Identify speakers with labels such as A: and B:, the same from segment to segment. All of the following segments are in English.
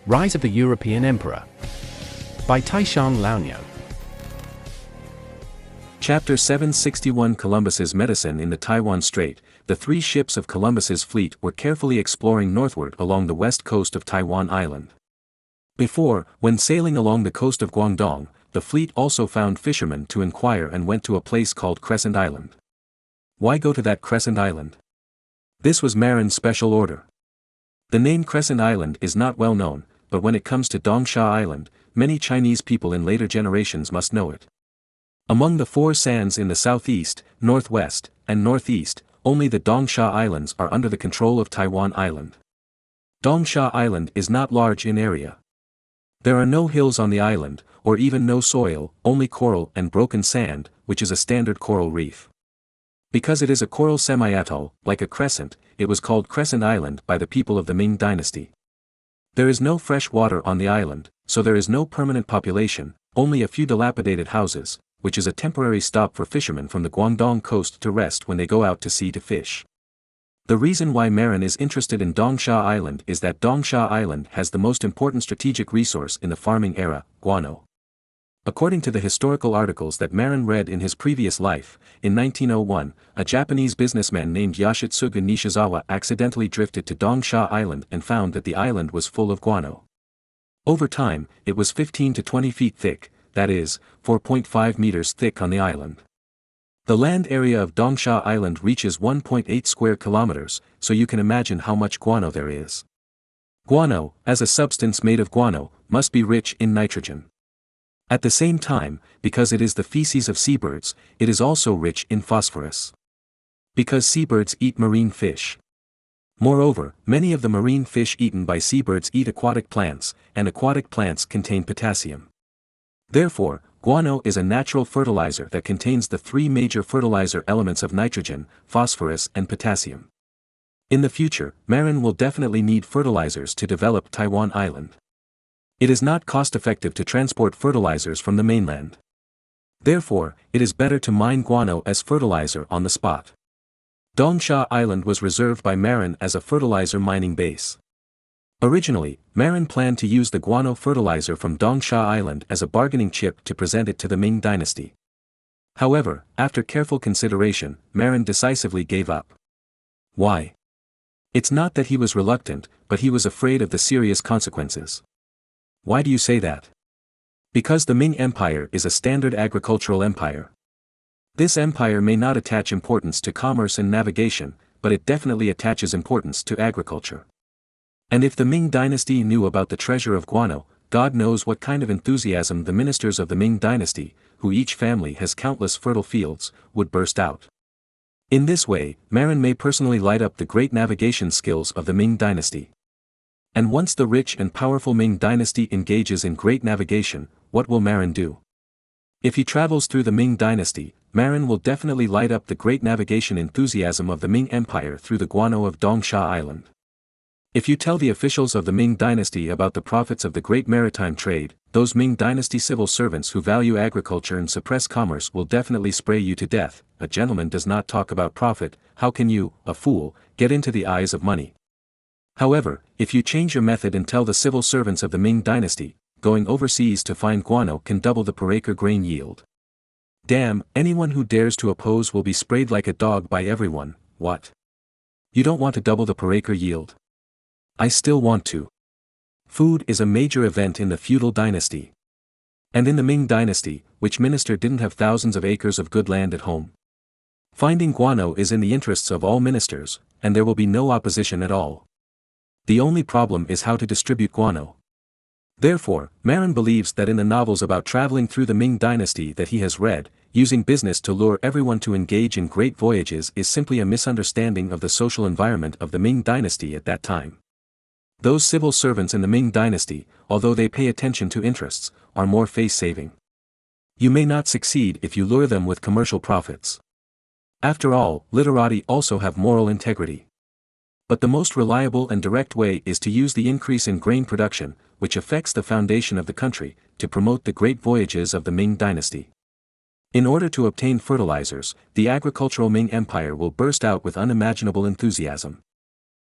A: Rise of the European Emperor by Taishan Laonyo.
B: Chapter 761 Columbus's Medicine in the Taiwan Strait. The three ships of Columbus's fleet were carefully exploring northward along the west coast of Taiwan Island. Before, when sailing along the coast of Guangdong, the fleet also found fishermen to inquire and went to a place called Crescent Island. Why go to that Crescent Island? This was Marin's special order. The name Crescent Island is not well known, but when it comes to Dongsha Island, many Chinese people in later generations must know it. Among the four sands in the southeast, northwest, and northeast, only the Dongsha Islands are under the control of Taiwan Island. Dongsha Island is not large in area. There are no hills on the island, or even no soil, only coral and broken sand, which is a standard coral reef. Because it is a coral semi-atoll, like a crescent, it was called Crescent Island by the people of the Ming Dynasty. There is no fresh water on the island, so there is no permanent population, only a few dilapidated houses, which is a temporary stop for fishermen from the Guangdong coast to rest when they go out to sea to fish. The reason why Marin is interested in Dongsha Island is that Dongsha Island has the most important strategic resource in the farming era, guano. According to the historical articles that Marin read in his previous life, in 1901, a Japanese businessman named Yoshitsugu Nishizawa accidentally drifted to Dongsha Island and found that the island was full of guano. Over time, it was 15 to 20 feet thick, that is, 4.5 meters thick on the island. The land area of Dongsha Island reaches 1.8 square kilometers, so you can imagine how much guano there is. Guano, as a substance made of guano, must be rich in nitrogen. At the same time, because it is the feces of seabirds, it is also rich in phosphorus. Because seabirds eat marine fish. Moreover, many of the marine fish eaten by seabirds eat aquatic plants, and aquatic plants contain potassium. Therefore, guano is a natural fertilizer that contains the three major fertilizer elements of nitrogen, phosphorus and potassium. In the future, Marin will definitely need fertilizers to develop Taiwan Island. It is not cost-effective to transport fertilizers from the mainland. Therefore, it is better to mine guano as fertilizer on the spot. Dongsha Island was reserved by Marin as a fertilizer mining base. Originally, Marin planned to use the guano fertilizer from Dongsha Island as a bargaining chip to present it to the Ming Dynasty. However, after careful consideration, Marin decisively gave up. Why? It's not that he was reluctant, but he was afraid of the serious consequences. Why do you say that? Because the Ming Empire is a standard agricultural empire. This empire may not attach importance to commerce and navigation, but it definitely attaches importance to agriculture. And if the Ming Dynasty knew about the treasure of guano, God knows what kind of enthusiasm the ministers of the Ming Dynasty, who each family has countless fertile fields, would burst out. In this way, Marin may personally light up the great navigation skills of the Ming Dynasty. And once the rich and powerful Ming Dynasty engages in great navigation, what will Marin do? If he travels through the Ming Dynasty, Marin will definitely light up the great navigation enthusiasm of the Ming Empire through the guano of Dongsha Island. If you tell the officials of the Ming Dynasty about the profits of the great maritime trade, those Ming Dynasty civil servants who value agriculture and suppress commerce will definitely spray you to death. A gentleman does not talk about profit. How can you, a fool, get into the eyes of money? However, if you change your method and tell the civil servants of the Ming Dynasty, going overseas to find guano can double the per acre grain yield. Damn, anyone who dares to oppose will be sprayed like a dog by everyone. What? You don't want to double the per acre yield? I still want to. Food is a major event in the feudal dynasty. And in the Ming Dynasty, which minister didn't have thousands of acres of good land at home? Finding guano is in the interests of all ministers, and there will be no opposition at all. The only problem is how to distribute guano. Therefore, Marin believes that in the novels about traveling through the Ming Dynasty that he has read, using business to lure everyone to engage in great voyages is simply a misunderstanding of the social environment of the Ming Dynasty at that time. Those civil servants in the Ming Dynasty, although they pay attention to interests, are more face-saving. You may not succeed if you lure them with commercial profits. After all, literati also have moral integrity. But the most reliable and direct way is to use the increase in grain production, which affects the foundation of the country, to promote the great voyages of the Ming Dynasty. In order to obtain fertilizers, the agricultural Ming Empire will burst out with unimaginable enthusiasm.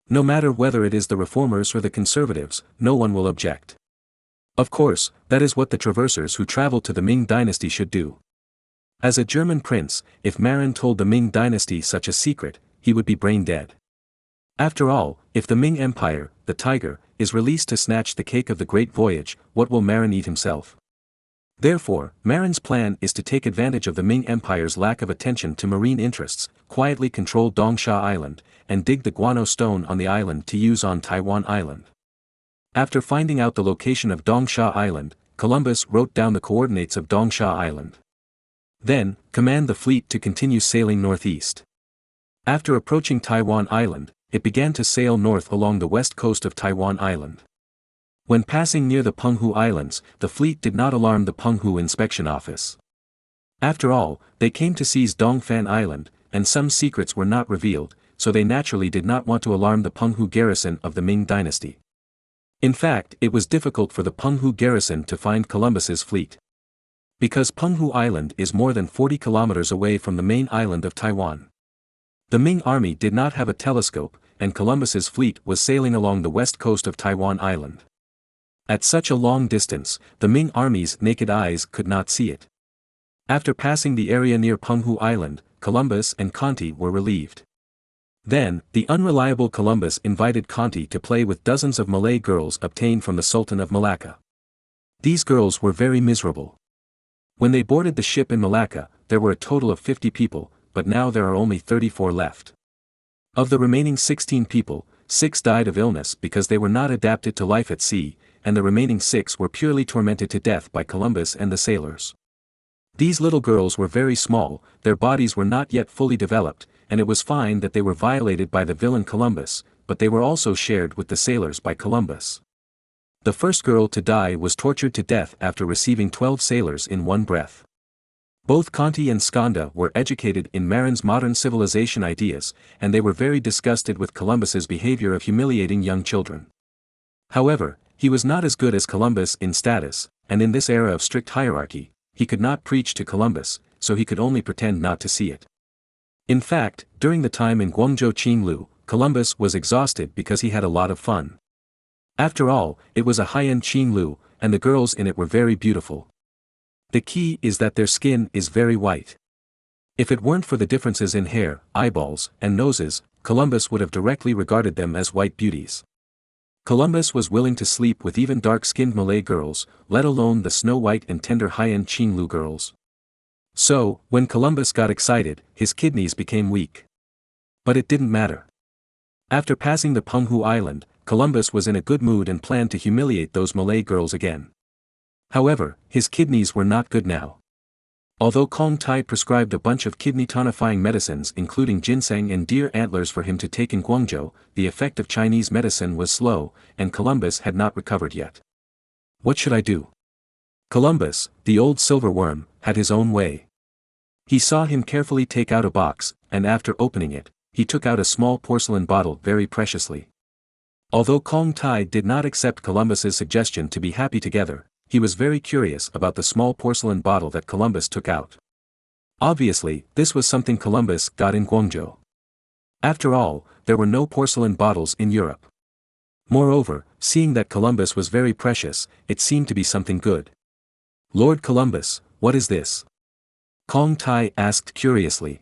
B: No matter whether it is the reformers or the conservatives, no one will object. Of course, that is what the traversers who travel to the Ming dynasty should do. As a German prince, if Marin told the Ming dynasty such a secret, he would be brain dead. After all, if the Ming Empire, the tiger, is released to snatch the cake of the Great Voyage, what will Marin eat himself? Therefore, Marin's plan is to take advantage of the Ming Empire's lack of attention to marine interests, quietly control Dongsha Island, and dig the guano stone on the island to use on Taiwan Island. After finding out the location of Dongsha Island, Columbus wrote down the coordinates of Dongsha Island. Then, command the fleet to continue sailing northeast. After approaching Taiwan Island, it began to sail north along the west coast of Taiwan Island. When passing near the Penghu Islands, the fleet did not alarm the Penghu Inspection Office. After all, they came to seize Dongfan Island, and some secrets were not revealed, so they naturally did not want to alarm the Penghu garrison of the Ming dynasty. In fact, it was difficult for the Penghu garrison to find Columbus's fleet. Because Penghu Island is more than 40 kilometers away from the main island of Taiwan. The Ming army did not have a telescope, and Columbus's fleet was sailing along the west coast of Taiwan Island. At such a long distance, the Ming army's naked eyes could not see it. After passing the area near Penghu Island, Columbus and Conti were relieved. Then, the unreliable Columbus invited Conti to play with dozens of Malay girls obtained from the Sultan of Malacca. These girls were very miserable. When they boarded the ship in Malacca, there were a total of 50 people, but now there are only 34 left. Of the remaining 16 people, 6 died of illness because they were not adapted to life at sea, and the remaining 6 were purely tormented to death by Columbus and the sailors. These little girls were very small, their bodies were not yet fully developed, and it was fine that they were violated by the villain Columbus, but they were also shared with the sailors by Columbus. The first girl to die was tortured to death after receiving 12 sailors in one breath. Both Conti and Skanda were educated in Marin's modern civilization ideas, and they were very disgusted with Columbus's behavior of humiliating young children. However, he was not as good as Columbus in status, and in this era of strict hierarchy, he could not preach to Columbus, so he could only pretend not to see it. In fact, during the time in Guangzhou Qinglu, Columbus was exhausted because he had a lot of fun. After all, it was a high-end Qinglu, and the girls in it were very beautiful. The key is that their skin is very white. If it weren't for the differences in hair, eyeballs, and noses, Columbus would have directly regarded them as white beauties. Columbus was willing to sleep with even dark-skinned Malay girls, let alone the snow-white and tender high-end Qinglu girls. So, when Columbus got excited, his kidneys became weak. But it didn't matter. After passing the Penghu Island, Columbus was in a good mood and planned to humiliate those Malay girls again. However, his kidneys were not good now. Although Kong Tai prescribed a bunch of kidney-tonifying medicines including ginseng and deer antlers for him to take in Guangzhou, the effect of Chinese medicine was slow, and Columbus had not recovered yet. What should I do? Columbus, the old silver worm, had his own way. He saw him carefully take out a box, and after opening it, he took out a small porcelain bottle very preciously. Although Kong Tai did not accept Columbus's suggestion to be happy together, he was very curious about the small porcelain bottle that Columbus took out. Obviously, this was something Columbus got in Guangzhou. After all, there were no porcelain bottles in Europe. Moreover, seeing that Columbus was very precious, it seemed to be something good. "Lord Columbus, what is this?" Kong Tai asked curiously.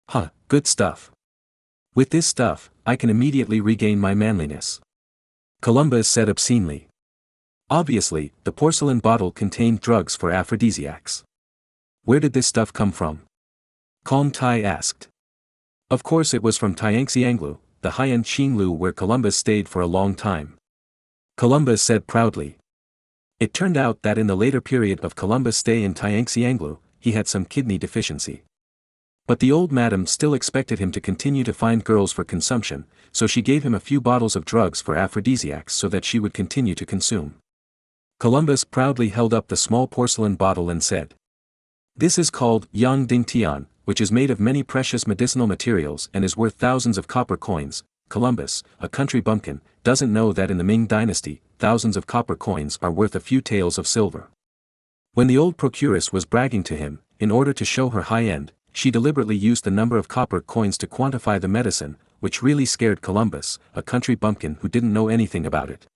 B: "Huh, good stuff. With this stuff, I can immediately regain my manliness," Columbus said obscenely. Obviously, the porcelain bottle contained drugs for aphrodisiacs. "Where did this stuff come from?" Kong Tai asked. Of course it was from Tianxianglu, the high-end Qinglu where Columbus stayed for a long time. Columbus said proudly. It turned out that in the later period of Columbus' stay in Tianxianglu, he had some kidney deficiency. But the old madam still expected him to continue to find girls for consumption, so she gave him a few bottles of drugs for aphrodisiacs so that she would continue to consume. Columbus proudly held up the small porcelain bottle and said, "This is called Yang Ding Tian, which is made of many precious medicinal materials and is worth thousands of copper coins." Columbus, a country bumpkin, doesn't know that in the Ming dynasty, thousands of copper coins are worth a few taels of silver. When the old procuress was bragging to him, in order to show her high end, she deliberately used the number of copper coins to quantify the medicine, which really scared Columbus, a country bumpkin who didn't know anything about it.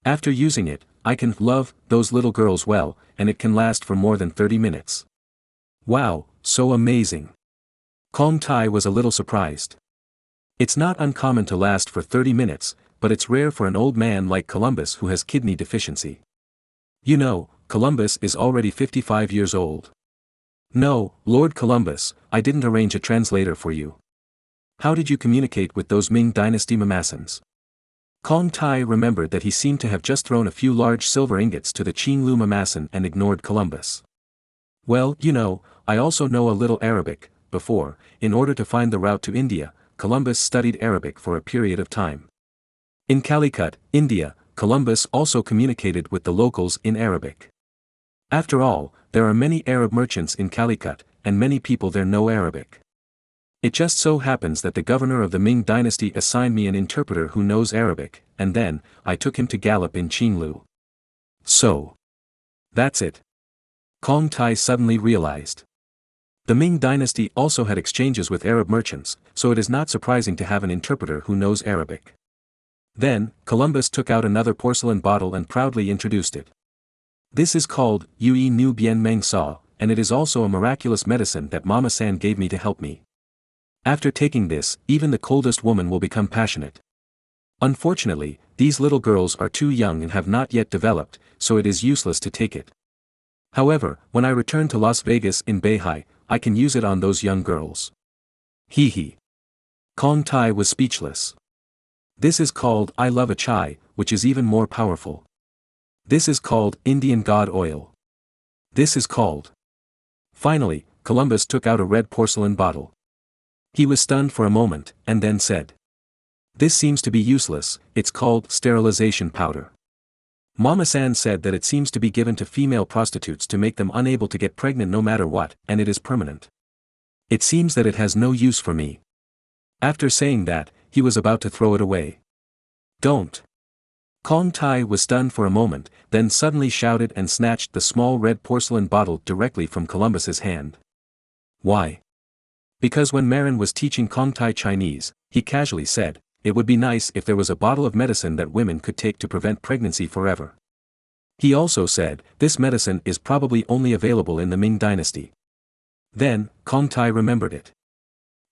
B: After using it, I can love those little girls well, and it can last for more than 30 minutes. Wow, so amazing. Kong Tai was a little surprised. It's not uncommon to last for 30 minutes, but it's rare for an old man like Columbus who has kidney deficiency. You know, Columbus is already 55 years old. No, Lord Columbus, I didn't arrange a translator for you. How did you communicate with those Ming Dynasty Mamasans? Kong Tai remembered that he seemed to have just thrown a few large silver ingots to the Qinglu Mamasan and ignored Columbus. Well, you know, I also know a little Arabic. Before, in order to find the route to India, Columbus studied Arabic for a period of time. In Calicut, India, Columbus also communicated with the locals in Arabic. After all, there are many Arab merchants in Calicut, and many people there know Arabic. It just so happens that the governor of the Ming dynasty assigned me an interpreter who knows Arabic, and then, I took him to gallop in Qinglu. So. That's it. Kong Tai suddenly realized. The Ming dynasty also had exchanges with Arab merchants, so it is not surprising to have an interpreter who knows Arabic. Then, Columbus took out another porcelain bottle and proudly introduced it. This is called Yue Nu Bien Meng Sa, and it is also a miraculous medicine that Mama San gave me to help me. After taking this, even the coldest woman will become passionate. Unfortunately, these little girls are too young and have not yet developed, so it is useless to take it. However, when I return to Las Vegas in Beihai, I can use it on those young girls. Hee hee. Kong Tai was speechless. This is called I Love a Chai, which is even more powerful. This is called Indian God Oil. This is called. Finally, Columbus took out a red porcelain bottle. He was stunned for a moment, and then said. This seems to be useless, it's called sterilization powder. Mama San said that it seems to be given to female prostitutes to make them unable to get pregnant no matter what, and it is permanent. It seems that it has no use for me. After saying that, he was about to throw it away. Don't. Kong Tai was stunned for a moment, then suddenly shouted and snatched the small red porcelain bottle directly from Columbus's hand. Why? Because when Marin was teaching Kong Tai Chinese, he casually said, it would be nice if there was a bottle of medicine that women could take to prevent pregnancy forever. He also said, this medicine is probably only available in the Ming dynasty. Then, Kong Tai remembered it.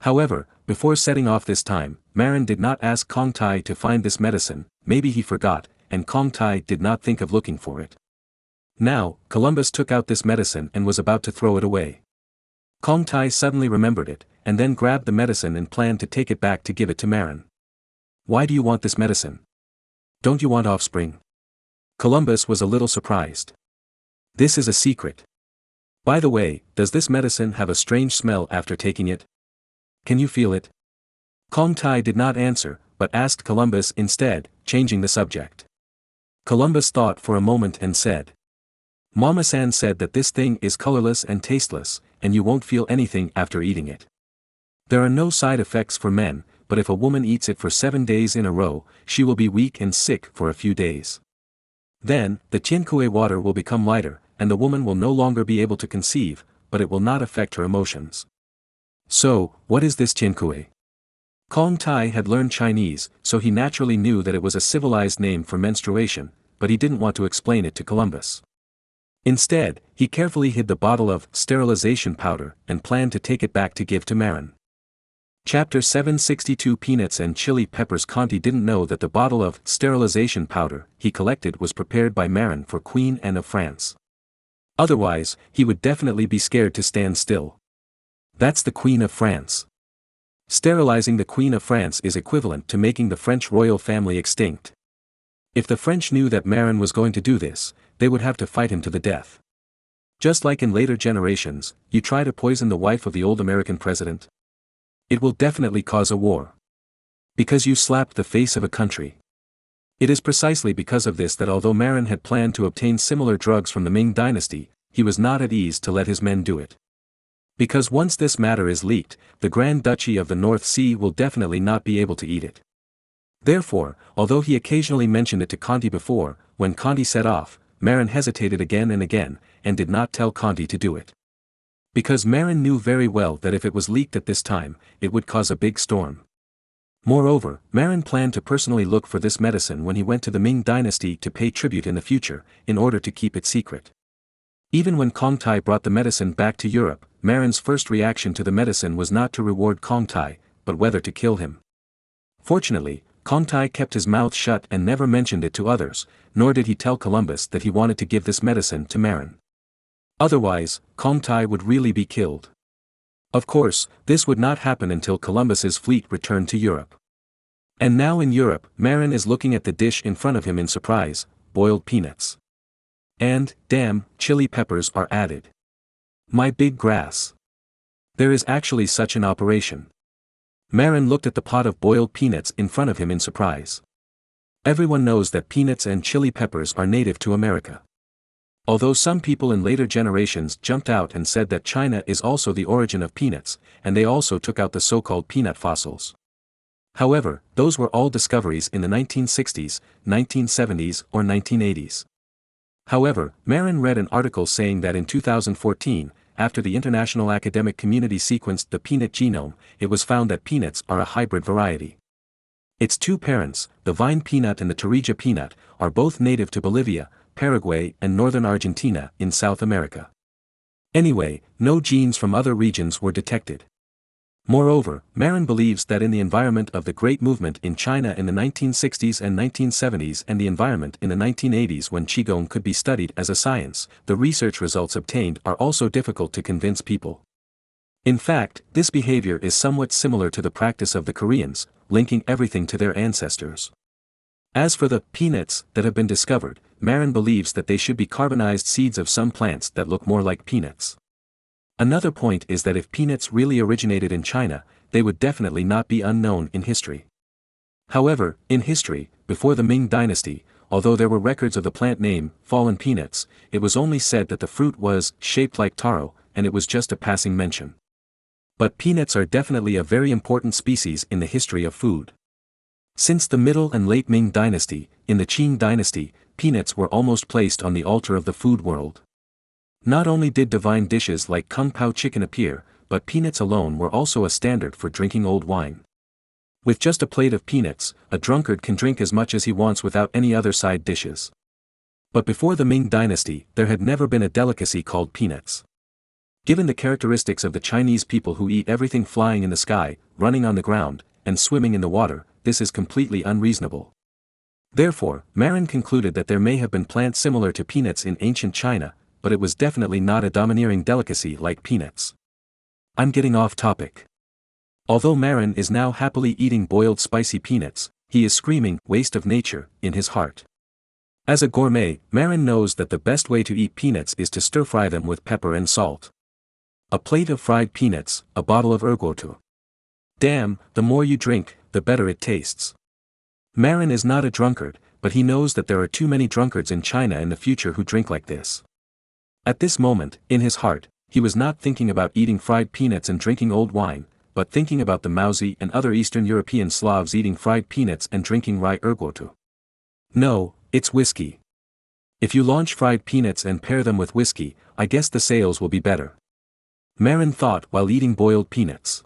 B: However, before setting off this time, Marin did not ask Kong Tai to find this medicine, maybe he forgot, and Kong Tai did not think of looking for it. Now, Columbus took out this medicine and was about to throw it away. Kong Tai suddenly remembered it, and then grabbed the medicine and planned to take it back to give it to Marin. Why do you want this medicine? Don't you want offspring? Columbus was a little surprised. This is a secret. By the way, does this medicine have a strange smell after taking it? Can you feel it? Kong Tai did not answer, but asked Columbus instead, changing the subject. Columbus thought for a moment and said. Mama San said that this thing is colorless and tasteless, and you won't feel anything after eating it. There are no side effects for men, but if a woman eats it for 7 days in a row, she will be weak and sick for a few days. Then, the Qiankui water will become lighter, and the woman will no longer be able to conceive, but it will not affect her emotions. So, what is this Qiankui? Kong Tai had learned Chinese, so he naturally knew that it was a civilized name for menstruation, but he didn't want to explain it to Columbus. Instead, he carefully hid the bottle of sterilization powder and planned to take it back to give to Marin. Chapter 762 Peanuts and Chili Peppers. Conti didn't know that the bottle of sterilization powder he collected was prepared by Marin for Queen Anne of France. Otherwise, he would definitely be scared to stand still. That's the Queen of France. Sterilizing the Queen of France is equivalent to making the French royal family extinct. If the French knew that Marin was going to do this, they would have to fight him to the death. Just like in later generations, you try to poison the wife of the old American president. It will definitely cause a war. Because you slapped the face of a country. It is precisely because of this that although Marin had planned to obtain similar drugs from the Ming dynasty, he was not at ease to let his men do it. Because once this matter is leaked, the Grand Duchy of the North Sea will definitely not be able to eat it. Therefore, although he occasionally mentioned it to Conti before, when Conti set off, Marin hesitated again and again, and did not tell Conti to do it. Because Marin knew very well that if it was leaked at this time, it would cause a big storm. Moreover, Marin planned to personally look for this medicine when he went to the Ming dynasty to pay tribute in the future, in order to keep it secret. Even when Kong Tai brought the medicine back to Europe, Marin's first reaction to the medicine was not to reward Kong Tai, but whether to kill him. Fortunately, Kong Tai kept his mouth shut and never mentioned it to others, nor did he tell Columbus that he wanted to give this medicine to Marin. Otherwise, Kong Tai would really be killed. Of course, this would not happen until Columbus's fleet returned to Europe. And now in Europe, Marin is looking at the dish in front of him in surprise: boiled peanuts. And, damn, chili peppers are added. My big grass. There is actually such an operation. Marin looked at the pot of boiled peanuts in front of him in surprise. Everyone knows that peanuts and chili peppers are native to America. Although some people in later generations jumped out and said that China is also the origin of peanuts, and they also took out the so-called peanut fossils. However, those were all discoveries in the 1960s, 1970s or 1980s. However, Marin read an article saying that in 2014, after the international academic community sequenced the peanut genome, it was found that peanuts are a hybrid variety. Its two parents, the vine peanut and the Tarija peanut, are both native to Bolivia, Paraguay and northern Argentina in South America. Anyway, no genes from other regions were detected. Moreover, Marin believes that in the environment of the Great Movement in China in the 1960s and 1970s and the environment in the 1980s when Qigong could be studied as a science, the research results obtained are also difficult to convince people. In fact, this behavior is somewhat similar to the practice of the Koreans, linking everything to their ancestors. As for the peanuts that have been discovered, Marin believes that they should be carbonized seeds of some plants that look more like peanuts. Another point is that if peanuts really originated in China, they would definitely not be unknown in history. However, in history, before the Ming dynasty, although there were records of the plant name, fallen peanuts, it was only said that the fruit was shaped like taro, and it was just a passing mention. But peanuts are definitely a very important species in the history of food. Since the Middle and Late Ming dynasty, in the Qing dynasty, peanuts were almost placed on the altar of the food world. Not only did divine dishes like Kung Pao chicken appear, but peanuts alone were also a standard for drinking old wine. With just a plate of peanuts, a drunkard can drink as much as he wants without any other side dishes. But before the Ming dynasty, there had never been a delicacy called peanuts. Given the characteristics of the Chinese people who eat everything flying in the sky, running on the ground, and swimming in the water, this is completely unreasonable. Therefore, Marin concluded that there may have been plants similar to peanuts in ancient China, but it was definitely not a domineering delicacy like peanuts. I'm getting off topic. Although Marin is now happily eating boiled spicy peanuts, he is screaming, "Waste of nature," in his heart. As a gourmet, Marin knows that the best way to eat peanuts is to stir-fry them with pepper and salt. A plate of fried peanuts, a bottle of ergotu. Damn, the more you drink, the better it tastes. Marin is not a drunkard, but he knows that there are too many drunkards in China in the future who drink like this. At this moment, in his heart, he was not thinking about eating fried peanuts and drinking old wine, but thinking about the Mauzi and other Eastern European Slavs eating fried peanuts and drinking rye ergotu. No, it's whiskey. If you launch fried peanuts and pair them with whiskey, I guess the sales will be better. Marin thought while eating boiled peanuts.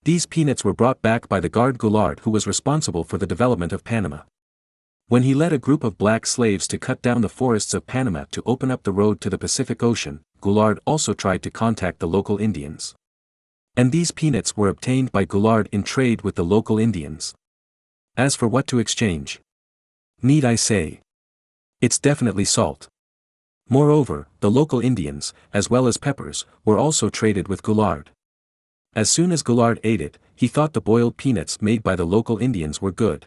B: These peanuts were brought back by the guard Goulard who was responsible for the development of Panama. When he led a group of black slaves to cut down the forests of Panama to open up the road to the Pacific Ocean, Goulard also tried to contact the local Indians. And these peanuts were obtained by Goulard in trade with the local Indians. As for what to exchange, need I say? It's definitely salt. Moreover, the local Indians, as well as peppers, were also traded with Goulard. As soon as Goulard ate it, he thought the boiled peanuts made by the local Indians were good.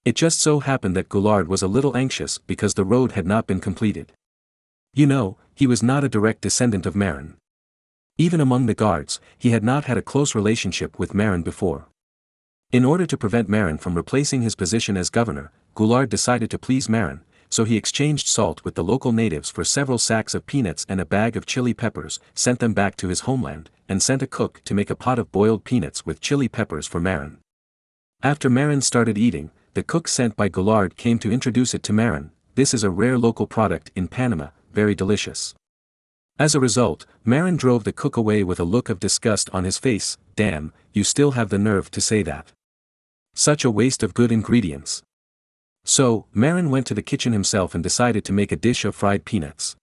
B: It just so happened that Goulard was a little anxious because the road had not been completed. You know, he was not a direct descendant of Marin. Even among the guards, he had not had a close relationship with Marin before. In order to prevent Marin from replacing his position as governor, Goulard decided to please Marin, so he exchanged salt with the local natives for several sacks of peanuts and a bag of chili peppers, sent them back to his homeland, and sent a cook to make a pot of boiled peanuts with chili peppers for Marin. After Marin started eating, the cook sent by Goulard came to introduce it to Marin. This is a rare local product in Panama, very delicious. As a result, Marin drove the cook away with a look of disgust on his face. Damn, you still have the nerve to say that. Such a waste of good ingredients. So, Marin went to the kitchen himself and decided to make a dish of fried peanuts.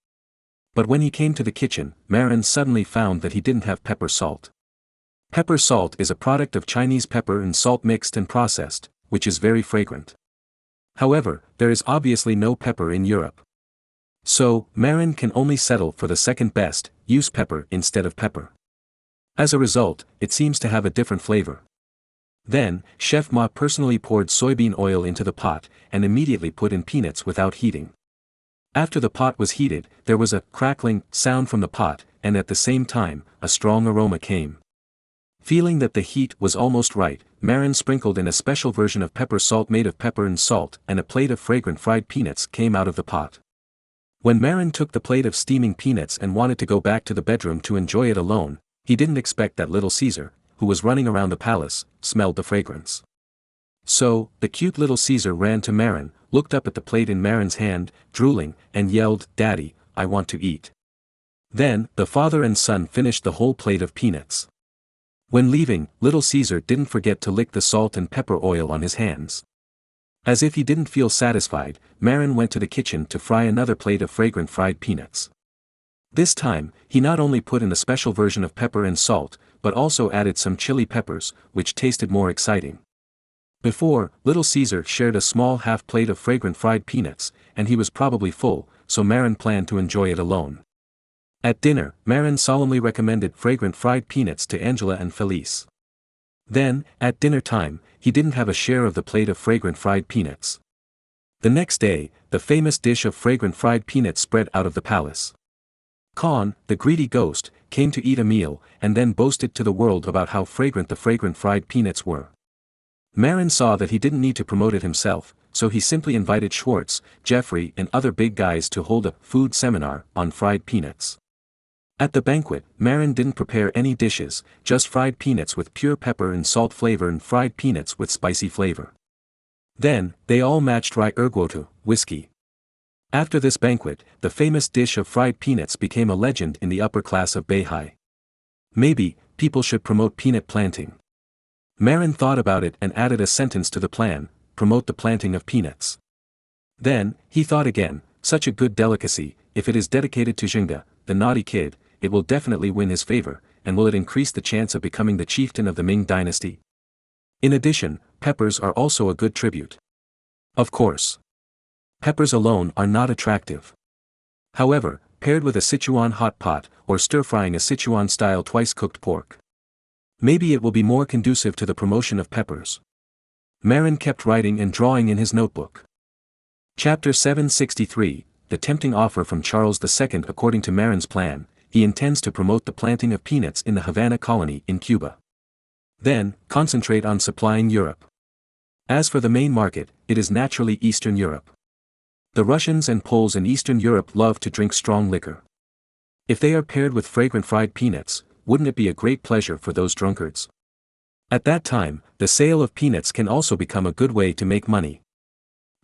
B: But when he came to the kitchen, Marin suddenly found that he didn't have pepper salt. Pepper salt is a product of Chinese pepper and salt mixed and processed, which is very fragrant. However, there is obviously no pepper in Europe. So, Marin can only settle for the second best, use pepper instead of pepper. As a result, it seems to have a different flavor. Then, Chef Ma personally poured soybean oil into the pot, and immediately put in peanuts without heating. After the pot was heated, there was a crackling sound from the pot, and at the same time, a strong aroma came. Feeling that the heat was almost right, Marin sprinkled in a special version of pepper salt made of pepper and salt, and a plate of fragrant fried peanuts came out of the pot. When Marin took the plate of steaming peanuts and wanted to go back to the bedroom to enjoy it alone, he didn't expect that little Caesar, who was running around the palace, smelled the fragrance. So, the cute little Caesar ran to Marin, looked up at the plate in Marin's hand, drooling, and yelled, "Daddy, I want to eat." Then, the father and son finished the whole plate of peanuts. When leaving, little Caesar didn't forget to lick the salt and pepper oil on his hands. As if he didn't feel satisfied, Marin went to the kitchen to fry another plate of fragrant fried peanuts. This time, he not only put in a special version of pepper and salt, but also added some chili peppers, which tasted more exciting. Before, little Caesar shared a small half plate of fragrant fried peanuts, and he was probably full, so Marin planned to enjoy it alone. At dinner, Marin solemnly recommended fragrant fried peanuts to Angela and Felice. Then, at dinner time, he didn't have a share of the plate of fragrant fried peanuts. The next day, the famous dish of fragrant fried peanuts spread out of the palace. Khan, the greedy ghost, came to eat a meal, and then boasted to the world about how fragrant the fragrant fried peanuts were. Marin saw that he didn't need to promote it himself, so he simply invited Schwartz, Jeffrey and other big guys to hold a food seminar on fried peanuts. At the banquet, Marin didn't prepare any dishes, just fried peanuts with pure pepper and salt flavor and fried peanuts with spicy flavor. Then, they all matched rye ergotu, whiskey. After this banquet, the famous dish of fried peanuts became a legend in the upper class of Beihai. Maybe, people should promote peanut planting. Marin thought about it and added a sentence to the plan: promote the planting of peanuts. Then, he thought again, such a good delicacy, if it is dedicated to Zhenga, the naughty kid, it will definitely win his favor, and will it increase the chance of becoming the chieftain of the Ming dynasty? In addition, peppers are also a good tribute. Of course. Peppers alone are not attractive. However, paired with a Sichuan hot pot, or stir-frying a Sichuan-style twice-cooked pork, maybe it will be more conducive to the promotion of peppers. Marin kept writing and drawing in his notebook. Chapter 763, The Tempting Offer from Charles II. According to Marin's plan, he intends to promote the planting of peanuts in the Havana colony in Cuba. Then, concentrate on supplying Europe. As for the main market, it is naturally Eastern Europe. The Russians and Poles in Eastern Europe love to drink strong liquor. If they are paired with fragrant fried peanuts, wouldn't it be a great pleasure for those drunkards? At that time, the sale of peanuts can also become a good way to make money.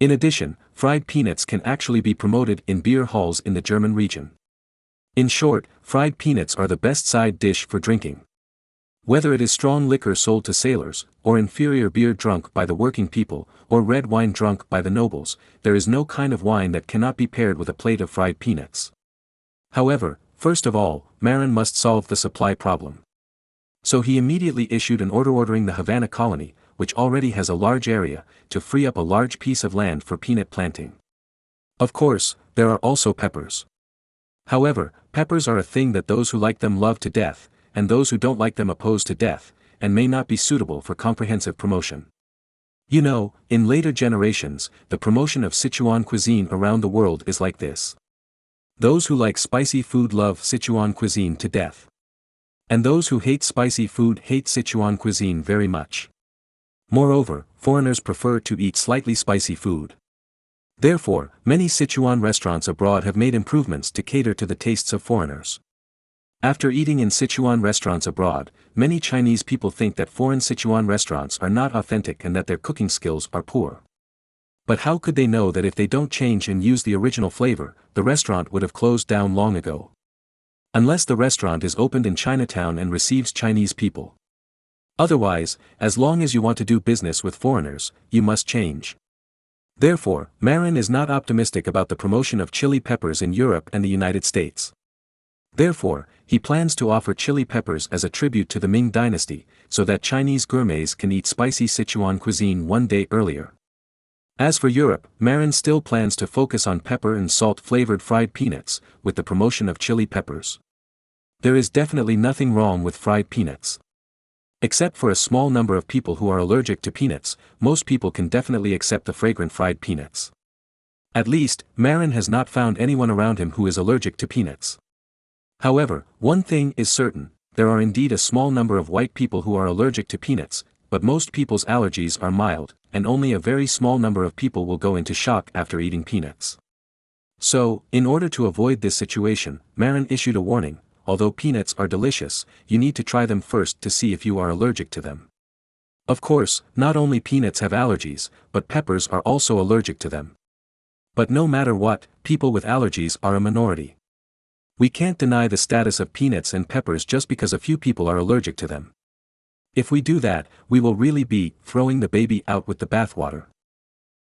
B: In addition, fried peanuts can actually be promoted in beer halls in the German region. In short, fried peanuts are the best side dish for drinking. Whether it is strong liquor sold to sailors, or inferior beer drunk by the working people, or red wine drunk by the nobles, there is no kind of wine that cannot be paired with a plate of fried peanuts. However, first of all, Marin must solve the supply problem. So he immediately issued an order ordering the Havana colony, which already has a large area, to free up a large piece of land for peanut planting. Of course, there are also peppers. However, peppers are a thing that those who like them love to death, and those who don't like them oppose to death, and may not be suitable for comprehensive promotion. You know, in later generations, the promotion of Sichuan cuisine around the world is like this. Those who like spicy food love Sichuan cuisine to death. And those who hate spicy food hate Sichuan cuisine very much. Moreover, foreigners prefer to eat slightly spicy food. Therefore, many Sichuan restaurants abroad have made improvements to cater to the tastes of foreigners. After eating in Sichuan restaurants abroad, many Chinese people think that foreign Sichuan restaurants are not authentic and that their cooking skills are poor. But how could they know that if they don't change and use the original flavor, the restaurant would have closed down long ago? Unless the restaurant is opened in Chinatown and receives Chinese people. Otherwise, as long as you want to do business with foreigners, you must change. Therefore, Marin is not optimistic about the promotion of chili peppers in Europe and the United States. Therefore, he plans to offer chili peppers as a tribute to the Ming dynasty, so that Chinese gourmets can eat spicy Sichuan cuisine one day earlier. As for Europe, Marin still plans to focus on pepper and salt-flavored fried peanuts, with the promotion of chili peppers. There is definitely nothing wrong with fried peanuts. Except for a small number of people who are allergic to peanuts, most people can definitely accept the fragrant fried peanuts. At least, Marin has not found anyone around him who is allergic to peanuts. However, one thing is certain, there are indeed a small number of white people who are allergic to peanuts, but most people's allergies are mild, and only a very small number of people will go into shock after eating peanuts. So, in order to avoid this situation, Marin issued a warning: although peanuts are delicious, you need to try them first to see if you are allergic to them. Of course, not only peanuts have allergies, but peppers are also allergic to them. But no matter what, people with allergies are a minority. We can't deny the status of peanuts and peppers just because a few people are allergic to them. If we do that, we will really be throwing the baby out with the bathwater.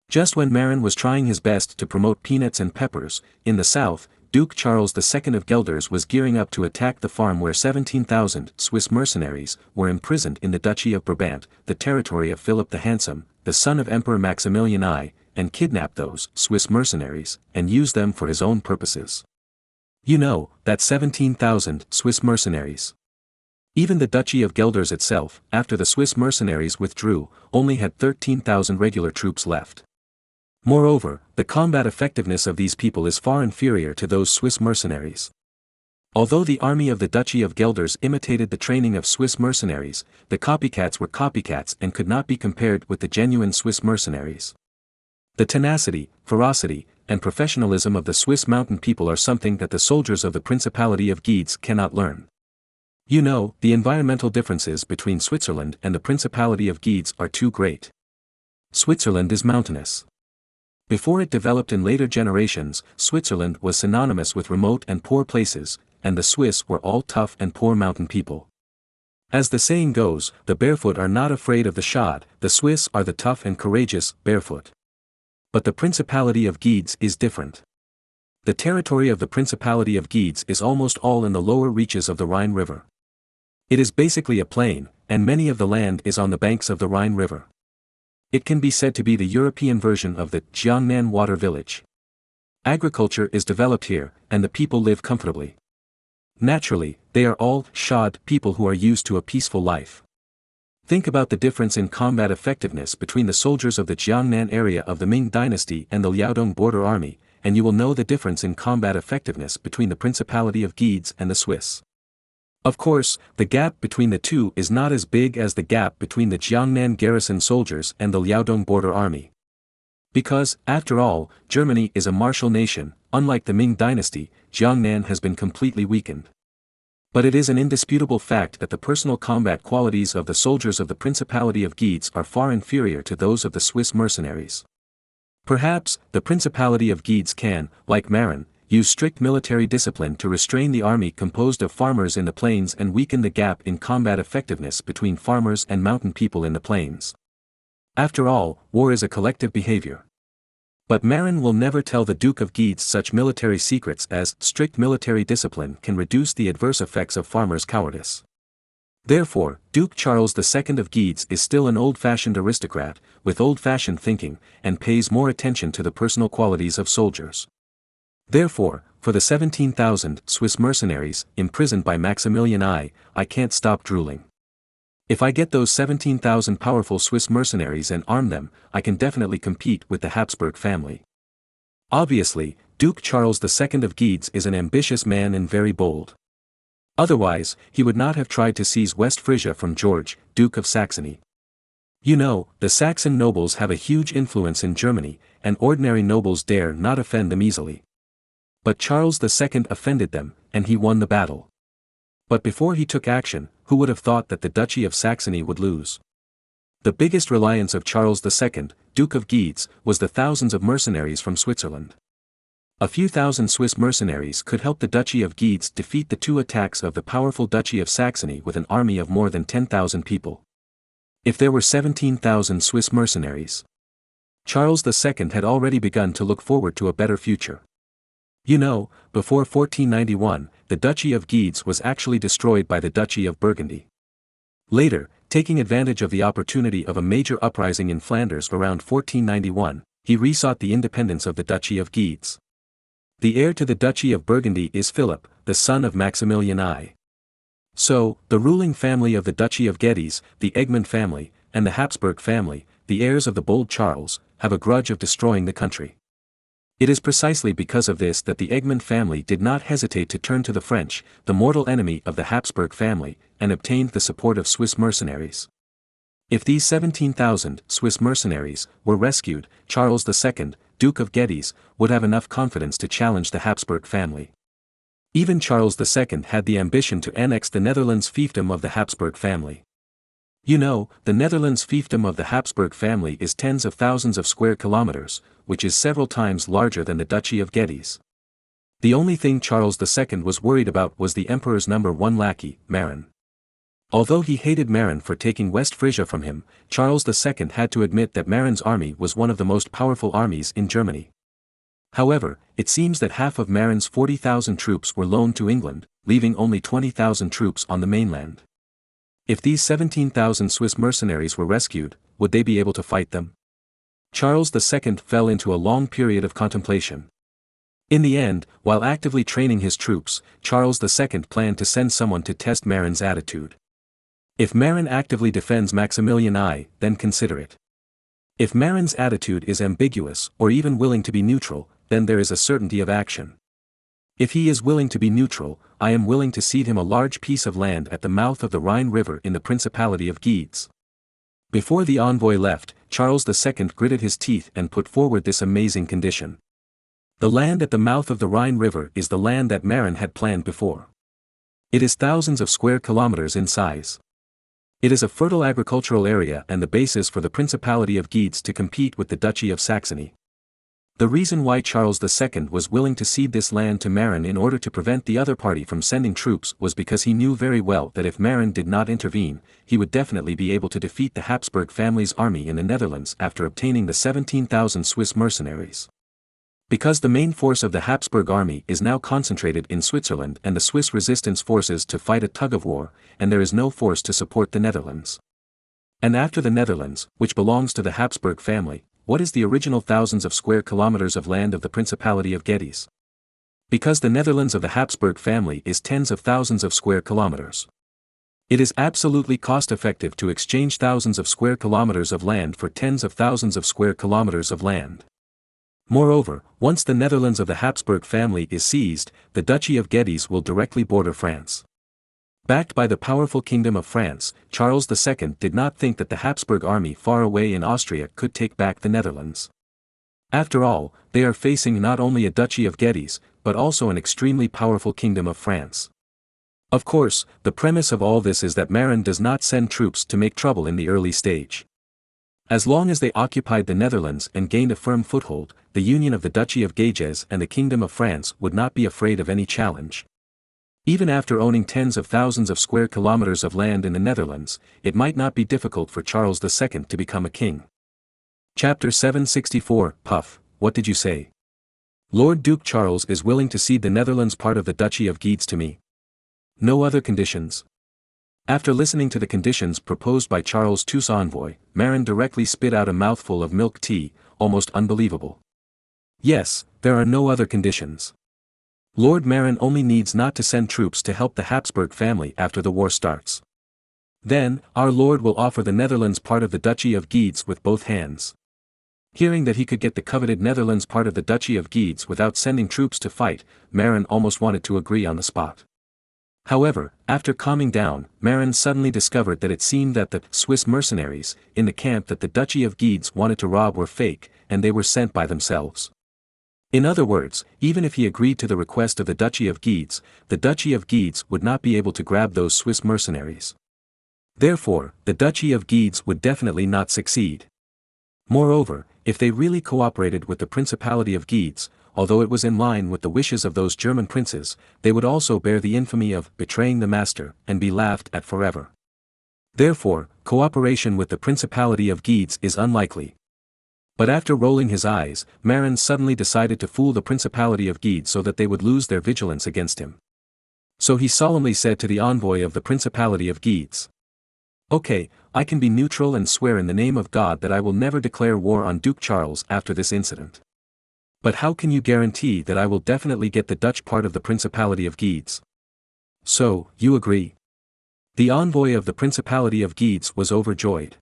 B: Just when Marin was trying his best to promote peanuts and peppers, in the south, Duke Charles II of Guelders was gearing up to attack the farm where 17,000 Swiss mercenaries were imprisoned in the Duchy of Brabant, the territory of Philip the Handsome, the son of Emperor Maximilian I, and kidnap those Swiss mercenaries, and use them for his own purposes. You know, that 17,000 Swiss mercenaries. Even the Duchy of Guelders itself, after the Swiss mercenaries withdrew, only had 13,000 regular troops left. Moreover, the combat effectiveness of these people is far inferior to those Swiss mercenaries. Although the army of the Duchy of Guelders imitated the training of Swiss mercenaries, the copycats were copycats and could not be compared with the genuine Swiss mercenaries. The tenacity, ferocity, and professionalism of the Swiss mountain people are something that the soldiers of the Principality of Guedes cannot learn. You know, the environmental differences between Switzerland and the Principality of Guedes are too great. Switzerland is mountainous. Before it developed in later generations, Switzerland was synonymous with remote and poor places, and the Swiss were all tough and poor mountain people. As the saying goes, the barefoot are not afraid of the shod, the Swiss are the tough and courageous, barefoot. But the Principality of Guedes is different. The territory of the Principality of Guedes is almost all in the lower reaches of the Rhine River. It is basically a plain, and many of the land is on the banks of the Rhine River. It can be said to be the European version of the Jiangnan water village. Agriculture is developed here, and the people live comfortably. Naturally, they are all shod people who are used to a peaceful life. Think about the difference in combat effectiveness between the soldiers of the Jiangnan area of the Ming dynasty and the Liaodong border army, and you will know the difference in combat effectiveness between the Principality of Guedes and the Swiss. Of course, the gap between the two is not as big as the gap between the Jiangnan garrison soldiers and the Liaodong border army. Because, after all, Germany is a martial nation, unlike the Ming dynasty, Jiangnan has been completely weakened. But it is an indisputable fact that the personal combat qualities of the soldiers of the Principality of Guedes are far inferior to those of the Swiss mercenaries. Perhaps, the Principality of Guedes can, like Marin, use strict military discipline to restrain the army composed of farmers in the plains and weaken the gap in combat effectiveness between farmers and mountain people in the plains. After all, war is a collective behavior. But Marin will never tell the Duke of Guedes such military secrets as strict military discipline can reduce the adverse effects of farmers' cowardice. Therefore, Duke Charles II of Guedes is still an old-fashioned aristocrat, with old-fashioned thinking, and pays more attention to the personal qualities of soldiers. Therefore, for the 17,000 Swiss mercenaries imprisoned by Maximilian I can't stop drooling. If I get those 17,000 powerful Swiss mercenaries and arm them, I can definitely compete with the Habsburg family. Obviously, Duke Charles II of Guedes is an ambitious man and very bold. Otherwise, he would not have tried to seize West Frisia from George, Duke of Saxony. You know, the Saxon nobles have a huge influence in Germany, and ordinary nobles dare not offend them easily. But Charles II offended them, and he won the battle. But before he took action, who would have thought that the Duchy of Saxony would lose? The biggest reliance of Charles II, Duke of Guedes, was the thousands of mercenaries from Switzerland. A few thousand Swiss mercenaries could help the Duchy of Guedes defeat the two attacks of the powerful Duchy of Saxony with an army of more than 10,000 people. If there were 17,000 Swiss mercenaries, Charles II had already begun to look forward to a better future. You know, before 1491, the Duchy of Guedes was actually destroyed by the Duchy of Burgundy. Later, taking advantage of the opportunity of a major uprising in Flanders around 1491, he resought the independence of the Duchy of Guedes. The heir to the Duchy of Burgundy is Philip, the son of Maximilian I. So, the ruling family of the Duchy of Guedes, the Egmont family, and the Habsburg family, the heirs of the bold Charles, have a grudge of destroying the country. It is precisely because of this that the Egmont family did not hesitate to turn to the French, the mortal enemy of the Habsburg family, and obtained the support of Swiss mercenaries. If these 17,000 Swiss mercenaries were rescued, Charles II, Duke of Guedes, would have enough confidence to challenge the Habsburg family. Even Charles II had the ambition to annex the Netherlands fiefdom of the Habsburg family. You know, the Netherlands fiefdom of the Habsburg family is tens of thousands of square kilometers, which is several times larger than the Duchy of Guedes. The only thing Charles II was worried about was the emperor's number one lackey, Marin. Although he hated Marin for taking West Frisia from him, Charles II had to admit that Marin's army was one of the most powerful armies in Germany. However, it seems that half of Marin's 40,000 troops were loaned to England, leaving only 20,000 troops on the mainland. If these 17,000 Swiss mercenaries were rescued, would they be able to fight them? Charles II fell into a long period of contemplation. In the end, while actively training his troops, Charles II planned to send someone to test Marin's attitude. If Marin actively defends Maximilian I, then consider it. If Marin's attitude is ambiguous or even willing to be neutral, then there is a certainty of action. If he is willing to be neutral, I am willing to cede him a large piece of land at the mouth of the Rhine River in the Principality of Guedes. Before the envoy left, Charles II gritted his teeth and put forward this amazing condition. The land at the mouth of the Rhine River is the land that Marin had planned before. It is thousands of square kilometers in size. It is a fertile agricultural area and the basis for the Principality of Guedes to compete with the Duchy of Saxony. The reason why Charles II was willing to cede this land to Marin in order to prevent the other party from sending troops was because he knew very well that if Marin did not intervene, he would definitely be able to defeat the Habsburg family's army in the Netherlands after obtaining the 17,000 Swiss mercenaries. Because the main force of the Habsburg army is now concentrated in Switzerland and the Swiss resistance forces to fight a tug-of-war, and there is no force to support the Netherlands. And after the Netherlands, which belongs to the Habsburg family, what is the original thousands of square kilometers of land of the Principality of Guedes? Because the Netherlands of the Habsburg family is tens of thousands of square kilometers. It is absolutely cost-effective to exchange thousands of square kilometers of land for tens of thousands of square kilometers of land. Moreover, once the Netherlands of the Habsburg family is seized, the Duchy of Guedes will directly border France. Backed by the powerful Kingdom of France, Charles II did not think that the Habsburg army far away in Austria could take back the Netherlands. After all, they are facing not only a Duchy of Guedes, but also an extremely powerful Kingdom of France. Of course, the premise of all this is that Marin does not send troops to make trouble in the early stage. As long as they occupied the Netherlands and gained a firm foothold, the union of the Duchy of Guedes and the Kingdom of France would not be afraid of any challenge. Even after owning tens of thousands of square kilometers of land in the Netherlands, it might not be difficult for Charles II to become a king. Chapter 764, Puff, what did you say? Lord Duke Charles is willing to cede the Netherlands part of the Duchy of Guedes to me. No other conditions. After listening to the conditions proposed by Charles II's envoy, Marin directly spit out a mouthful of milk tea, almost unbelievable. Yes, there are no other conditions. Lord Marin only needs not to send troops to help the Habsburg family after the war starts. Then, our Lord will offer the Netherlands part of the Duchy of Guedes with both hands. Hearing that he could get the coveted Netherlands part of the Duchy of Guedes without sending troops to fight, Marin almost wanted to agree on the spot. However, after calming down, Marin suddenly discovered that it seemed that the Swiss mercenaries in the camp that the Duchy of Guedes wanted to rob were fake, and they were sent by themselves. In other words, even if he agreed to the request of the Duchy of Guedes would not be able to grab those Swiss mercenaries. Therefore, the Duchy of Guedes would definitely not succeed. Moreover, if they really cooperated with the Principality of Guedes, although it was in line with the wishes of those German princes, they would also bear the infamy of betraying the master and be laughed at forever. Therefore, cooperation with the Principality of Guides is unlikely. But after rolling his eyes, Marin suddenly decided to fool the Principality of Guides so that they would lose their vigilance against him. So he solemnly said to the envoy of the Principality of Guides, "Okay, I can be neutral and swear in the name of God that I will never declare war on Duke Charles after this incident. But how can you guarantee that I will definitely get the Dutch part of the Principality of Guides? So, you agree?" The envoy of the Principality of Guides was overjoyed.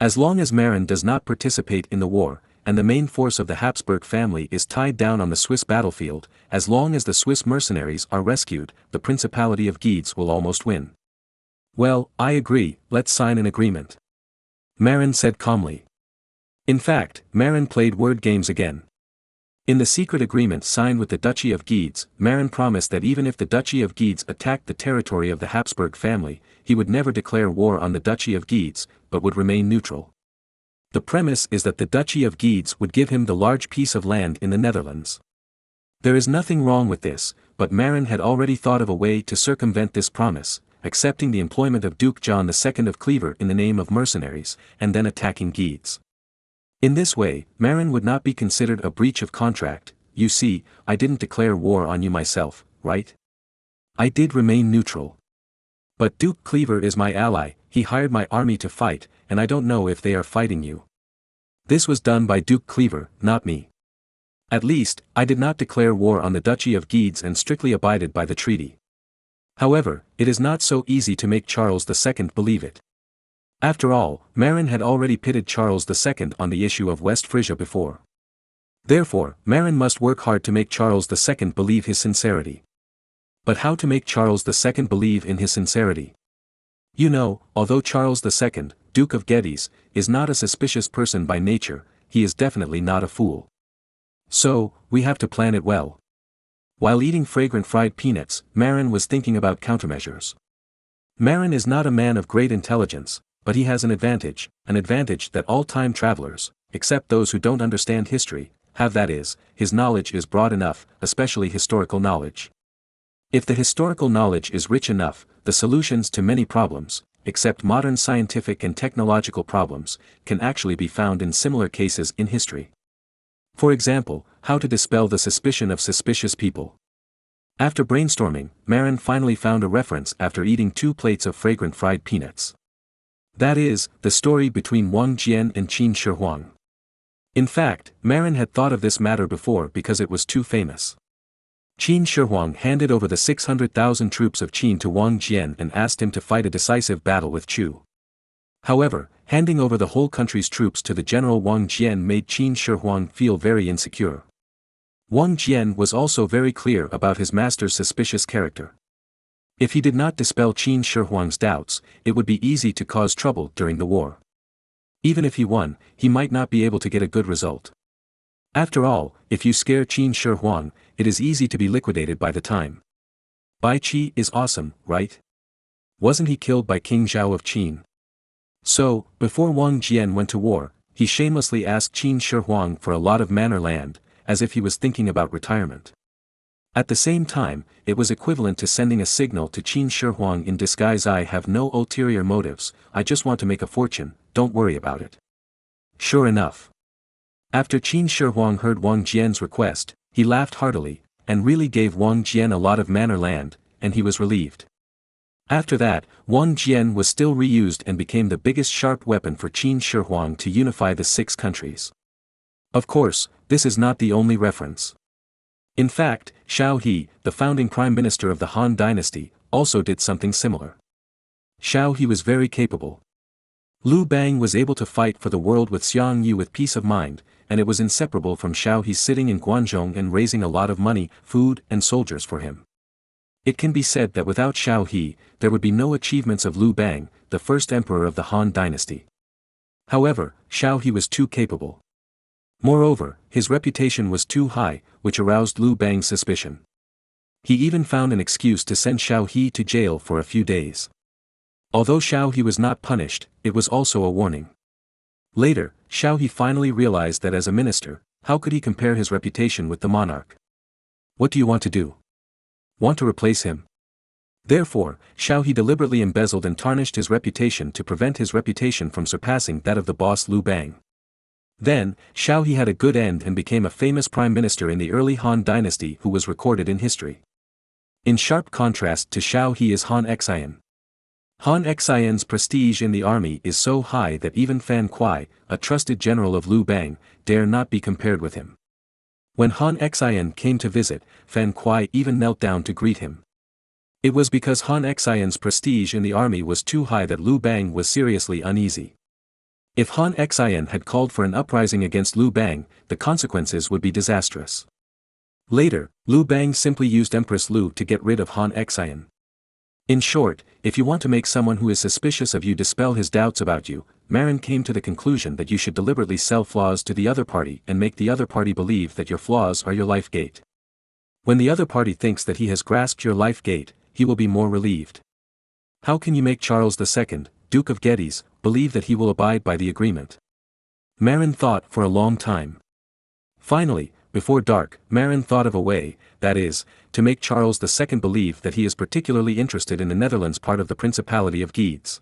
B: As long as Marin does not participate in the war, and the main force of the Habsburg family is tied down on the Swiss battlefield, as long as the Swiss mercenaries are rescued, the Principality of Guides will almost win. "Well, I agree, let's sign an agreement," Marin said calmly. In fact, Marin played word games again. In the secret agreement signed with the Duchy of Guides, Marin promised that even if the Duchy of Guides attacked the territory of the Habsburg family, he would never declare war on the Duchy of Guides, but would remain neutral. The premise is that the Duchy of Guides would give him the large piece of land in the Netherlands. There is nothing wrong with this, but Marin had already thought of a way to circumvent this promise, accepting the employment of Duke John II of Clever in the name of mercenaries, and then attacking Guides. In this way, Marin would not be considered a breach of contract. "You see, I didn't declare war on you myself, right? I did remain neutral. But Duke Clever is my ally, he hired my army to fight, and I don't know if they are fighting you. This was done by Duke Clever, not me. At least, I did not declare war on the Duchy of Guides and strictly abided by the treaty." However, it is not so easy to make Charles II believe it. After all, Marin had already pitted Charles II on the issue of West Frisia before. Therefore, Marin must work hard to make Charles II believe his sincerity. But how to make Charles II believe in his sincerity? You know, although Charles II, Duke of Guedes, is not a suspicious person by nature, he is definitely not a fool. So, we have to plan it well. While eating fragrant fried peanuts, Marin was thinking about countermeasures. Marin is not a man of great intelligence, but he has an advantage that all time travelers, except those who don't understand history, have, that is, his knowledge is broad enough, especially historical knowledge. If the historical knowledge is rich enough, the solutions to many problems, except modern scientific and technological problems, can actually be found in similar cases in history. For example, how to dispel the suspicion of suspicious people. After brainstorming, Marin finally found a reference after eating 2 plates of fragrant fried peanuts. That is, the story between Wang Jian and Qin Shi Huang. In fact, Marin had thought of this matter before because it was too famous. Qin Shi Huang handed over the 600,000 troops of Qin to Wang Jian and asked him to fight a decisive battle with Chu. However, handing over the whole country's troops to the general Wang Jian made Qin Shi Huang feel very insecure. Wang Jian was also very clear about his master's suspicious character. If he did not dispel Qin Shi Huang's doubts, it would be easy to cause trouble during the war. Even if he won, he might not be able to get a good result. After all, if you scare Qin Shi Huang, it is easy to be liquidated by the time. Bai Qi is awesome, right? Wasn't he killed by King Zhao of Qin? So, before Wang Jian went to war, he shamelessly asked Qin Shi Huang for a lot of manor land, as if he was thinking about retirement. At the same time, it was equivalent to sending a signal to Qin Shi Huang in disguise: "I have no ulterior motives, I just want to make a fortune, don't worry about it." Sure enough. After Qin Shi Huang heard Wang Jian's request, he laughed heartily, and really gave Wang Jian a lot of manor land, and he was relieved. After that, Wang Jian was still reused and became the biggest sharp weapon for Qin Shi Huang to unify the 6 countries. Of course, this is not the only reference. In fact, Xiao He, the founding prime minister of the Han dynasty, also did something similar. Xiao He was very capable. Liu Bang was able to fight for the world with Xiang Yu with peace of mind, and it was inseparable from Xiao He sitting in Guangzhong and raising a lot of money, food, and soldiers for him. It can be said that without Xiao He, there would be no achievements of Liu Bang, the first emperor of the Han dynasty. However, Xiao He was too capable. Moreover, his reputation was too high, which aroused Liu Bang's suspicion. He even found an excuse to send Xiao He to jail for a few days. Although Xiao He was not punished, it was also a warning. Later, Xiao He finally realized that as a minister, how could he compare his reputation with the monarch? What do you want to do? Want to replace him? Therefore, Xiao He deliberately embezzled and tarnished his reputation to prevent his reputation from surpassing that of the boss Liu Bang. Then, Xiao He had a good end and became a famous prime minister in the early Han dynasty who was recorded in history. In sharp contrast to Xiao He is Han Xian. Han Xian's prestige in the army is so high that even Fan Kuai, a trusted general of Liu Bang, dare not be compared with him. When Han Xian came to visit, Fan Kuai even knelt down to greet him. It was because Han Xian's prestige in the army was too high that Liu Bang was seriously uneasy. If Han Xian had called for an uprising against Liu Bang, the consequences would be disastrous. Later, Liu Bang simply used Empress Liu to get rid of Han Xian. In short, if you want to make someone who is suspicious of you dispel his doubts about you, Marin came to the conclusion that you should deliberately sell flaws to the other party and make the other party believe that your flaws are your life gate. When the other party thinks that he has grasped your life gate, he will be more relieved. How can you make Charles II, Duke of Geddes, believe that he will abide by the agreement? Marin thought for a long time. Finally, before dark, Marin thought of a way, that is, to make Charles II believe that he is particularly interested in the Netherlands part of the Principality of Geddes.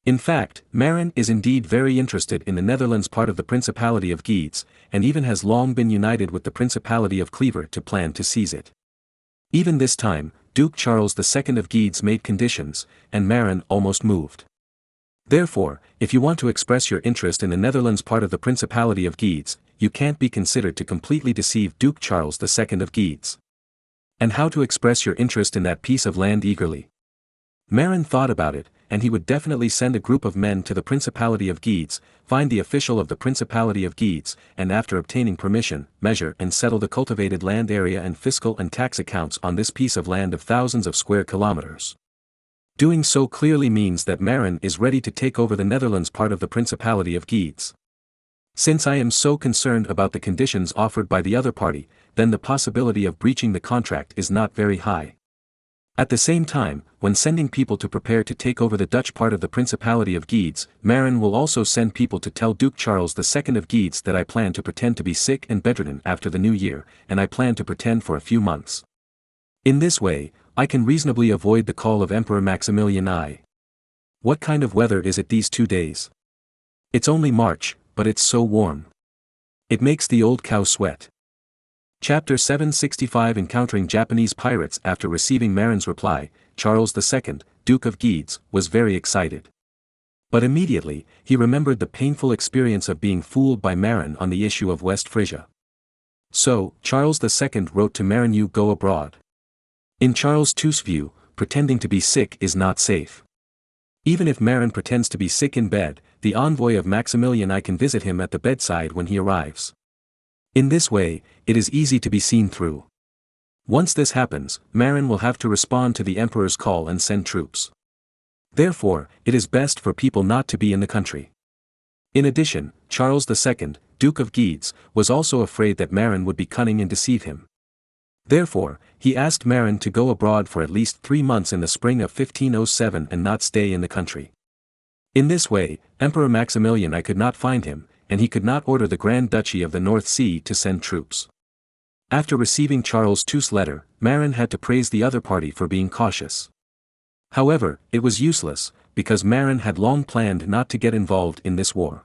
B: In fact, Marin is indeed very interested in the Netherlands part of the Principality of Geddes, and even has long been united with the Principality of Clever to plan to seize it. Even this time, Duke Charles II of Geddes made conditions, and Marin almost moved. Therefore, if you want to express your interest in the Netherlands part of the Principality of Geddes, you can't be considered to completely deceive Duke Charles II of Geddes. And how to express your interest in that piece of land eagerly? Marin thought about it, and he would definitely send a group of men to the Principality of Geddes, find the official of the Principality of Geddes, and after obtaining permission, measure and settle the cultivated land area and fiscal and tax accounts on this piece of land of thousands of square kilometers. Doing so clearly means that Marin is ready to take over the Netherlands part of the Principality of Geddes. Since I am so concerned about the conditions offered by the other party, then the possibility of breaching the contract is not very high. At the same time, when sending people to prepare to take over the Dutch part of the Principality of Geddes, Marin will also send people to tell Duke Charles II of Geddes that I plan to pretend to be sick and bedridden after the new year, and I plan to pretend for a few months. In this way, I can reasonably avoid the call of Emperor Maximilian I. What kind of weather is it these 2 days? It's only March, but it's so warm. It makes the old cow sweat. Chapter 765 Encountering Japanese pirates. After receiving Marin's reply, Charles II, Duke of Geddes, was very excited. But immediately, he remembered the painful experience of being fooled by Marin on the issue of West Frisia. So, Charles II wrote to Marin, "You go abroad." In Charles II's view, pretending to be sick is not safe. Even if Marin pretends to be sick in bed, the envoy of Maximilian I can visit him at the bedside when he arrives. In this way, it is easy to be seen through. Once this happens, Marin will have to respond to the emperor's call and send troops. Therefore, it is best for people not to be in the country. In addition, Charles II, Duke of Geddes, was also afraid that Marin would be cunning and deceive him. Therefore, he asked Marin to go abroad for at least 3 months in the spring of 1507 and not stay in the country. In this way, Emperor Maximilian I could not find him, and he could not order the Grand Duchy of the North Sea to send troops. After receiving Charles II's letter, Marin had to praise the other party for being cautious. However, it was useless, because Marin had long planned not to get involved in this war.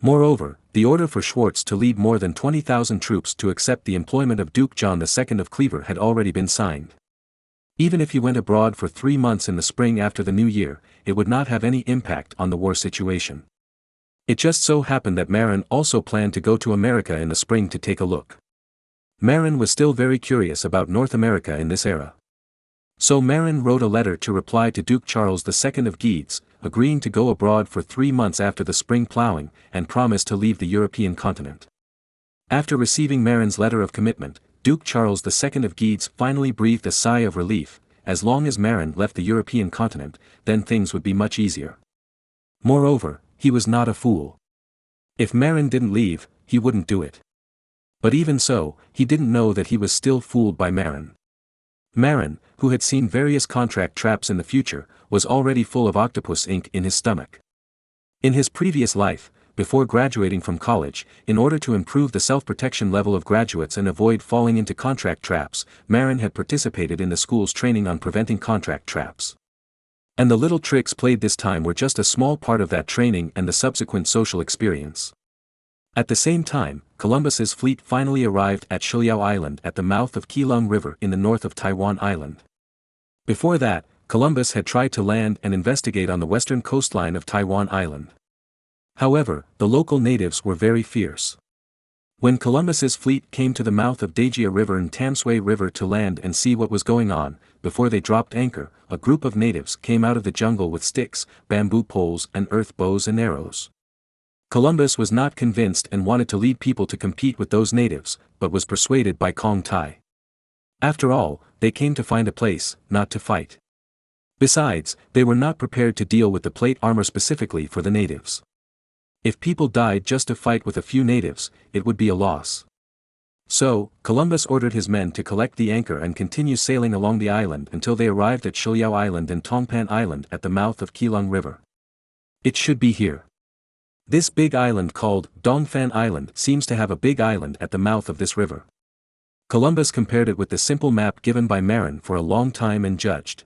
B: Moreover, the order for Schwartz to lead more than 20,000 troops to accept the employment of Duke John II of Clever had already been signed. Even if he went abroad for 3 months in the spring after the new year, it would not have any impact on the war situation. It just so happened that Marin also planned to go to America in the spring to take a look. Marin was still very curious about North America in this era. So Marin wrote a letter to reply to Duke Charles II of Geddes, agreeing to go abroad for 3 months after the spring plowing, and promised to leave the European continent. After receiving Marin's letter of commitment, Duke Charles II of Geddes finally breathed a sigh of relief. As long as Marin left the European continent, then things would be much easier. Moreover, he was not a fool. If Marin didn't leave, he wouldn't do it. But even so, he didn't know that he was still fooled by Marin. Marin, who had seen various contract traps in the future, was already full of octopus ink in his stomach. In his previous life, before graduating from college, in order to improve the self-protection level of graduates and avoid falling into contract traps. Marin had participated in the school's training on preventing contract traps. And the little tricks played this time were just a small part of that training and the subsequent social experience. At the same time, Columbus's fleet finally arrived at Shiliao Island at the mouth of Keelung River in the north of Taiwan Island. Before that, Columbus had tried to land and investigate on the western coastline of Taiwan Island. However, the local natives were very fierce. When Columbus's fleet came to the mouth of Dajia River and Tamsui River to land and see what was going on, before they dropped anchor, a group of natives came out of the jungle with sticks, bamboo poles and earth bows and arrows. Columbus was not convinced and wanted to lead people to compete with those natives, but was persuaded by Kong Tai. After all, they came to find a place, not to fight. Besides, they were not prepared to deal with the plate armor specifically for the natives. If people died just to fight with a few natives, it would be a loss. So, Columbus ordered his men to collect the anchor and continue sailing along the island until they arrived at Shiliao Island and Tongpan Island at the mouth of Keelung River. It should be here. This big island called Dongfan Island seems to have a big island at the mouth of this river. Columbus compared it with the simple map given by Marin for a long time and judged.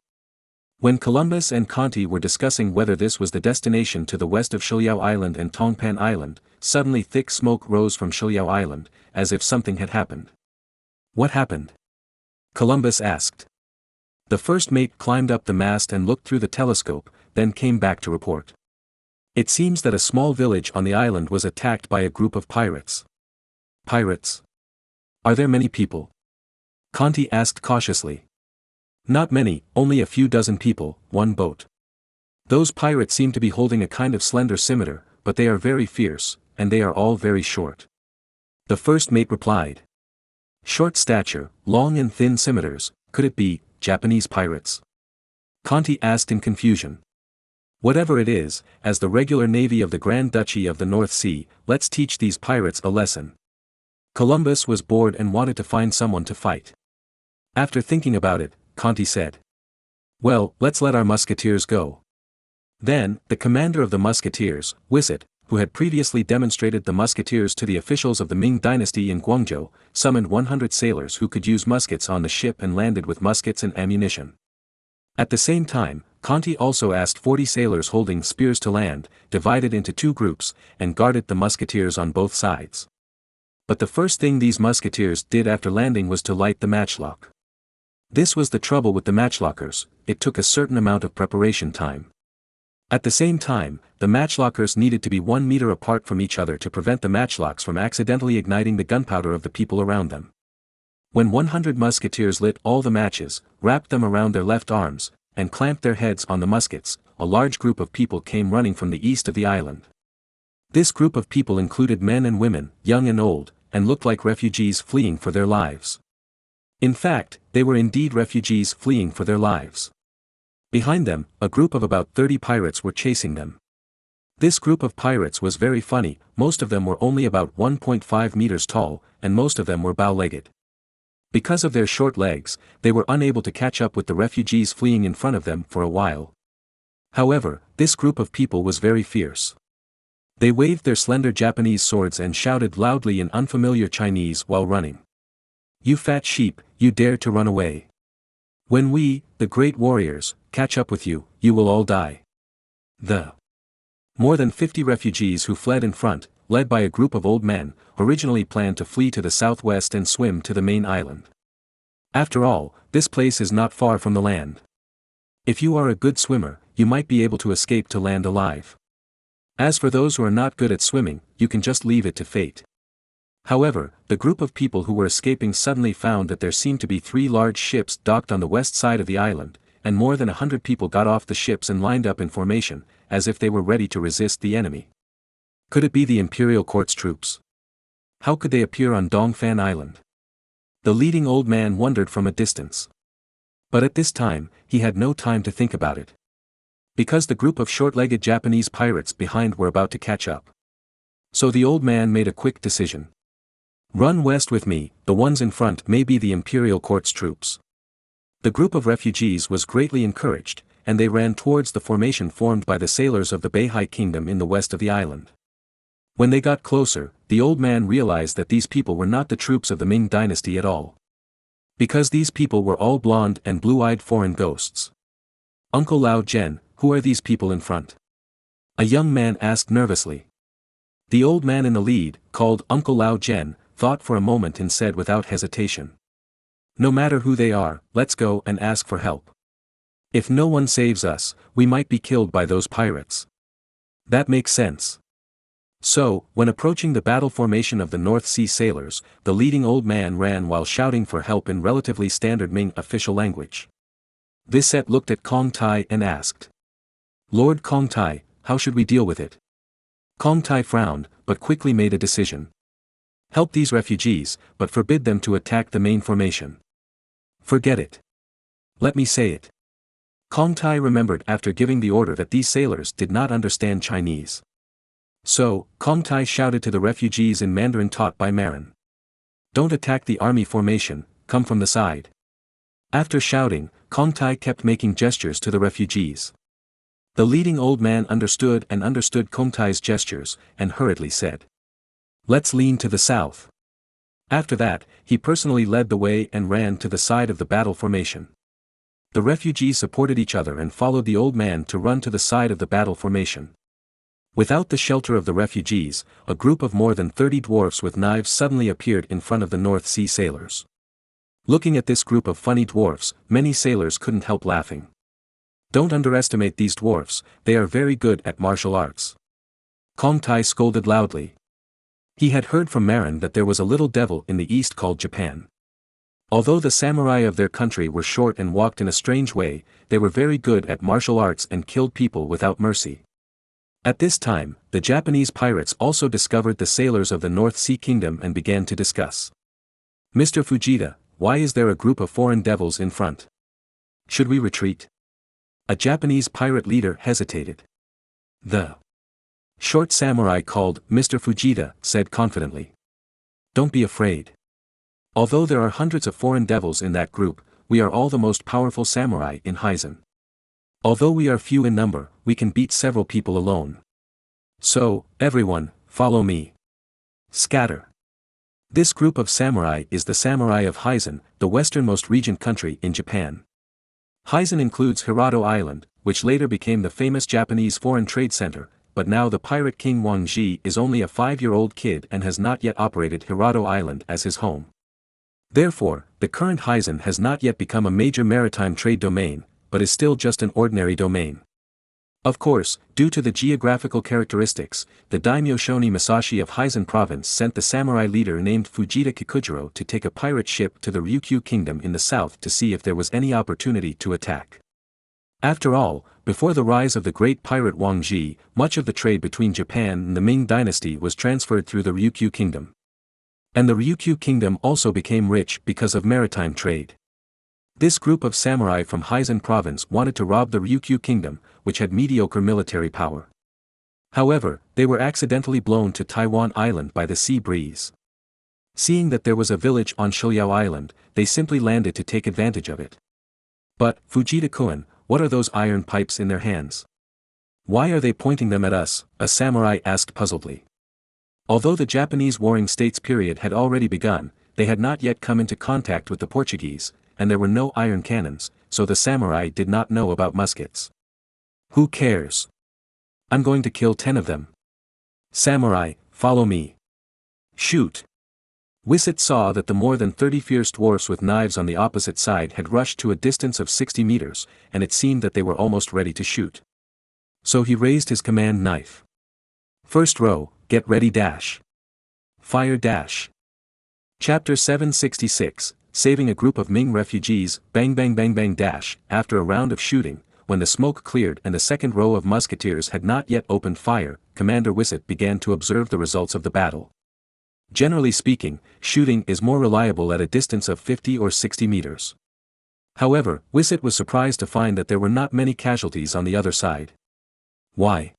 B: When Columbus and Conti were discussing whether this was the destination to the west of Shiliao Island and Tongpan Island, suddenly thick smoke rose from Shiliao Island, as if something had happened. What happened? Columbus asked. The first mate climbed up the mast and looked through the telescope, then came back to report. It seems that a small village on the island was attacked by a group of pirates. Pirates? Are there many people? Conti asked cautiously. Not many, only a few dozen people, one boat. Those pirates seem to be holding a kind of slender scimitar, but they are very fierce, and they are all very short. The first mate replied. Short stature, long and thin scimitars, could it be Japanese pirates? Conti asked in confusion. Whatever it is, as the regular navy of the Grand Duchy of the North Sea, let's teach these pirates a lesson. Columbus was bored and wanted to find someone to fight. After thinking about it, Conti said. Well, let's let our musketeers go. Then, the commander of the musketeers, Wisset, who had previously demonstrated the musketeers to the officials of the Ming dynasty in Guangzhou, summoned 100 sailors who could use muskets on the ship and landed with muskets and ammunition. At the same time, Conti also asked 40 sailors holding spears to land, divided into two groups, and guarded the musketeers on both sides. But the first thing these musketeers did after landing was to light the matchlock. This was the trouble with the matchlockers, it took a certain amount of preparation time. At the same time, the matchlockers needed to be 1 meter apart from each other to prevent the matchlocks from accidentally igniting the gunpowder of the people around them. When 100 musketeers lit all the matches, wrapped them around their left arms, and clamped their heads on the muskets, a large group of people came running from the east of the island. This group of people included men and women, young and old, and looked like refugees fleeing for their lives. In fact, they were indeed refugees fleeing for their lives. Behind them, a group of about 30 pirates were chasing them. This group of pirates was very funny, most of them were only about 1.5 meters tall, and most of them were bow-legged. Because of their short legs, they were unable to catch up with the refugees fleeing in front of them for a while. However, this group of people was very fierce. They waved their slender Japanese swords and shouted loudly in unfamiliar Chinese while running. You fat sheep, you dare to run away. When we, the great warriors, catch up with you, you will all die. The more than 50 refugees who fled in front, led by a group of old men, originally planned to flee to the southwest and swim to the main island. After all, this place is not far from the land. If you are a good swimmer, you might be able to escape to land alive. As for those who are not good at swimming, you can just leave it to fate. However, the group of people who were escaping suddenly found that there seemed to be 3 large ships docked on the west side of the island, and more than 100 people got off the ships and lined up in formation, as if they were ready to resist the enemy. Could it be the imperial court's troops? How could they appear on Dongfan Island? The leading old man wondered from a distance. But at this time, he had no time to think about it. Because the group of short-legged Japanese pirates behind were about to catch up. So the old man made a quick decision. Run west with me, the ones in front may be the imperial court's troops. The group of refugees was greatly encouraged, and they ran towards the formation formed by the sailors of the Beihai kingdom in the west of the island. When they got closer, the old man realized that these people were not the troops of the Ming dynasty at all. Because these people were all blonde and blue-eyed foreign ghosts. "Uncle Lao Jen, who are these people in front?" a young man asked nervously. The old man in the lead, called Uncle Lao Jen, thought for a moment and said without hesitation. "No matter who they are, let's go and ask for help. If no one saves us, we might be killed by those pirates." That makes sense. So, when approaching the battle formation of the North Sea sailors, the leading old man ran while shouting for help in relatively standard Ming official language. Visset looked at Kong Tai and asked. "Lord Kong Tai, how should we deal with it?" Kong Tai frowned, but quickly made a decision. "Help these refugees, but forbid them to attack the main formation." "Forget it. Let me say it." Kong Tai remembered after giving the order that these sailors did not understand Chinese. So, Kong Tai shouted to the refugees in Mandarin taught by Marin. "Don't attack the army formation, come from the side." After shouting, Kong Tai kept making gestures to the refugees. The leading old man understood Kong Tai's gestures, and hurriedly said. "Let's lean to the south." After that, he personally led the way and ran to the side of the battle formation. The refugees supported each other and followed the old man to run to the side of the battle formation. Without the shelter of the refugees, a group of more than 30 dwarfs with knives suddenly appeared in front of the North Sea sailors. Looking at this group of funny dwarfs, many sailors couldn't help laughing. "Don't underestimate these dwarfs, they are very good at martial arts." Kong Tai scolded loudly. He had heard from Marin that there was a little devil in the east called Japan. Although the samurai of their country were short and walked in a strange way, they were very good at martial arts and killed people without mercy. At this time, the Japanese pirates also discovered the sailors of the North Sea Kingdom and began to discuss. "Mr. Fujita, why is there a group of foreign devils in front? Should we retreat?" A Japanese pirate leader hesitated. The short samurai called Mr. Fujita said confidently. "Don't be afraid. Although there are hundreds of foreign devils in that group, we are all the most powerful samurai in Heisen. Although we are few in number, we can beat several people alone. So, everyone, follow me. Scatter." This group of samurai is the samurai of Heisen, the westernmost regent country in Japan. Heisen includes Hirado Island, which later became the famous Japanese foreign trade center, but now the pirate king Wang Ji is only a 5-year-old kid and has not yet operated Hirado Island as his home. Therefore, the current Heisen has not yet become a major maritime trade domain, but is still just an ordinary domain. Of course, due to the geographical characteristics, the daimyo Shoni Masashi of Heisen province sent the samurai leader named Fujita Kikujiro to take a pirate ship to the Ryukyu kingdom in the south to see if there was any opportunity to attack. After all, before the rise of the great pirate Wang Ji, much of the trade between Japan and the Ming dynasty was transferred through the Ryukyu kingdom. And the Ryukyu kingdom also became rich because of maritime trade. This group of samurai from Heisen province wanted to rob the Ryukyu kingdom, which had mediocre military power. However, they were accidentally blown to Taiwan Island by the sea breeze. Seeing that there was a village on Shouyao Island, they simply landed to take advantage of it. "But, Fujita-kun, what are those iron pipes in their hands? Why are they pointing them at us?" a samurai asked puzzledly. Although the Japanese Warring States period had already begun, they had not yet come into contact with the Portuguese, and there were no iron cannons, so the samurai did not know about muskets. "Who cares? I'm going to kill 10 of them. Samurai, follow me. Shoot." Wisset saw that the more than 30 fierce dwarfs with knives on the opposite side had rushed to a distance of 60 meters, and it seemed that they were almost ready to shoot. So he raised his command knife. "First row, get ready dash. Fire dash." Chapter 766, Saving a Group of Ming Refugees, bang bang bang bang dash. After a round of shooting, when the smoke cleared and the second row of musketeers had not yet opened fire, Commander Wisset began to observe the results of the battle. Generally speaking, shooting is more reliable at a distance of 50 or 60 meters. However, Wisset was surprised to find that there were not many casualties on the other side. Why?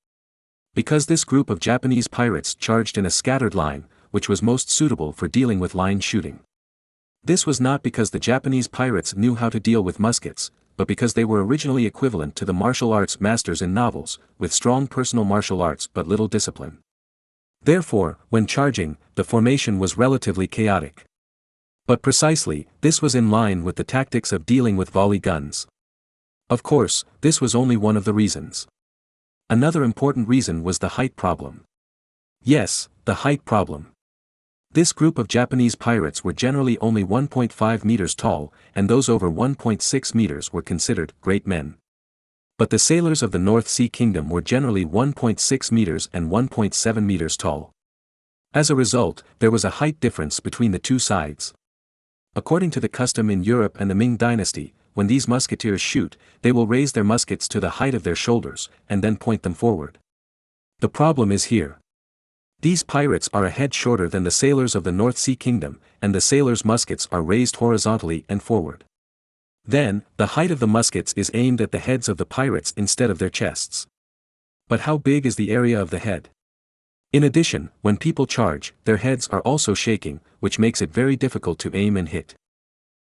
B: Because this group of Japanese pirates charged in a scattered line, which was most suitable for dealing with line shooting. This was not because the Japanese pirates knew how to deal with muskets, but because they were originally equivalent to the martial arts masters in novels, with strong personal martial arts but little discipline. Therefore, when charging, the formation was relatively chaotic. But precisely, this was in line with the tactics of dealing with volley guns. Of course, this was only one of the reasons. Another important reason was the height problem. Yes, the height problem. This group of Japanese pirates were generally only 1.5 meters tall, and those over 1.6 meters were considered great men. But the sailors of the North Sea Kingdom were generally 1.6 meters and 1.7 meters tall. As a result, there was a height difference between the two sides. According to the custom in Europe and the Ming dynasty, when these musketeers shoot, they will raise their muskets to the height of their shoulders, and then point them forward. The problem is here. These pirates are a head shorter than the sailors of the North Sea Kingdom, and the sailors' muskets are raised horizontally and forward. Then, the height of the muskets is aimed at the heads of the pirates instead of their chests. But how big is the area of the head? In addition, when people charge, their heads are also shaking, which makes it very difficult to aim and hit.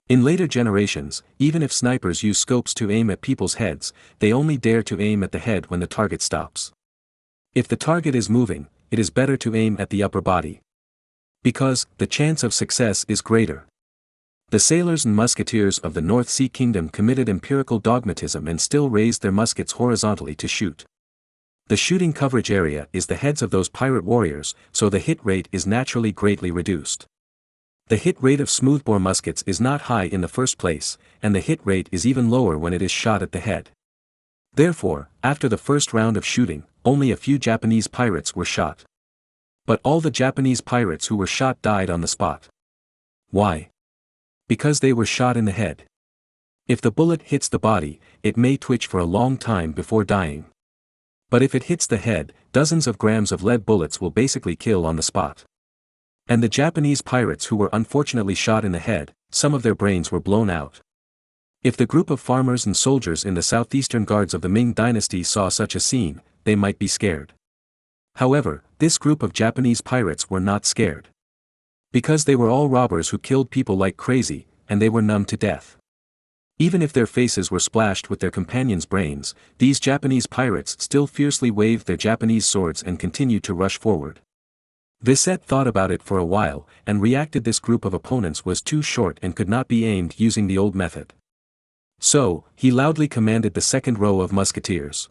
B: In later generations, even if snipers use scopes to aim at people's heads, they only dare to aim at the head when the target stops. If the target is moving, it is better to aim at the upper body. Because, the chance of success is greater. The sailors and musketeers of the North Sea Kingdom committed empirical dogmatism and still raised their muskets horizontally to shoot. The shooting coverage area is the heads of those pirate warriors, so the hit rate is naturally greatly reduced. The hit rate of smoothbore muskets is not high in the first place, and the hit rate is even lower when it is shot at the head. Therefore, after the first round of shooting, only a few Japanese pirates were shot. But all the Japanese pirates who were shot died on the spot. Why? Because they were shot in the head. If the bullet hits the body, it may twitch for a long time before dying. But if it hits the head, dozens of grams of lead bullets will basically kill on the spot. And the Japanese pirates who were unfortunately shot in the head, some of their brains were blown out. If the group of farmers and soldiers in the southeastern guards of the Ming dynasty saw such a scene, they might be scared. However, this group of Japanese pirates were not scared. Because they were all robbers who killed people like crazy, and they were numb to death. Even if their faces were splashed with their companions' brains, these Japanese pirates still fiercely waved their Japanese swords and continued to rush forward. Visset thought about it for a while, and reacted this group of opponents was too short and could not be aimed using the old method. So, he loudly commanded the second row of musketeers.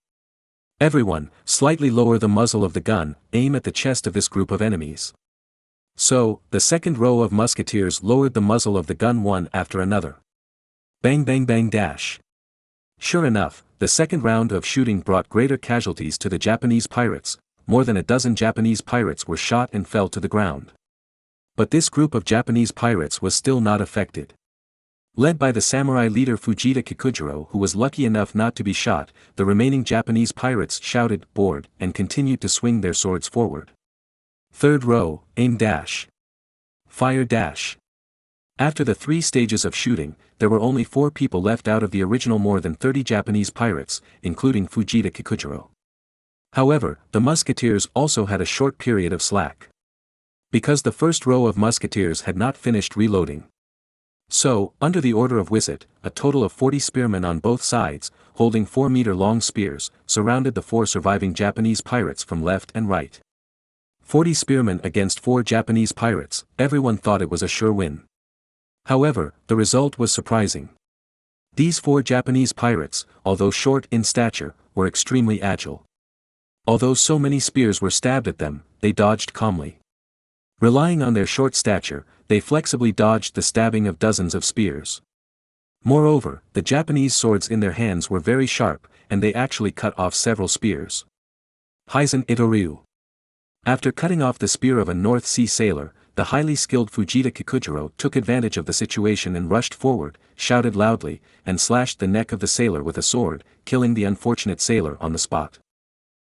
B: Everyone, slightly lower the muzzle of the gun, aim at the chest of this group of enemies. So, the second row of musketeers lowered the muzzle of the gun one after another. Bang bang bang dash. Sure enough, the second round of shooting brought greater casualties to the Japanese pirates. More than a dozen Japanese pirates were shot and fell to the ground. But this group of Japanese pirates was still not affected. Led by the samurai leader Fujita Kikujiro, who was lucky enough not to be shot, the remaining Japanese pirates shouted, bored, and continued to swing their swords forward. Third row, aim dash. Fire dash. After the 3 stages of shooting, there were only 4 people left out of the original more than 30 Japanese pirates, including Fujita Kikujiro. However, the musketeers also had a short period of slack. Because the first row of musketeers had not finished reloading. So, under the order of Wisset, a total of 40 spearmen on both sides, holding 4-meter-long spears, surrounded the 4 surviving Japanese pirates from left and right. 40 spearmen against 4 Japanese pirates, everyone thought it was a sure win. However, the result was surprising. These 4 Japanese pirates, although short in stature, were extremely agile. Although so many spears were stabbed at them, they dodged calmly. Relying on their short stature, they flexibly dodged the stabbing of dozens of spears. Moreover, the Japanese swords in their hands were very sharp, and they actually cut off several spears. Hizen Itoryu. After cutting off the spear of a North Sea sailor, the highly skilled Fujita Kikujiro took advantage of the situation and rushed forward, shouted loudly, and slashed the neck of the sailor with a sword, killing the unfortunate sailor on the spot.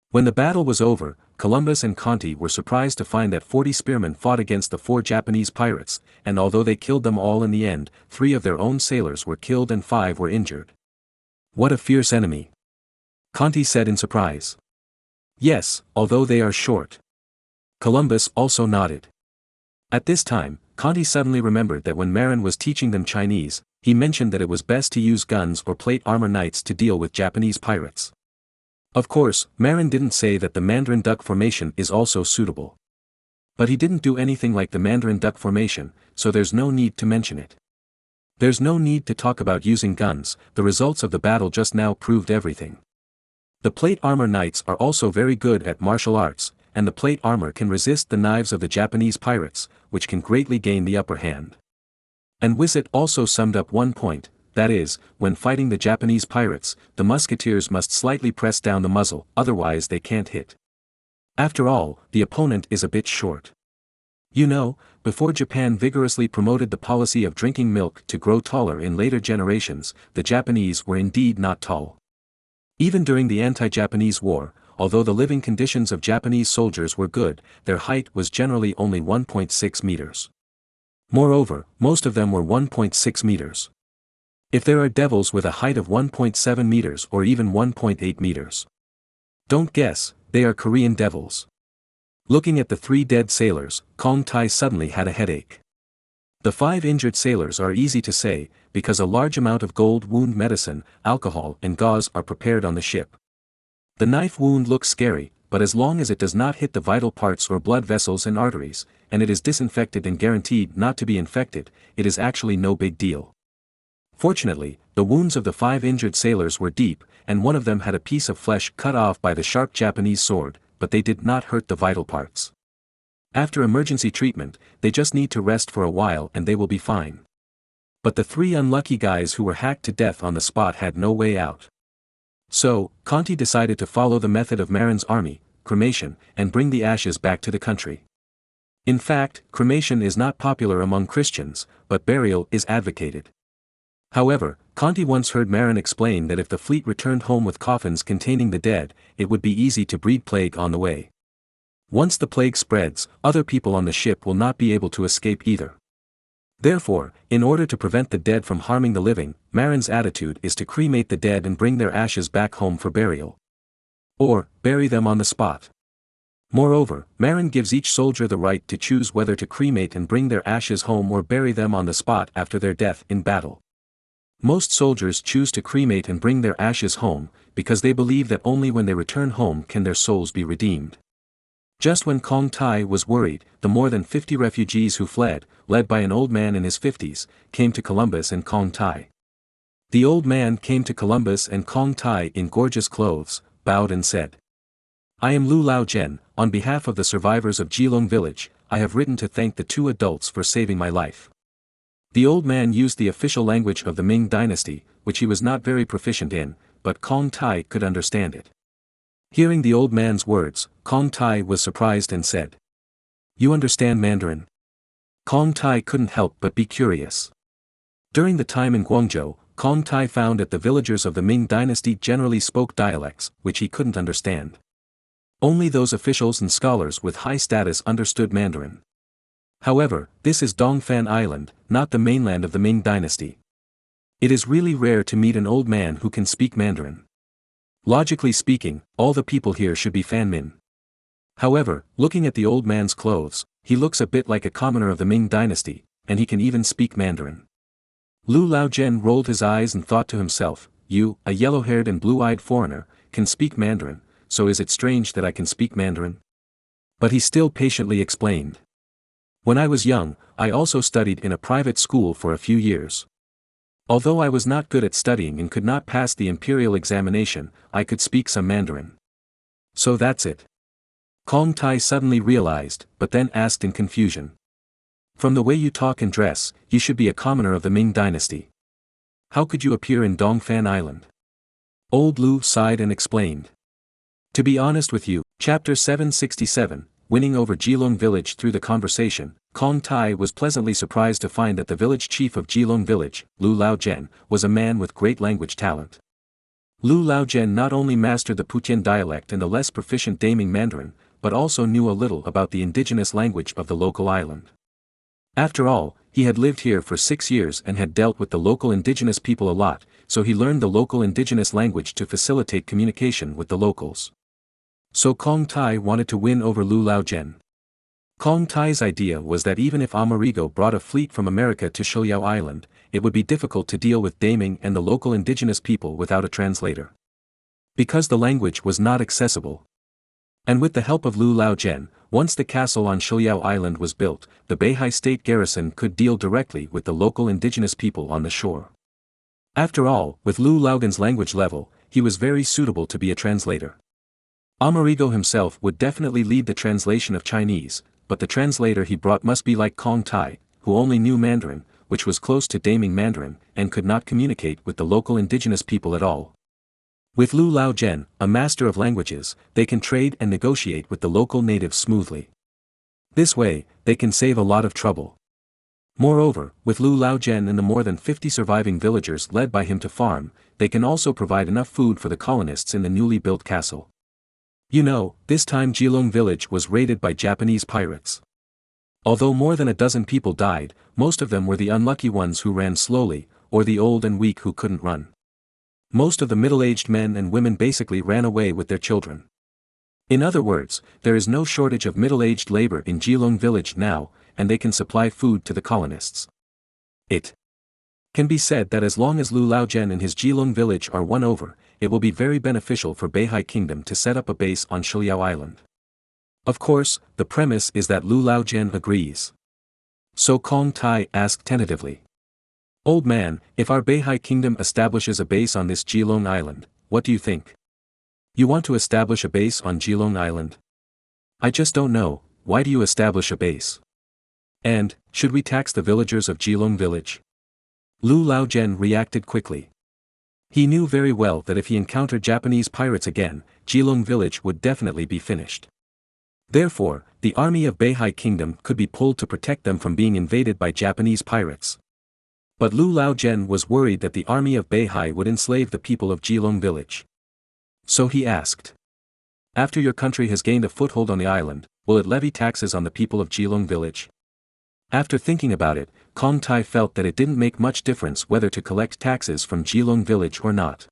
B: When the battle was over, Columbus and Conti were surprised to find that 40 spearmen fought against the 4 Japanese pirates, and although they killed them all in the end, 3 of their own sailors were killed and 5 were injured. What a fierce enemy! Conti said in surprise. Yes, although they are short. Columbus also nodded. At this time, Conti suddenly remembered that when Marin was teaching them Chinese, he mentioned that it was best to use guns or plate armor knights to deal with Japanese pirates. Of course, Marin didn't say that the Mandarin duck formation is also suitable. But he didn't do anything like the Mandarin Duck formation, so there's no need to mention it. There's no need to talk about using guns, the results of the battle just now proved everything. The plate armor knights are also very good at martial arts, and the plate armor can resist the knives of the Japanese pirates, which can greatly gain the upper hand. And Wizet also summed up one point, that is, when fighting the Japanese pirates, the musketeers must slightly press down the muzzle, otherwise they can't hit. After all, the opponent is a bit short. You know, before Japan vigorously promoted the policy of drinking milk to grow taller in later generations, the Japanese were indeed not tall. Even during the anti-Japanese war, although the living conditions of Japanese soldiers were good, their height was generally only 1.6 meters. Moreover, most of them were 1.6 meters. If there are devils with a height of 1.7 meters or even 1.8 meters. Don't guess, they are Korean devils. Looking at the 3 dead sailors, Kong Tai suddenly had a headache. The 5 injured sailors are easy to say, because a large amount of gold wound medicine, alcohol and gauze are prepared on the ship. The knife wound looks scary, but as long as it does not hit the vital parts or blood vessels and arteries, and it is disinfected and guaranteed not to be infected, it is actually no big deal. Fortunately, the wounds of the 5 injured sailors were deep, and one of them had a piece of flesh cut off by the sharp Japanese sword, but they did not hurt the vital parts. After emergency treatment, they just need to rest for a while and they will be fine. But the 3 unlucky guys who were hacked to death on the spot had no way out. So, Conti decided to follow the method of Marin's army, cremation, and bring the ashes back to the country. In fact, cremation is not popular among Christians, but burial is advocated. However, Conti once heard Marin explain that if the fleet returned home with coffins containing the dead, it would be easy to breed plague on the way. Once the plague spreads, other people on the ship will not be able to escape either. Therefore, in order to prevent the dead from harming the living, Marin's attitude is to cremate the dead and bring their ashes back home for burial. Or, bury them on the spot. Moreover, Marin gives each soldier the right to choose whether to cremate and bring their ashes home or bury them on the spot after their death in battle. Most soldiers choose to cremate and bring their ashes home, because they believe that only when they return home can their souls be redeemed. Just when Kong Tai was worried, the more than 50 refugees who fled, led by an old man in his 50s, came to Columbus and Kong Tai. The old man came to Columbus and Kong Tai in gorgeous clothes, bowed and said, "I am Lu Lao Jen, on behalf of the survivors of Jilong village, I have written to thank the 2 adults for saving my life." The old man used the official language of the Ming dynasty, which he was not very proficient in, but Kong Tai could understand it. Hearing the old man's words, Kong Tai was surprised and said, "You understand Mandarin?" Kong Tai couldn't help but be curious. During the time in Guangzhou, Kong Tai found that the villagers of the Ming dynasty generally spoke dialects, which he couldn't understand. Only those officials and scholars with high status understood Mandarin. However, this is Dongfan Island, not the mainland of the Ming dynasty. It is really rare to meet an old man who can speak Mandarin. Logically speaking, all the people here should be Fan Min. However, looking at the old man's clothes, he looks a bit like a commoner of the Ming dynasty, and he can even speak Mandarin. Lu Laojian rolled his eyes and thought to himself, "You, a yellow-haired and blue-eyed foreigner, can speak Mandarin, so is it strange that I can speak Mandarin?" But he still patiently explained. "When I was young, I also studied in a private school for a few years. Although I was not good at studying and could not pass the imperial examination, I could speak some Mandarin. So that's it." Kong Tai suddenly realized, but then asked in confusion. "From the way you talk and dress, you should be a commoner of the Ming dynasty. How could you appear in Dongfan Island?" Old Lu sighed and explained. "To be honest with you, Chapter 767, Winning over Jilong village. Through the conversation, Kong Tai was pleasantly surprised to find that the village chief of Jilong village, Lu Laojian, was a man with great language talent. Lu Laojian not only mastered the Putian dialect and the less proficient Daming Mandarin, but also knew a little about the indigenous language of the local island. After all, he had lived here for 6 years and had dealt with the local indigenous people a lot, so he learned the local indigenous language to facilitate communication with the locals. So Kong Tai wanted to win over Lu Laojian. Kong Tai's idea was that even if Amerigo brought a fleet from America to Shouyao Island, it would be difficult to deal with Daming and the local indigenous people without a translator. Because the language was not accessible. And with the help of Lu Laojian, Once the castle on Shiliao Island was built, the Beihai state garrison could deal directly with the local indigenous people on the shore. After all, with Lu Laogan's language level, he was very suitable to be a translator. Amerigo himself would definitely lead the translation of Chinese, but the translator he brought must be like Kong Tai, who only knew Mandarin, which was close to Daming Mandarin, and could not communicate with the local indigenous people at all. With Lu Laogen, a master of languages, they can trade and negotiate with the local natives smoothly. This way, they can save a lot of trouble. Moreover, with Lu Laogen and the more than 50 surviving villagers led by him to farm, they can also provide enough food for the colonists in the newly built castle. You know, this time Jilong village was raided by Japanese pirates. Although more than a dozen people died, most of them were the unlucky ones who ran slowly, or the old and weak who couldn't run. Most of the middle-aged men and women basically ran away with their children. In other words, there is no shortage of middle-aged labor in Jilong village now, and they can supply food to the colonists. It can be said that as long as Lu Laogen and his Jilong village are won over, it will be very beneficial for Beihai Kingdom to set up a base on Shiliao Island. Of course, the premise is that Lu Laogen agrees. So Kong Tai asked tentatively. Old man, if our Beihai Kingdom establishes a base on this Jilong Island, what do you think? You want to establish a base on Jilong Island? I just don't know, why do you establish a base? And, should we tax the villagers of Jilong village? Lu Laogen reacted quickly. He knew very well that if he encountered Japanese pirates again, Jilong village would definitely be finished. Therefore, the army of Beihai Kingdom could be pulled to protect them from being invaded by Japanese pirates. But Lu Laogen was worried that the army of Beihai would enslave the people of Jilong village. So he asked. After your country has gained a foothold on the island, will it levy taxes on the people of Jilong village? After thinking about it, Kong Tai felt that it didn't make much difference whether to collect taxes from Jilong village or not.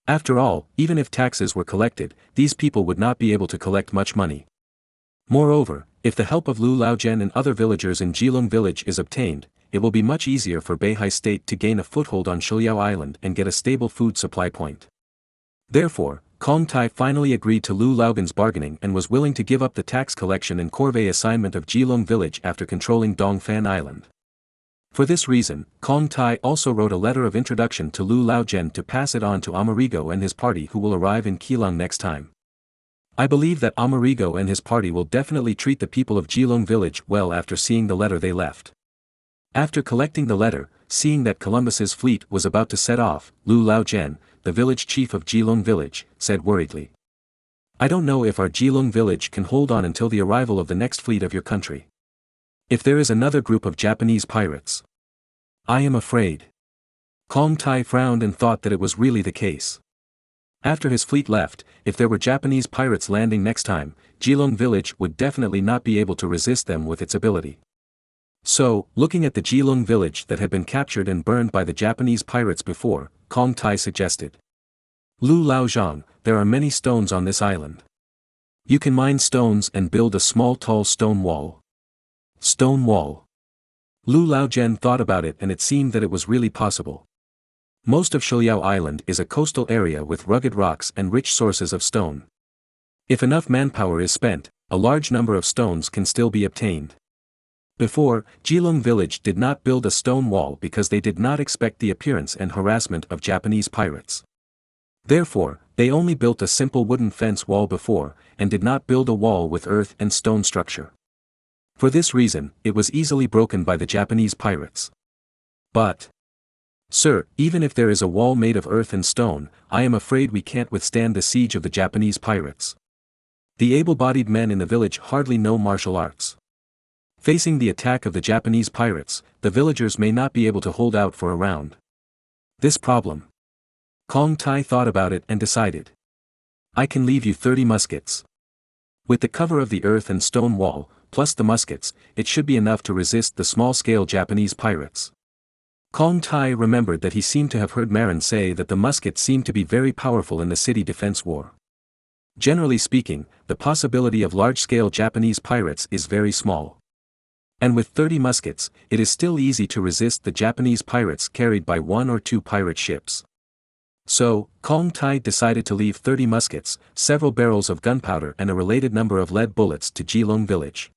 B: After all, even if taxes were collected, these people would not be able to collect much money. Moreover, if the help of Lu Laogen and other villagers in Jilong village is obtained, it will be much easier for Beihai state to gain a foothold on Shiliao Island and get a stable food supply point. Therefore, Kong Tai finally agreed to Lu Laogen's bargaining and was willing to give up the tax collection and corvée assignment of Jilong village after controlling Dongfan Island. For this reason, Kong Tai also wrote a letter of introduction to Lu Laogen to pass it on to Amerigo and his party who will arrive in Keelung next time. I believe that Amerigo and his party will definitely treat the people of Jilong village well after seeing the letter they left. After collecting the letter, seeing that Columbus's fleet was about to set off, Lu Laogen, the village chief of Jilong village, said worriedly. I don't know if our Jilong village can hold on until the arrival of the next fleet of your country. If there is another group of Japanese pirates. I am afraid. Kong Tai frowned and thought that it was really the case. After his fleet left, if there were Japanese pirates landing next time, Jilong village would definitely not be able to resist them with its ability. So, looking at the Jilong village that had been captured and burned by the Japanese pirates before, Kong Tai suggested. Lu Laozhang, there are many stones on this island. You can mine stones and build a small tall stone wall. Stone wall. Lu Laogen thought about it and it seemed that it was really possible. Most of Shiliao Island is a coastal area with rugged rocks and rich sources of stone. If enough manpower is spent, a large number of stones can still be obtained. Before, Jilong village did not build a stone wall because they did not expect the appearance and harassment of Japanese pirates. Therefore, they only built a simple wooden fence wall before, and did not build a wall with earth and stone structure. For this reason, it was easily broken by the Japanese pirates. But, sir, even if there is a wall made of earth and stone, I am afraid we can't withstand the siege of the Japanese pirates. The able-bodied men in the village hardly know martial arts. Facing the attack of the Japanese pirates, the villagers may not be able to hold out for a round. This problem. Kong Tai thought about it and decided. I can leave you 30 muskets. With the cover of the earth and stone wall, plus the muskets, it should be enough to resist the small-scale Japanese pirates. Kong Tai remembered that he seemed to have heard Marin say that the muskets seemed to be very powerful in the city defense war. Generally speaking, the possibility of large-scale Japanese pirates is very small. And with 30 muskets, it is still easy to resist the Japanese pirates carried by 1 or 2 pirate ships. So, Kong Tai decided to leave 30 muskets, several barrels of gunpowder and a related number of lead bullets to Geelong village.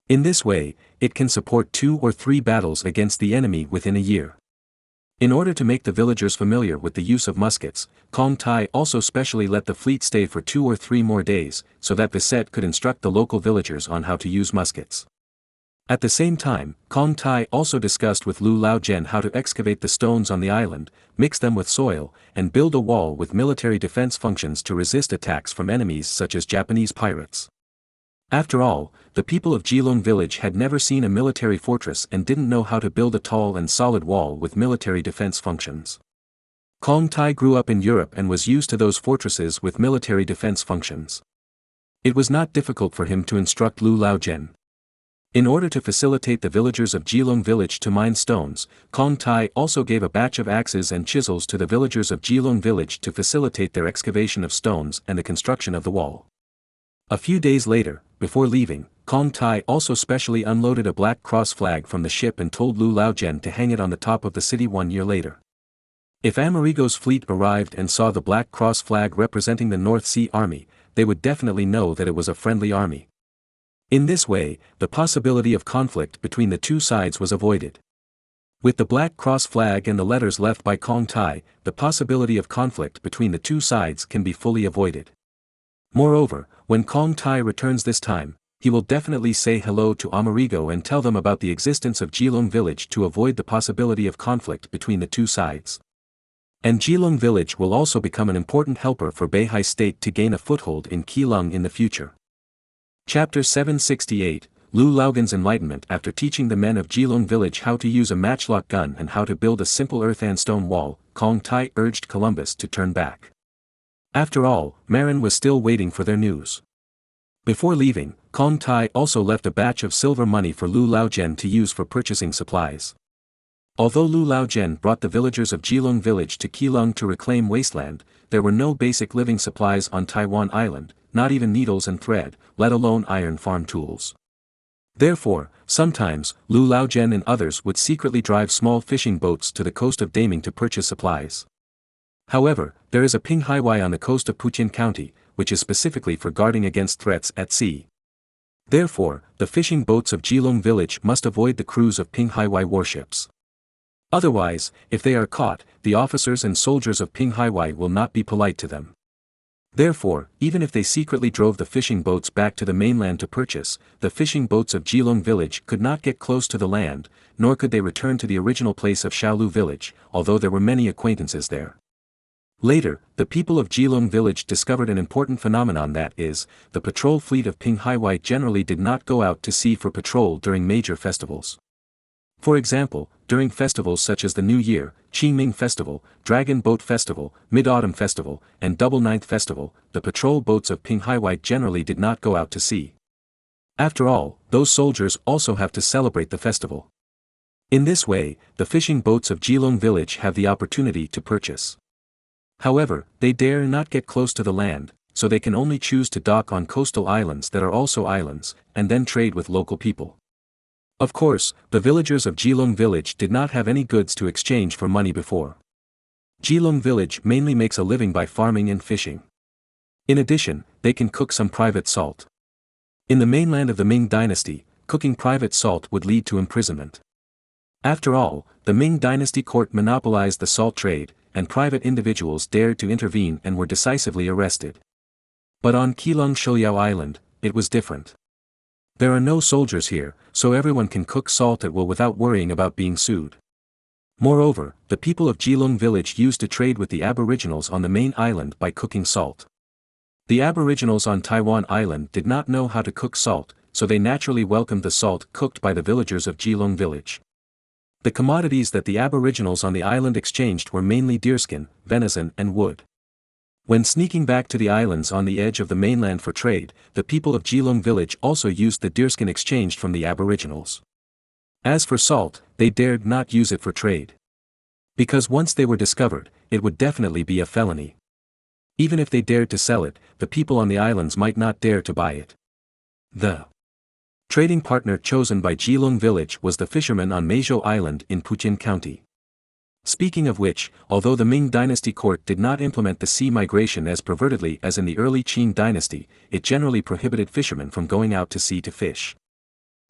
B: In this way, it can support 2 or 3 battles against the enemy within a year. In order to make the villagers familiar with the use of muskets, Kong Tai also specially let the fleet stay for 2 or 3 more days, so that Bisset could instruct the local villagers on how to use muskets. At the same time, Kong Tai also discussed with Lu Laojian how to excavate the stones on the island, mix them with soil, and build a wall with military defense functions to resist attacks from enemies such as Japanese pirates. After all, the people of Geelong village had never seen a military fortress and didn't know how to build a tall and solid wall with military defense functions. Kong Tai grew up in Europe and was used to those fortresses with military defense functions. It was not difficult for him to instruct Lu Laojian. In order to facilitate the villagers of Geelong village to mine stones, Kong Tai also gave a batch of axes and chisels to the villagers of Geelong village to facilitate their excavation of stones and the construction of the wall. A few days later, before leaving, Kong Tai also specially unloaded a black cross flag from the ship and told Lu Laojian to hang it on the top of the city 1 year later. If Amerigo's fleet arrived and saw the black cross flag representing the North Sea Army, they would definitely know that it was a friendly army. In this way, the possibility of conflict between the two sides was avoided. With the black cross flag and the letters left by Kong Tai, the possibility of conflict between the two sides can be fully avoided. Moreover, when Kong Tai returns this time, he will definitely say hello to Amerigo and tell them about the existence of Geelong village to avoid the possibility of conflict between the two sides. And Geelong village will also become an important helper for Beihai state to gain a foothold in Keelung in the future. Chapter 768, Lu Laojian's Enlightenment. After teaching the men of Geelong village how to use a matchlock gun and how to build a simple earth and stone wall, Kong Tai urged Columbus to turn back. After all, Marin was still waiting for their news. Before leaving, Kong Tai also left a batch of silver money for Lu Laojian to use for purchasing supplies. Although Lu Laojian brought the villagers of Geelong village to Keelung to reclaim wasteland, there were no basic living supplies on Taiwan Island, not even needles and thread, let alone iron farm tools. Therefore, sometimes, Lu Laojian and others would secretly drive small fishing boats to the coast of Daming to purchase supplies. However, there is a Pinghaiwai on the coast of Puqian County, which is specifically for guarding against threats at sea. Therefore, the fishing boats of Geelong village must avoid the crews of Pinghaiwai warships. Otherwise, if they are caught, the officers and soldiers of Pinghaiwai will not be polite to them. Therefore, even if they secretly drove the fishing boats back to the mainland to purchase, the fishing boats of Geelong village could not get close to the land, nor could they return to the original place of Shaolu village, although there were many acquaintances there. Later, the people of Geelong village discovered an important phenomenon, that is, the patrol fleet of Pinghaiwai generally did not go out to sea for patrol during major festivals. For example, during festivals such as the New Year, Qingming Festival, Dragon Boat Festival, Mid-Autumn Festival, and Double Ninth Festival, the patrol boats of Pinghaiwai generally did not go out to sea. After all, those soldiers also have to celebrate the festival. In this way, the fishing boats of Geelong village have the opportunity to purchase. However, they dare not get close to the land, so they can only choose to dock on coastal islands that are also islands, and then trade with local people. Of course, the villagers of Geelong village did not have any goods to exchange for money before. Geelong village mainly makes a living by farming and fishing. In addition, they can cook some private salt. In the mainland of the Ming dynasty, cooking private salt would lead to imprisonment. After all, the Ming dynasty court monopolized the salt trade, and private individuals dared to intervene and were decisively arrested. But on Keelung Shouyao Island, it was different. There are no soldiers here, so everyone can cook salt at will without worrying about being sued. Moreover, the people of Geelong village used to trade with the Aboriginals on the main island by cooking salt. The Aboriginals on Taiwan Island did not know how to cook salt, so they naturally welcomed the salt cooked by the villagers of Geelong village. The commodities that the Aboriginals on the island exchanged were mainly deerskin, venison and wood. When sneaking back to the islands on the edge of the mainland for trade, the people of Geelong village also used the deerskin exchanged from the Aboriginals. As for salt, they dared not use it for trade. Because once they were discovered, it would definitely be a felony. Even if they dared to sell it, the people on the islands might not dare to buy it. The trading partner chosen by Geelong village was the fisherman on Meizhou Island in Puqian County. Speaking of which, although the Ming dynasty court did not implement the sea migration as pervertedly as in the early Qin dynasty, it generally prohibited fishermen from going out to sea to fish.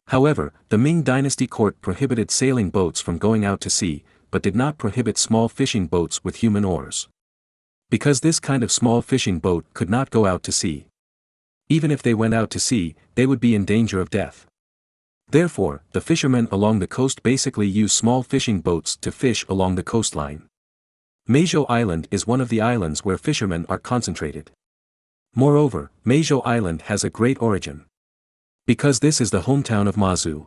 B: However, the Ming dynasty court prohibited sailing boats from going out to sea, but did not prohibit small fishing boats with human oars. Because this kind of small fishing boat could not go out to sea. Even if they went out to sea, they would be in danger of death. Therefore, the fishermen along the coast basically use small fishing boats to fish along the coastline. Meizhou Island is one of the islands where fishermen are concentrated. Moreover, Meizhou Island has a great origin. Because this is the hometown of Ma Zhu.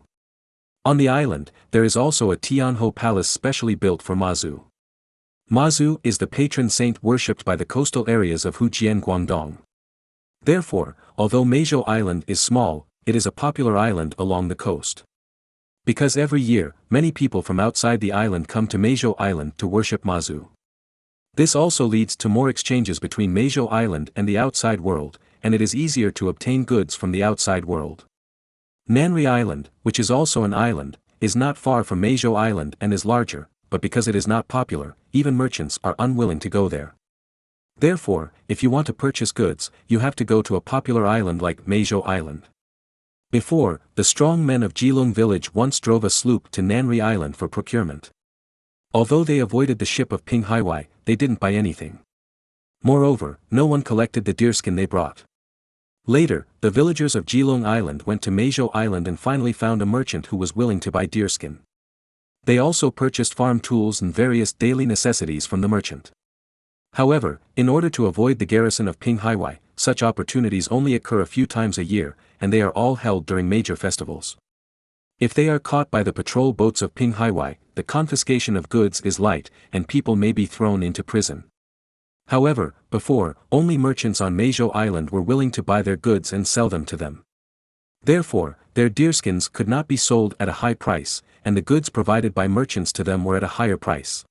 B: On the island, there is also a Tianhou palace specially built for Ma Zhu. Ma Zhu is the patron saint worshipped by the coastal areas of Fujian Guangdong. Therefore, although Meizhou Island is small, it is a popular island along the coast. Because every year, many people from outside the island come to Meizhou Island to worship Ma Zhu. This also leads to more exchanges between Meizhou Island and the outside world, and it is easier to obtain goods from the outside world. Nanri Island, which is also an island, is not far from Meizhou Island and is larger, but because it is not popular, even merchants are unwilling to go there. Therefore, if you want to purchase goods, you have to go to a popular island like Meizhou Island. Before, the strong men of Jilong village once drove a sloop to Nanri Island for procurement. Although they avoided the ship of Ping Haiwai, they didn't buy anything. Moreover, no one collected the deerskin they brought. Later, the villagers of Jilong Island went to Meizhou Island and finally found a merchant who was willing to buy deerskin. They also purchased farm tools and various daily necessities from the merchant. However, in order to avoid the garrison of Ping Haiwai, such opportunities only occur a few times a year, and they are all held during major festivals. If they are caught by the patrol boats of Ping Haiwai, the confiscation of goods is light, and people may be thrown into prison. However, before, only merchants on Meizhou Island were willing to buy their goods and sell them to them. Therefore, their deerskins could not be sold at a high price, and the goods provided by merchants to them were at a higher price.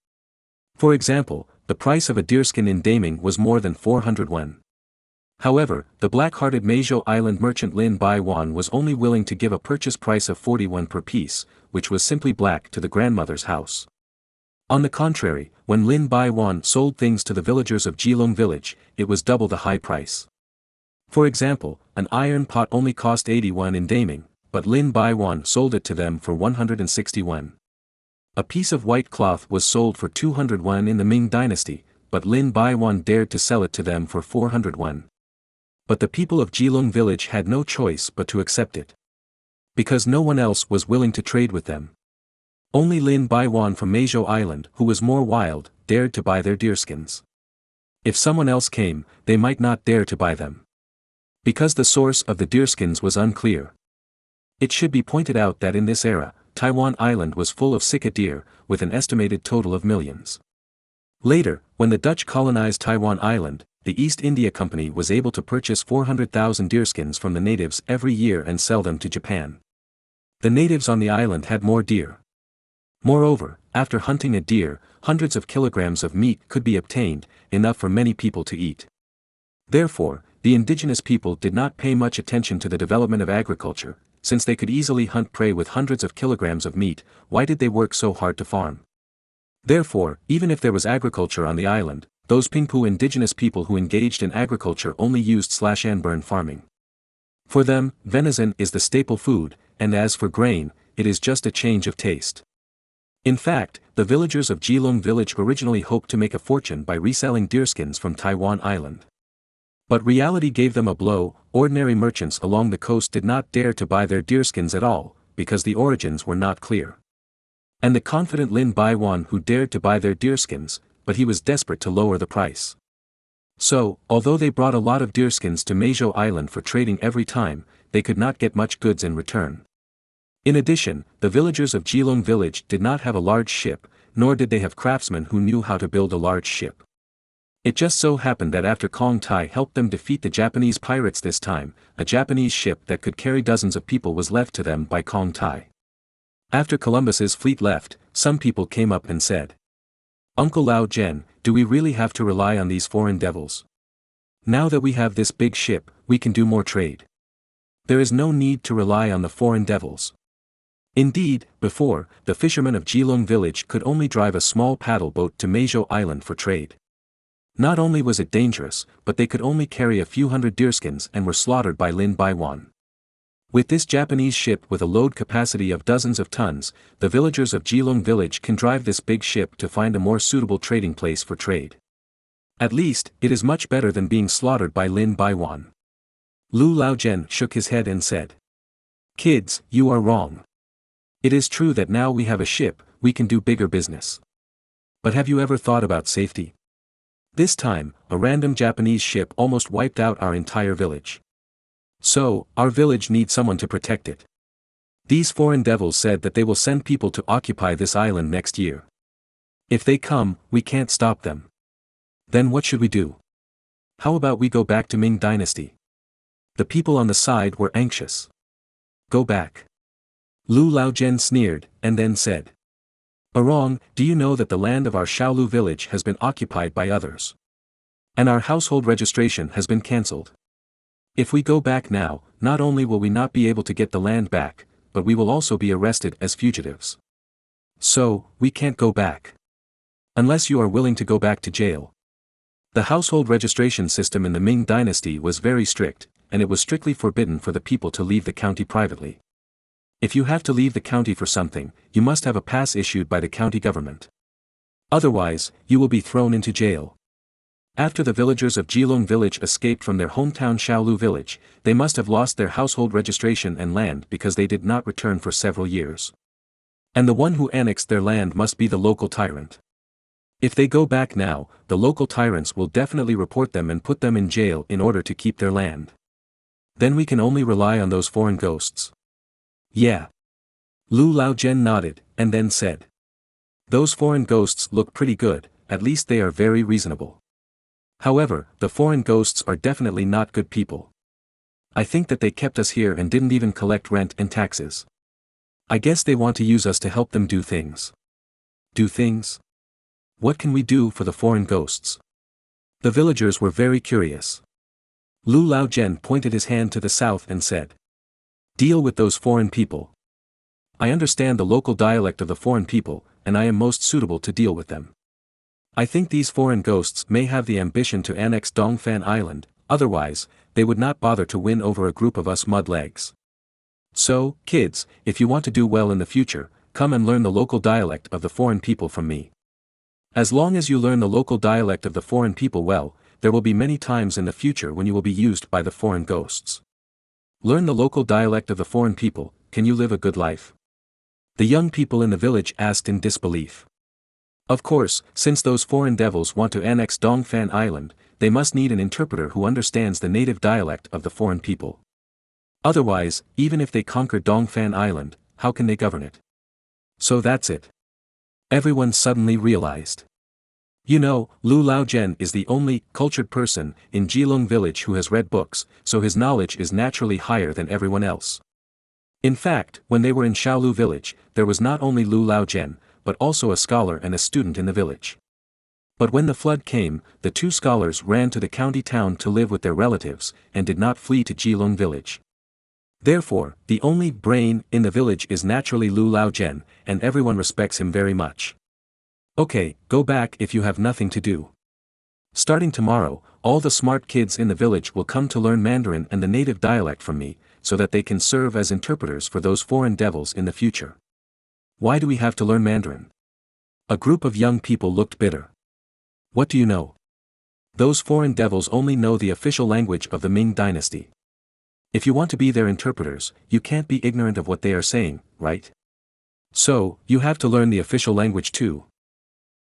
B: For example, the price of a deerskin in Daming was more than 400 yuan. However, the black-hearted Meizhou Island merchant Lin Baiwan was only willing to give a purchase price of 40 yuan per piece, which was simply black to the grandmother's house. On the contrary, when Lin Baiwan sold things to the villagers of Jilong village, it was double the high price. For example, an iron pot only cost 80 yuan in Daming, but Lin Baiwan sold it to them for 160 yuan. A piece of white cloth was sold for 200 yuan in the Ming dynasty, but Lin Baiwan dared to sell it to them for 400 yuan. But the people of Jilong village had no choice but to accept it. Because no one else was willing to trade with them. Only Lin Baiwan from Meizhou Island, who was more wild, dared to buy their deerskins. If someone else came, they might not dare to buy them. Because the source of the deerskins was unclear. It should be pointed out that in this era, Taiwan Island was full of sika deer, with an estimated total of millions. Later, when the Dutch colonized Taiwan Island, the East India Company was able to purchase 400,000 deerskins from the natives every year and sell them to Japan. The natives on the island had more deer. Moreover, after hunting a deer, hundreds of kilograms of meat could be obtained, enough for many people to eat. Therefore, the indigenous people did not pay much attention to the development of agriculture. Since they could easily hunt prey with hundreds of kilograms of meat, why did they work so hard to farm? Therefore, even if there was agriculture on the island, those Pingpu indigenous people who engaged in agriculture only used /and-burn farming. For them, venison is the staple food, and as for grain, it is just a change of taste. In fact, the villagers of Jilong village originally hoped to make a fortune by reselling deerskins from Taiwan Island. But reality gave them a blow. Ordinary merchants along the coast did not dare to buy their deerskins at all, because the origins were not clear. And the confident Lin Baiwan who dared to buy their deerskins, but he was desperate to lower the price. So, although they brought a lot of deerskins to Meizhou Island for trading every time, they could not get much goods in return. In addition, the villagers of Jilong village did not have a large ship, nor did they have craftsmen who knew how to build a large ship. It just so happened that after Kong Tai helped them defeat the Japanese pirates this time, a Japanese ship that could carry dozens of people was left to them by Kong Tai. After Columbus's fleet left, some people came up and said, "Uncle Lao Jen, do we really have to rely on these foreign devils? Now that we have this big ship, we can do more trade. There is no need to rely on the foreign devils. Indeed, before, the fishermen of Geelong village could only drive a small paddle boat to Mejo Island for trade. Not only was it dangerous, but they could only carry a few hundred deerskins and were slaughtered by Lin Baiwan. With this Japanese ship with a load capacity of dozens of tons, the villagers of Geelong village can drive this big ship to find a more suitable trading place for trade. At least, it is much better than being slaughtered by Lin Baiwan. Lu Laojian shook his head and said, "Kids, you are wrong. It is true that now we have a ship, we can do bigger business. But have you ever thought about safety? This time, a random Japanese ship almost wiped out our entire village. So, our village needs someone to protect it. These foreign devils said that they will send people to occupy this island next year. If they come, we can't stop them. Then what should we do? How about we go back to Ming Dynasty?" The people on the side were anxious. "Go back?" Lu Laojian sneered, and then said, "Arong, do you know that the land of our Shaolu village has been occupied by others? And our household registration has been cancelled. If we go back now, not only will we not be able to get the land back, but we will also be arrested as fugitives. So, we can't go back. Unless you are willing to go back to jail." The household registration system in the Ming Dynasty was very strict, and it was strictly forbidden for the people to leave the county privately. If you have to leave the county for something, you must have a pass issued by the county government. Otherwise, you will be thrown into jail. After the villagers of Geelong village escaped from their hometown Shaolu village, they must have lost their household registration and land because they did not return for several years. And the one who annexed their land must be the local tyrant. If they go back now, the local tyrants will definitely report them and put them in jail in order to keep their land. Then we can only rely on those foreign ghosts. Yeah. Lu Laojian nodded, and then said, "Those foreign ghosts look pretty good, at least they are very reasonable. However, the foreign ghosts are definitely not good people. I think that they kept us here and didn't even collect rent and taxes. I guess they want to use us to help them do things." "Do things? What can we do for the foreign ghosts?" The villagers were very curious. Lu Laojian pointed his hand to the south and said, "Deal with those foreign people. I understand the local dialect of the foreign people, and I am most suitable to deal with them. I think these foreign ghosts may have the ambition to annex Dongfan Island, otherwise, they would not bother to win over a group of us mudlegs. So, kids, if you want to do well in the future, come and learn the local dialect of the foreign people from me. As long as you learn the local dialect of the foreign people well, there will be many times in the future when you will be used by the foreign ghosts. Learn the local dialect of the foreign people, can you live a good life?" The young people in the village asked in disbelief. Of course, since those foreign devils want to annex Dongfan Island, they must need an interpreter who understands the native dialect of the foreign people. Otherwise, even if they conquer Dongfan Island, how can they govern it? So that's it. Everyone suddenly realized. You know, Lu Laojian is the only cultured person in Geelong village who has read books, so his knowledge is naturally higher than everyone else. In fact, when they were in Shaolu village, there was not only Lu Laojian, but also a scholar and a student in the village. But when the flood came, the two scholars ran to the county town to live with their relatives, and did not flee to Geelong village. Therefore, the only brain in the village is naturally Lu Laojian, and everyone respects him very much. Okay, go back if you have nothing to do. Starting tomorrow, all the smart kids in the village will come to learn Mandarin and the native dialect from me, so that they can serve as interpreters for those foreign devils in the future. Why do we have to learn Mandarin? A group of young people looked bitter. What do you know? Those foreign devils only know the official language of the Ming Dynasty. If you want to be their interpreters, you can't be ignorant of what they are saying, right? So, you have to learn the official language too.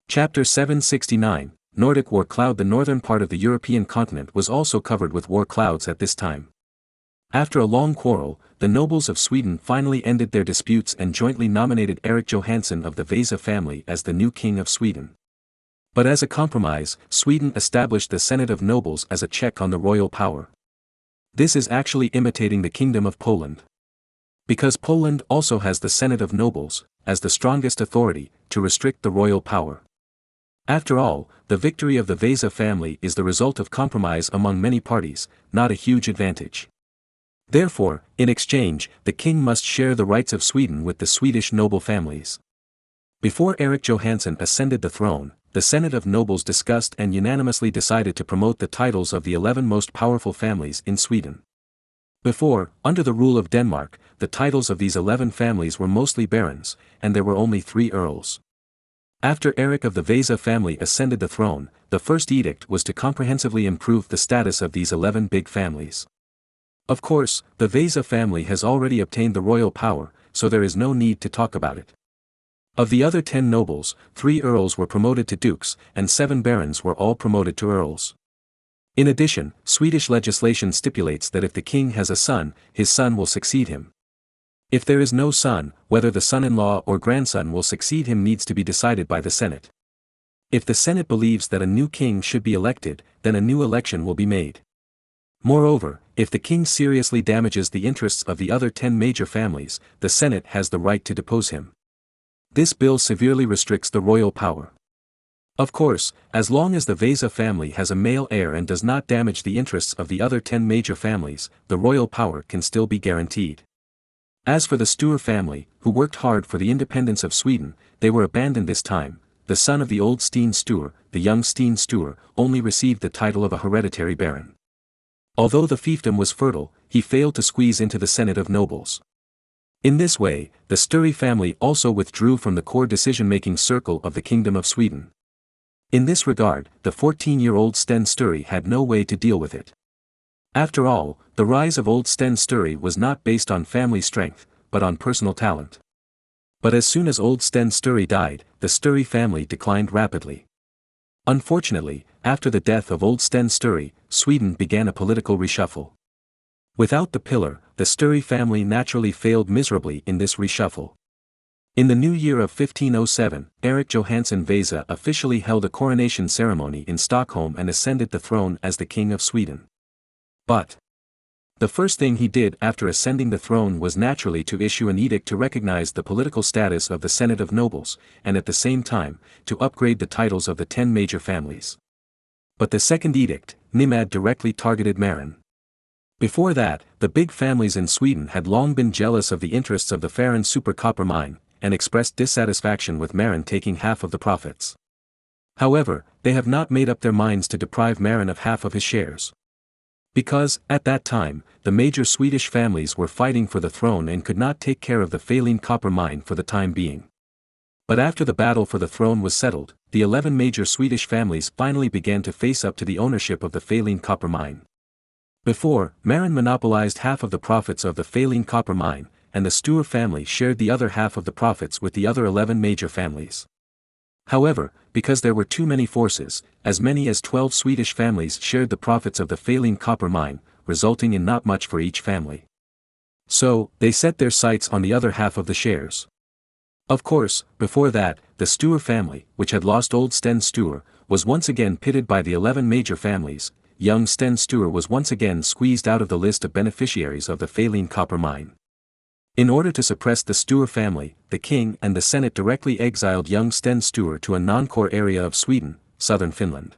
B: Chapter 769, Nordic War Cloud. The northern part of the European continent was also covered with war clouds at this time. After a long quarrel, the nobles of Sweden finally ended their disputes and jointly nominated Erik Johansson of the Vasa family as the new king of Sweden. But as a compromise, Sweden established the Senate of Nobles as a check on the royal power. This is actually imitating the Kingdom of Poland. Because Poland also has the Senate of Nobles, as the strongest authority, to restrict the royal power. After all, the victory of the Vasa family is the result of compromise among many parties, not a huge advantage. Therefore, in exchange, the king must share the rights of Sweden with the Swedish noble families. Before Erik Johansson ascended the throne, the Senate of Nobles discussed and unanimously decided to promote the titles of the 11 most powerful families in Sweden. Before, under the rule of Denmark, the titles of these 11 families were mostly barons, and there were only 3 earls. After Erik of the Vasa family ascended the throne, the first edict was to comprehensively improve the status of these 11 big families. Of course, the Vasa family has already obtained the royal power, so there is no need to talk about it. Of the other 10 nobles, 3 earls were promoted to dukes, and 7 barons were all promoted to earls. In addition, Swedish legislation stipulates that if the king has a son, his son will succeed him. If there is no son, whether the son-in-law or grandson will succeed him needs to be decided by the Senate. If the Senate believes that a new king should be elected, then a new election will be made. Moreover, if the king seriously damages the interests of the other 10 major families, the Senate has the right to depose him. This bill severely restricts the royal power. Of course, as long as the Vasa family has a male heir and does not damage the interests of the other 10 major families, the royal power can still be guaranteed. As for the Sture family, who worked hard for the independence of Sweden, they were abandoned this time. The son of the old Sten Sture, the young Sten Sture, only received the title of a hereditary baron. Although the fiefdom was fertile, he failed to squeeze into the Senate of Nobles. In this way, the Sture family also withdrew from the core decision-making circle of the Kingdom of Sweden. In this regard, the 14-year-old Sten Sture had no way to deal with it. After all, the rise of old Sten Sture was not based on family strength, but on personal talent. But as soon as old Sten Sture died, the Sture family declined rapidly. Unfortunately, after the death of old Sten Sture, Sweden began a political reshuffle. Without the pillar, the Sture family naturally failed miserably in this reshuffle. In the new year of 1507, Erik Johansson Vasa officially held a coronation ceremony in Stockholm and ascended the throne as the King of Sweden. But the first thing he did after ascending the throne was naturally to issue an edict to recognize the political status of the Senate of Nobles, and at the same time, to upgrade the titles of the 10 major families. But the second edict, Nimad, directly targeted Marin. Before that, the big families in Sweden had long been jealous of the interests of the Faron super copper mine, and expressed dissatisfaction with Marin taking half of the profits. However, they have not made up their minds to deprive Marin of half of his shares. Because, at that time, the major Swedish families were fighting for the throne and could not take care of the failing copper mine for the time being. But after the battle for the throne was settled, the 11 major Swedish families finally began to face up to the ownership of the failing copper mine. Before, Marin monopolized half of the profits of the failing copper mine, and the Sture family shared the other half of the profits with the other 11 major families. However, because there were too many forces, as many as 12 Swedish families shared the profits of the failing copper mine, resulting in not much for each family. So, they set their sights on the other half of the shares. Of course, before that, the Sture family, which had lost old Sten Sture, was once again pitted by the 11 major families. Young Sten Sture was once again squeezed out of the list of beneficiaries of the failing copper mine. In order to suppress the Sture family, the king and the Senate directly exiled young Sten Sture to a non-core area of Sweden, southern Finland.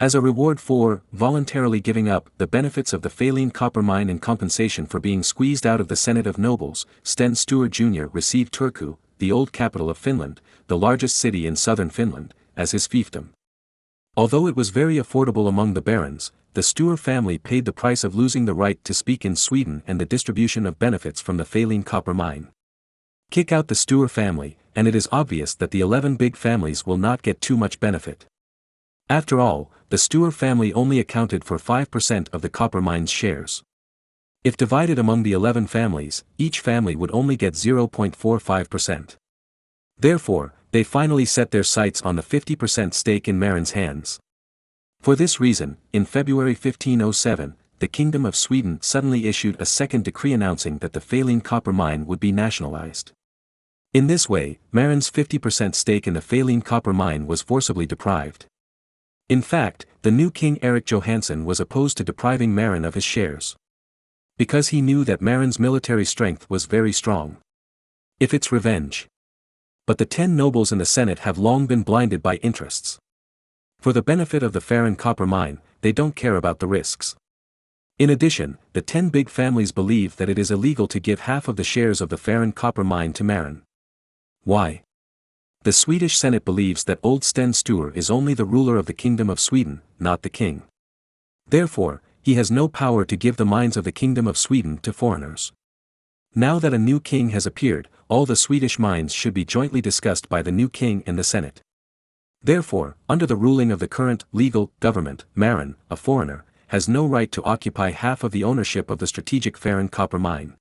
B: As a reward for voluntarily giving up the benefits of the failing copper mine in compensation for being squeezed out of the Senate of Nobles, Sten Sture Jr. received Turku, the old capital of Finland, the largest city in southern Finland, as his fiefdom. Although it was very affordable among the barons, the Sture family paid the price of losing the right to speak in Sweden and the distribution of benefits from the failing copper mine. Kick out the Sture family, and it is obvious that the 11 big families will not get too much benefit. After all, the Sture family only accounted for 5% of the copper mine's shares. If divided among the 11 families, each family would only get 0.45%. Therefore, they finally set their sights on the 50% stake in Marin's hands. For this reason, in February 1507, the Kingdom of Sweden suddenly issued a second decree announcing that the failing copper mine would be nationalized. In this way, Marin's 50% stake in the failing copper mine was forcibly deprived. In fact, the new king Erik Johansson was opposed to depriving Marin of his shares. Because he knew that Marin's military strength was very strong. If it's revenge. But the 10 nobles in the Senate have long been blinded by interests. For the benefit of the Faron copper mine, they don't care about the risks. In addition, the 10 big families believe that it is illegal to give half of the shares of the Farren copper mine to Marin. Why? The Swedish Senate believes that Old Sten Sture is only the ruler of the Kingdom of Sweden, not the king. Therefore, he has no power to give the mines of the Kingdom of Sweden to foreigners. Now that a new king has appeared, all the Swedish mines should be jointly discussed by the new king and the Senate. Therefore, under the ruling of the current legal government, Marin, a foreigner, has no right to occupy half of the ownership of the strategic Farren copper mine.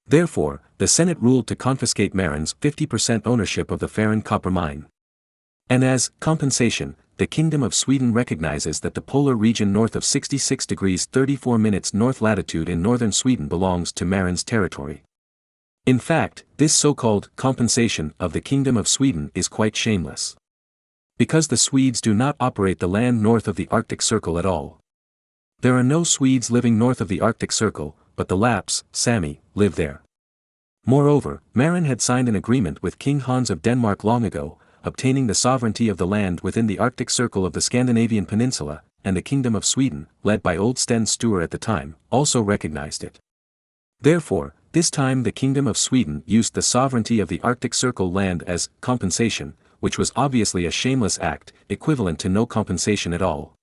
B: Therefore, the Senate ruled to confiscate Marin's 50% ownership of the Farren copper mine. And as compensation, the Kingdom of Sweden recognizes that the polar region north of 66 degrees 34 minutes north latitude in northern Sweden belongs to Marin's territory. In fact, this so-called compensation of the Kingdom of Sweden is quite shameless. Because the Swedes do not operate the land north of the Arctic Circle at all. There are no Swedes living north of the Arctic Circle, but the Lapps, Sami, live there. Moreover, Marin had signed an agreement with King Hans of Denmark long ago, obtaining the sovereignty of the land within the Arctic Circle of the Scandinavian peninsula, and the Kingdom of Sweden, led by Old Sten Sture at the time, also recognized it. Therefore, this time the Kingdom of Sweden used the sovereignty of the Arctic Circle land as compensation, which was obviously a shameless act, equivalent to no compensation at all.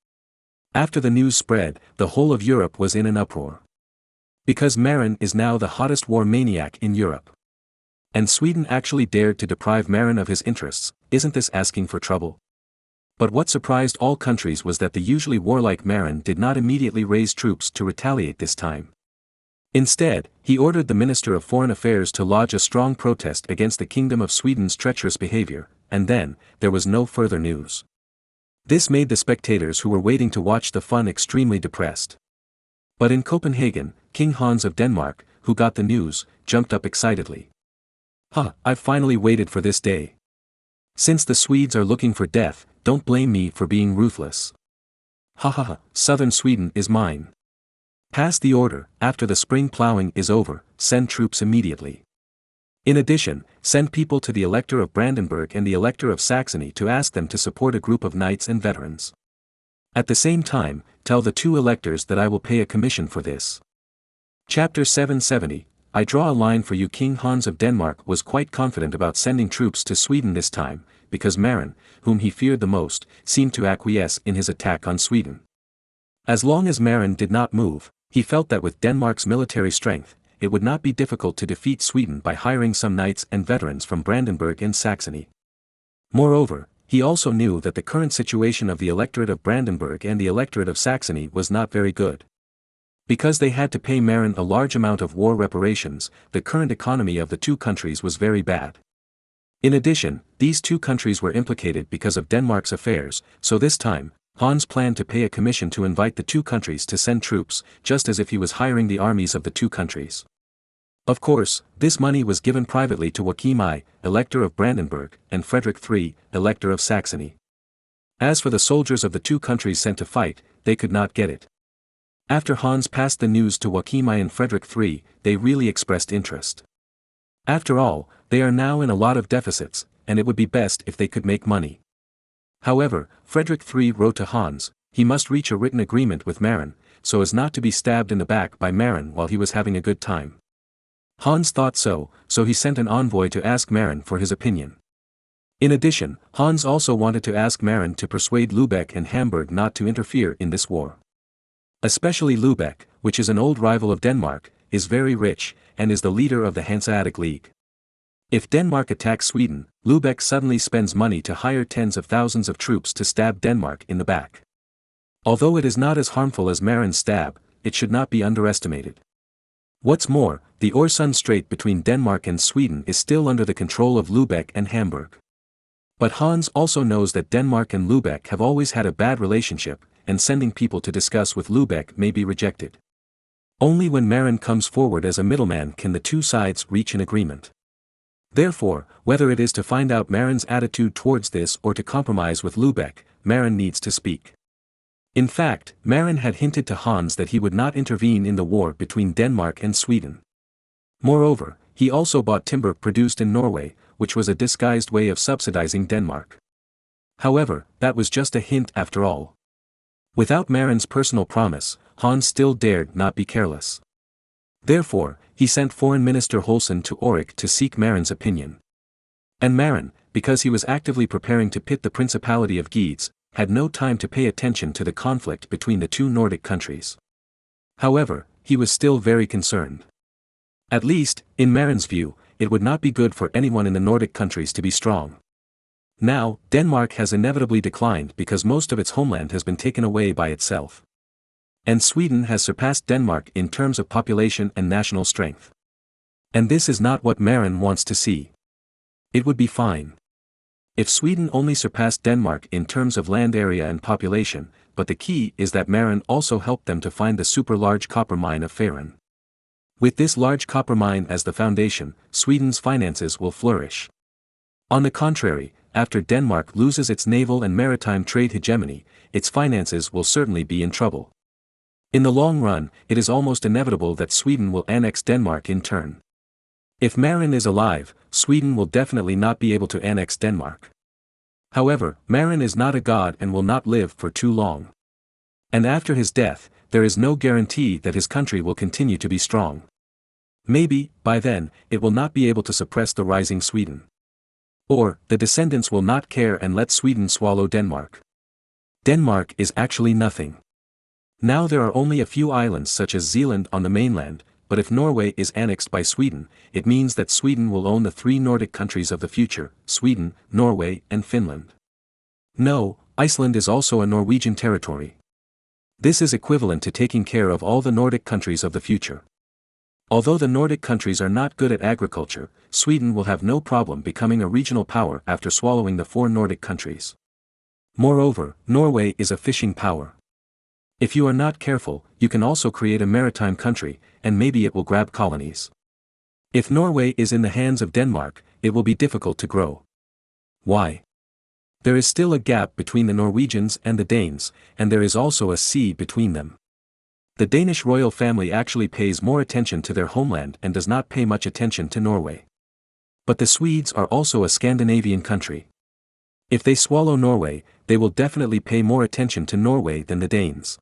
B: After the news spread, the whole of Europe was in an uproar. Because Marin is now the hottest war maniac in Europe. And Sweden actually dared to deprive Marin of his interests. Isn't this asking for trouble? But what surprised all countries was that the usually warlike Marin did not immediately raise troops to retaliate this time. Instead, he ordered the Minister of Foreign Affairs to lodge a strong protest against the Kingdom of Sweden's treacherous behavior, and then, there was no further news. This made the spectators who were waiting to watch the fun extremely depressed. But in Copenhagen, King Hans of Denmark, who got the news, jumped up excitedly. I've finally waited for this day. Since the Swedes are looking for death, don't blame me for being ruthless. Southern Sweden is mine. Pass the order, after the spring plowing is over, send troops immediately. In addition, send people to the Elector of Brandenburg and the Elector of Saxony to ask them to support a group of knights and veterans. At the same time, tell the two electors that I will pay a commission for this. Chapter 770, I draw a line for you. King Hans of Denmark was quite confident about sending troops to Sweden this time, because Marin, whom he feared the most, seemed to acquiesce in his attack on Sweden. As long as Marin did not move, he felt that with Denmark's military strength, it would not be difficult to defeat Sweden by hiring some knights and veterans from Brandenburg and Saxony. Moreover, he also knew that the current situation of the electorate of Brandenburg and the electorate of Saxony was not very good. Because they had to pay Marin a large amount of war reparations, the current economy of the two countries was very bad. In addition, these two countries were implicated because of Denmark's affairs, so this time, Hans planned to pay a commission to invite the two countries to send troops, just as if he was hiring the armies of the two countries. Of course, this money was given privately to Joachim I, Elector of Brandenburg, and Frederick III, Elector of Saxony. As for the soldiers of the two countries sent to fight, they could not get it. After Hans passed the news to Joachim I and Frederick III, they really expressed interest. After all, they are now in a lot of deficits, and it would be best if they could make money. However, Frederick III wrote to Hans, he must reach a written agreement with Marin, so as not to be stabbed in the back by Marin while he was having a good time. Hans thought so he sent an envoy to ask Marin for his opinion. In addition, Hans also wanted to ask Marin to persuade Lübeck and Hamburg not to interfere in this war. Especially Lübeck, which is an old rival of Denmark, is very rich, and is the leader of the Hanseatic League. If Denmark attacks Sweden, Lübeck suddenly spends money to hire tens of thousands of troops to stab Denmark in the back. Although it is not as harmful as Marin's stab, it should not be underestimated. What's more, the Øresund Strait between Denmark and Sweden is still under the control of Lübeck and Hamburg. But Hans also knows that Denmark and Lübeck have always had a bad relationship, and sending people to discuss with Lübeck may be rejected. Only when Marin comes forward as a middleman can the two sides reach an agreement. Therefore, whether it is to find out Marin's attitude towards this or to compromise with Lübeck, Marin needs to speak. In fact, Marin had hinted to Hans that he would not intervene in the war between Denmark and Sweden. Moreover, he also bought timber produced in Norway, which was a disguised way of subsidizing Denmark. However, that was just a hint after all. Without Marin's personal promise, Hans still dared not be careless. Therefore, he sent Foreign Minister Holsen to Auric to seek Marin's opinion. And Marin, because he was actively preparing to pit the Principality of Guedes, had no time to pay attention to the conflict between the two Nordic countries. However, he was still very concerned. At least, in Marin's view, it would not be good for anyone in the Nordic countries to be strong. Now, Denmark has inevitably declined because most of its homeland has been taken away by itself. And Sweden has surpassed Denmark in terms of population and national strength. And this is not what Marin wants to see. It would be fine if Sweden only surpassed Denmark in terms of land area and population, but the key is that Marin also helped them to find the super-large copper mine of Faron. With this large copper mine as the foundation, Sweden's finances will flourish. On the contrary, after Denmark loses its naval and maritime trade hegemony, its finances will certainly be in trouble. In the long run, it is almost inevitable that Sweden will annex Denmark in turn. If Marin is alive, Sweden will definitely not be able to annex Denmark. However, Marin is not a god and will not live for too long. And after his death, there is no guarantee that his country will continue to be strong. Maybe, by then, it will not be able to suppress the rising Sweden. Or, the descendants will not care and let Sweden swallow Denmark. Denmark is actually nothing. Now there are only a few islands such as Zealand on the mainland, but if Norway is annexed by Sweden, it means that Sweden will own the three Nordic countries of the future, Sweden, Norway, and Finland. No, Iceland is also a Norwegian territory. This is equivalent to taking care of all the Nordic countries of the future. Although the Nordic countries are not good at agriculture, Sweden will have no problem becoming a regional power after swallowing the four Nordic countries. Moreover, Norway is a fishing power. If you are not careful, you can also create a maritime country, and maybe it will grab colonies. If Norway is in the hands of Denmark, it will be difficult to grow. Why? There is still a gap between the Norwegians and the Danes, and there is also a sea between them. The Danish royal family actually pays more attention to their homeland and does not pay much attention to Norway. But the Swedes are also a Scandinavian country. If they swallow Norway, they will definitely pay more attention to Norway than the Danes.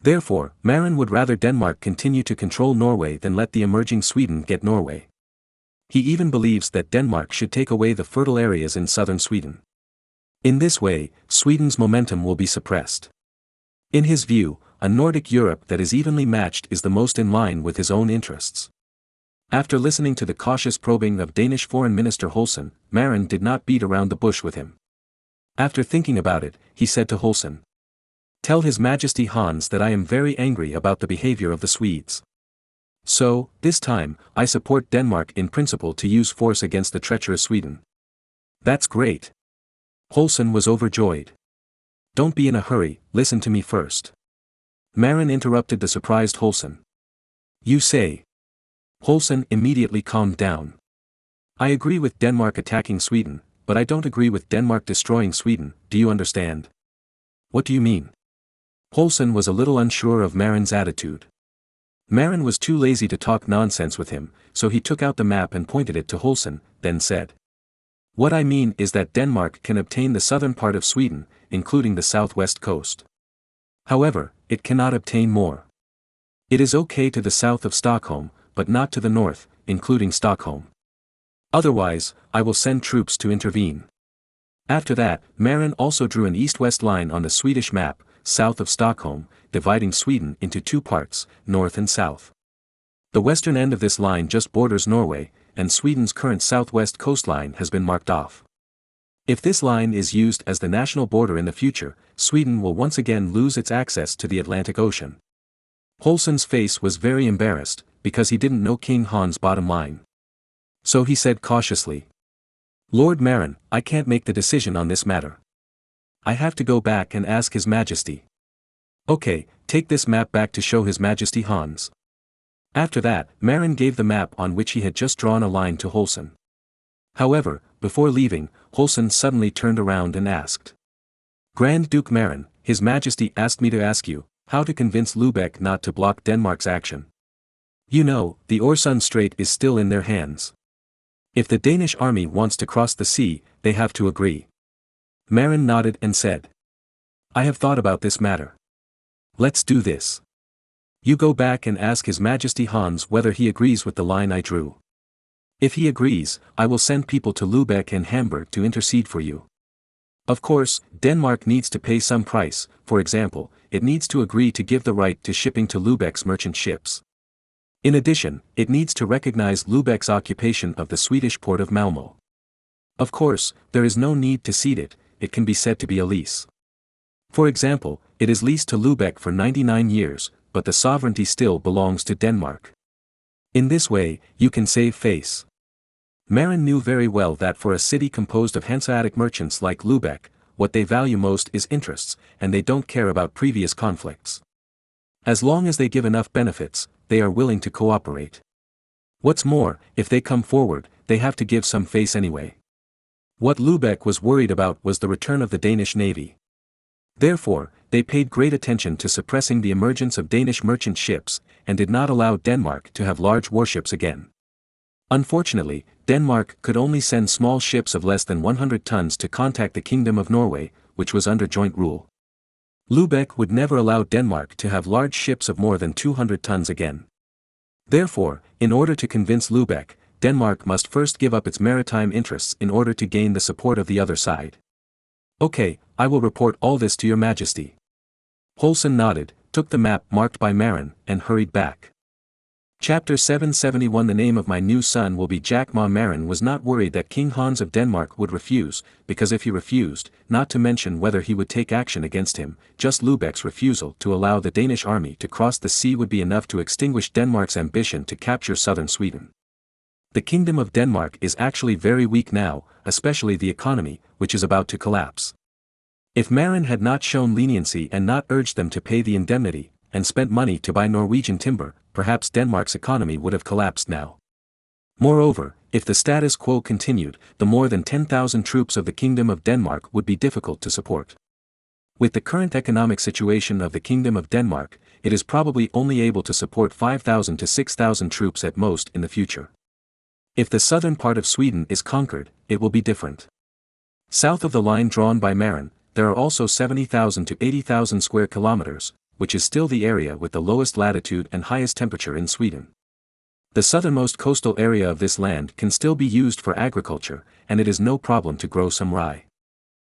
B: Therefore, Marin would rather Denmark continue to control Norway than let the emerging Sweden get Norway. He even believes that Denmark should take away the fertile areas in southern Sweden. In this way, Sweden's momentum will be suppressed. In his view, a Nordic Europe that is evenly matched is the most in line with his own interests. After listening to the cautious probing of Danish Foreign Minister Holsen, Marin did not beat around the bush with him. After thinking about it, he said to Holsen, "Tell His Majesty Hans that I am very angry about the behavior of the Swedes. So, this time, I support Denmark in principle to use force against the treacherous Sweden." "That's great." Holsen was overjoyed. "Don't be in a hurry, listen to me first." Marin interrupted the surprised Holsen. "You say." Holsen immediately calmed down. "I agree with Denmark attacking Sweden, but I don't agree with Denmark destroying Sweden, do you understand?" "What do you mean?" Holsen was a little unsure of Marin's attitude. Marin was too lazy to talk nonsense with him, so he took out the map and pointed it to Holsen, then said, "What I mean is that Denmark can obtain the southern part of Sweden, including the southwest coast. However, it cannot obtain more. It is okay to the south of Stockholm, but not to the north, including Stockholm. Otherwise, I will send troops to intervene." After that, Marin also drew an east-west line on the Swedish map, south of Stockholm, dividing Sweden into two parts, north and south. The western end of this line just borders Norway, and Sweden's current southwest coastline has been marked off. If this line is used as the national border in the future, Sweden will once again lose its access to the Atlantic Ocean. Holsen's face was very embarrassed, because he didn't know King Hans' bottom line. So he said cautiously, "Lord Marin, I can't make the decision on this matter. I have to go back and ask His Majesty." "Okay, take this map back to show His Majesty Hans." After that, Marin gave the map on which he had just drawn a line to Holsen. However, before leaving, Holsen suddenly turned around and asked, "Grand Duke Marin, His Majesty asked me to ask you, how to convince Lübeck not to block Denmark's action. You know, the Øresund Strait is still in their hands. If the Danish army wants to cross the sea, they have to agree." Marin nodded and said, "I have thought about this matter. Let's do this." You go back and ask His Majesty Hans whether he agrees with the line I drew. If he agrees, I will send people to Lübeck and Hamburg to intercede for you. Of course, Denmark needs to pay some price. For example, it needs to agree to give the right to shipping to Lübeck's merchant ships. In addition, it needs to recognize Lübeck's occupation of the Swedish port of Malmö. Of course, there is no need to cede it, it can be said to be a lease. For example, it is leased to Lübeck for 99 years, but the sovereignty still belongs to Denmark. In this way, you can save face. Marin knew very well that for a city composed of Hanseatic merchants like Lübeck, what they value most is interests, and they don't care about previous conflicts. As long as they give enough benefits, they are willing to cooperate. What's more, if they come forward, they have to give some face anyway. What Lübeck was worried about was the return of the Danish navy. Therefore, they paid great attention to suppressing the emergence of Danish merchant ships, and did not allow Denmark to have large warships again. Unfortunately, Denmark could only send small ships of less than 100 tons to contact the Kingdom of Norway, which was under joint rule. Lübeck would never allow Denmark to have large ships of more than 200 tons again. Therefore, in order to convince Lübeck, Denmark must first give up its maritime interests in order to gain the support of the other side. Okay, I will report all this to your Majesty. Holsen nodded, took the map marked by Marin, and hurried back. Chapter 771 The name of my new son will be Jack Ma. Marin was not worried that King Hans of Denmark would refuse, because if he refused, not to mention whether he would take action against him, just Lübeck's refusal to allow the Danish army to cross the sea would be enough to extinguish Denmark's ambition to capture southern Sweden. The Kingdom of Denmark is actually very weak now, especially the economy, which is about to collapse. If Marin had not shown leniency and not urged them to pay the indemnity, and spent money to buy Norwegian timber, perhaps Denmark's economy would have collapsed now. Moreover, if the status quo continued, the more than 10,000 troops of the Kingdom of Denmark would be difficult to support. With the current economic situation of the Kingdom of Denmark, it is probably only able to support 5,000 to 6,000 troops at most in the future. If the southern part of Sweden is conquered, it will be different. South of the line drawn by Marin, there are also 70,000 to 80,000 square kilometers, which is still the area with the lowest latitude and highest temperature in Sweden. The southernmost coastal area of this land can still be used for agriculture, and it is no problem to grow some rye.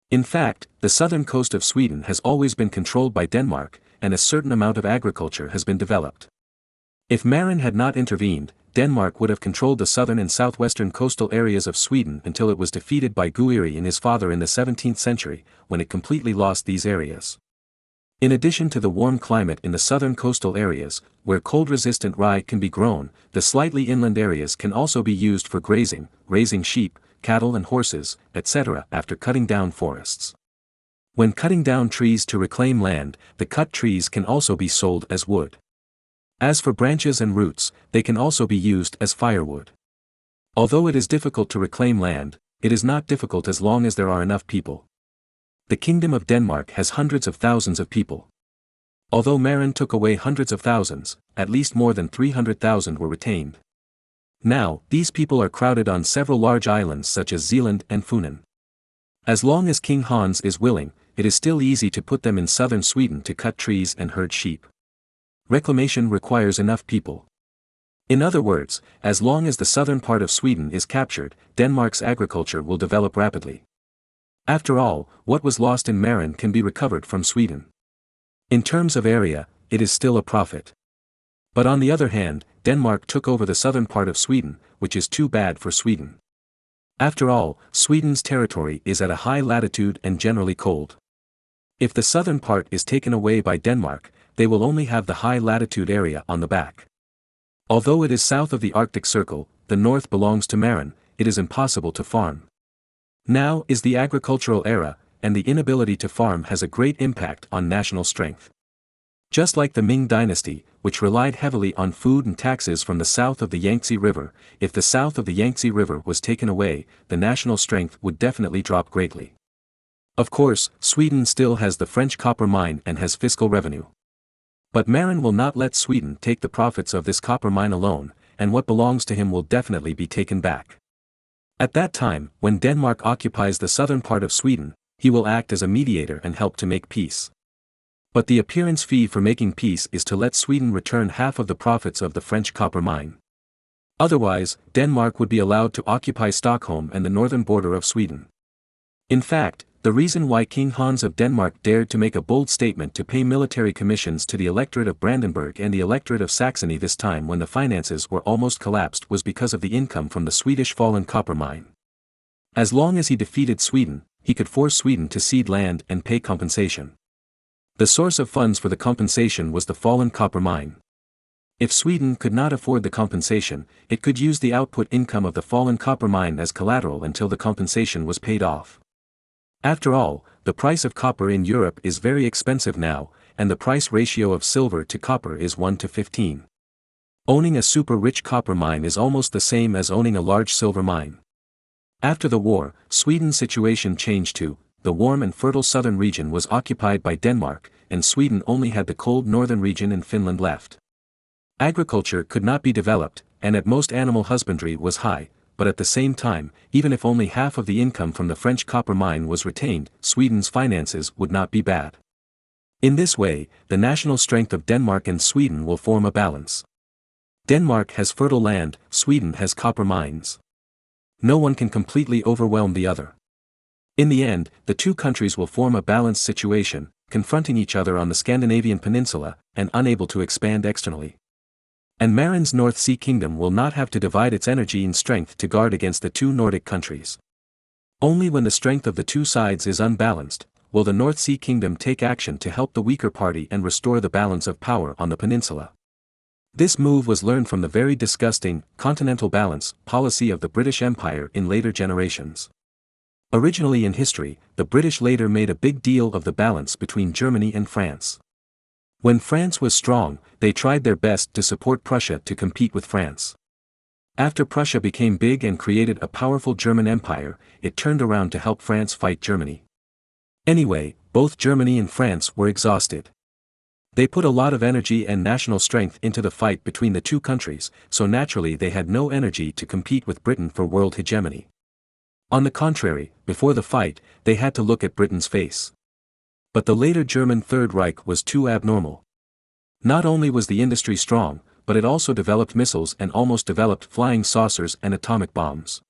B: In fact, the southern coast of Sweden has always been controlled by Denmark, and a certain amount of agriculture has been developed. If Marin had not intervened, Denmark would have controlled the southern and southwestern coastal areas of Sweden until it was defeated by Guiri and his father in the 17th century, when it completely lost these areas. In addition to the warm climate in the southern coastal areas, where cold-resistant rye can be grown, the slightly inland areas can also be used for grazing, raising sheep, cattle and horses, etc. after cutting down forests. When cutting down trees to reclaim land, the cut trees can also be sold as wood. As for branches and roots, they can also be used as firewood. Although it is difficult to reclaim land, it is not difficult as long as there are enough people. The Kingdom of Denmark has hundreds of thousands of people. Although Marin took away hundreds of thousands, at least more than 300,000 were retained. Now, these people are crowded on several large islands such as Zealand and Funen. As long as King Hans is willing, it is still easy to put them in southern Sweden to cut trees and herd sheep. Reclamation requires enough people. In other words, as long as the southern part of Sweden is captured, Denmark's agriculture will develop rapidly. After all, what was lost in Marin can be recovered from Sweden. In terms of area, it is still a profit. But on the other hand, Denmark took over the southern part of Sweden, which is too bad for Sweden. After all, Sweden's territory is at a high latitude and generally cold. If the southern part is taken away by Denmark, they will only have the high latitude area on the back. Although it is south of the Arctic Circle, the north belongs to Marin, it is impossible to farm. Now is the agricultural era, and the inability to farm has a great impact on national strength. Just like the Ming dynasty, which relied heavily on food and taxes from the south of the Yangtze River, if the south of the Yangtze River was taken away, the national strength would definitely drop greatly. Of course, Sweden still has the French copper mine and has fiscal revenue. But Marin will not let Sweden take the profits of this copper mine alone, and what belongs to him will definitely be taken back. At that time, when Denmark occupies the southern part of Sweden, he will act as a mediator and help to make peace. But the appearance fee for making peace is to let Sweden return half of the profits of the French copper mine. Otherwise, Denmark would be allowed to occupy Stockholm and the northern border of Sweden. In fact, the reason why King Hans of Denmark dared to make a bold statement to pay military commissions to the electorate of Brandenburg and the electorate of Saxony this time when the finances were almost collapsed was because of the income from the Swedish fallen copper mine. As long as he defeated Sweden, he could force Sweden to cede land and pay compensation. The source of funds for the compensation was the fallen copper mine. If Sweden could not afford the compensation, it could use the output income of the fallen copper mine as collateral until the compensation was paid off. After all, the price of copper in Europe is very expensive now, and the price ratio of silver to copper is 1 to 15. Owning a super-rich copper mine is almost the same as owning a large silver mine. After the war, Sweden's situation changed too. The warm and fertile southern region was occupied by Denmark, and Sweden only had the cold northern region and Finland left. Agriculture could not be developed, and at most animal husbandry was high, but at the same time, even if only half of the income from the French copper mine was retained, Sweden's finances would not be bad. In this way, the national strength of Denmark and Sweden will form a balance. Denmark has fertile land, Sweden has copper mines. No one can completely overwhelm the other. In the end, the two countries will form a balanced situation, confronting each other on the Scandinavian peninsula, and unable to expand externally. And Marin's North Sea kingdom will not have to divide its energy and strength to guard against the two Nordic countries. Only when the strength of the two sides is unbalanced, will the North Sea kingdom take action to help the weaker party and restore the balance of power on the peninsula. This move was learned from the very disgusting, continental balance policy of the British Empire in later generations. Originally in history, the British later made a big deal of the balance between Germany and France. When France was strong, they tried their best to support Prussia to compete with France. After Prussia became big and created a powerful German empire, it turned around to help France fight Germany. Anyway, both Germany and France were exhausted. They put a lot of energy and national strength into the fight between the two countries, so naturally they had no energy to compete with Britain for world hegemony. On the contrary, before the fight, they had to look at Britain's face. But the later German Third Reich was too abnormal. Not only was the industry strong, but it also developed missiles and almost developed flying saucers and atomic bombs.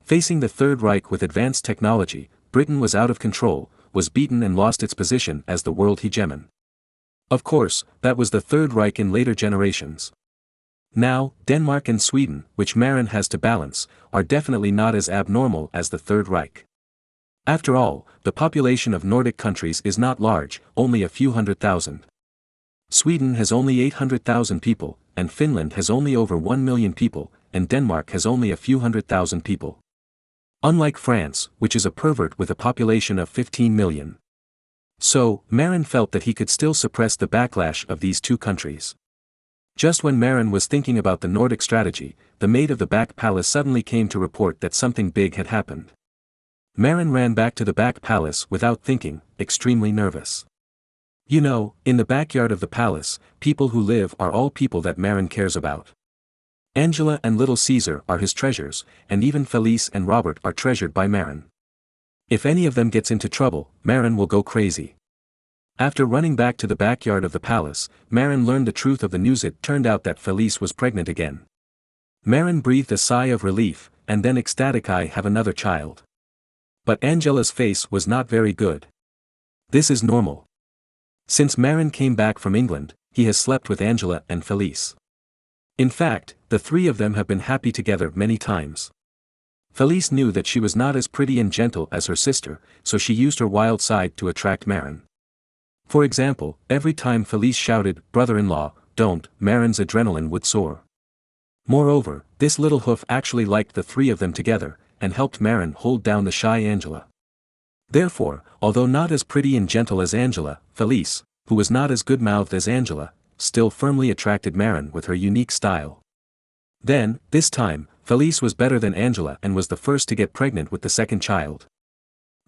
B: Facing the Third Reich with advanced technology, Britain was out of control, was beaten and lost its position as the world hegemon. Of course, that was the Third Reich in later generations. Now, Denmark and Sweden, which Marin has to balance, are definitely not as abnormal as the Third Reich. After all, the population of Nordic countries is not large, only a few 100,000. Sweden has only 800,000 people, and Finland has only over 1 million people, and Denmark has only a few 100,000 people. Unlike France, which is a pervert with a population of 15 million. So, Marin felt that he could still suppress the backlash of these two countries. Just when Marin was thinking about the Nordic strategy, the maid of the back palace suddenly came to report that something big had happened. Marin ran back to the back palace without thinking, extremely nervous. You know, in the backyard of the palace, people who live are all people that Marin cares about. Angela and little Caesar are his treasures, and even Felice and Robert are treasured by Marin. If any of them gets into trouble, Marin will go crazy. After running back to the backyard of the palace, Marin learned the truth of the news. It turned out that Felice was pregnant again. Marin breathed a sigh of relief, and then ecstatically have another child. But Angela's face was not very good. This is normal. Since Marin came back from England, he has slept with Angela and Felice. In fact, the three of them have been happy together many times. Felice knew that she was not as pretty and gentle as her sister, so she used her wild side to attract Marin. For example, every time Felice shouted, "Brother-in-law, don't," Marin's adrenaline would soar. Moreover, this little hoof actually liked the three of them together, and helped Marin hold down the shy Angela. Therefore, although not as pretty and gentle as Angela, Felice, who was not as good-mouthed as Angela, still firmly attracted Marin with her unique style. Then, this time, Felice was better than Angela and was the first to get pregnant with the second child.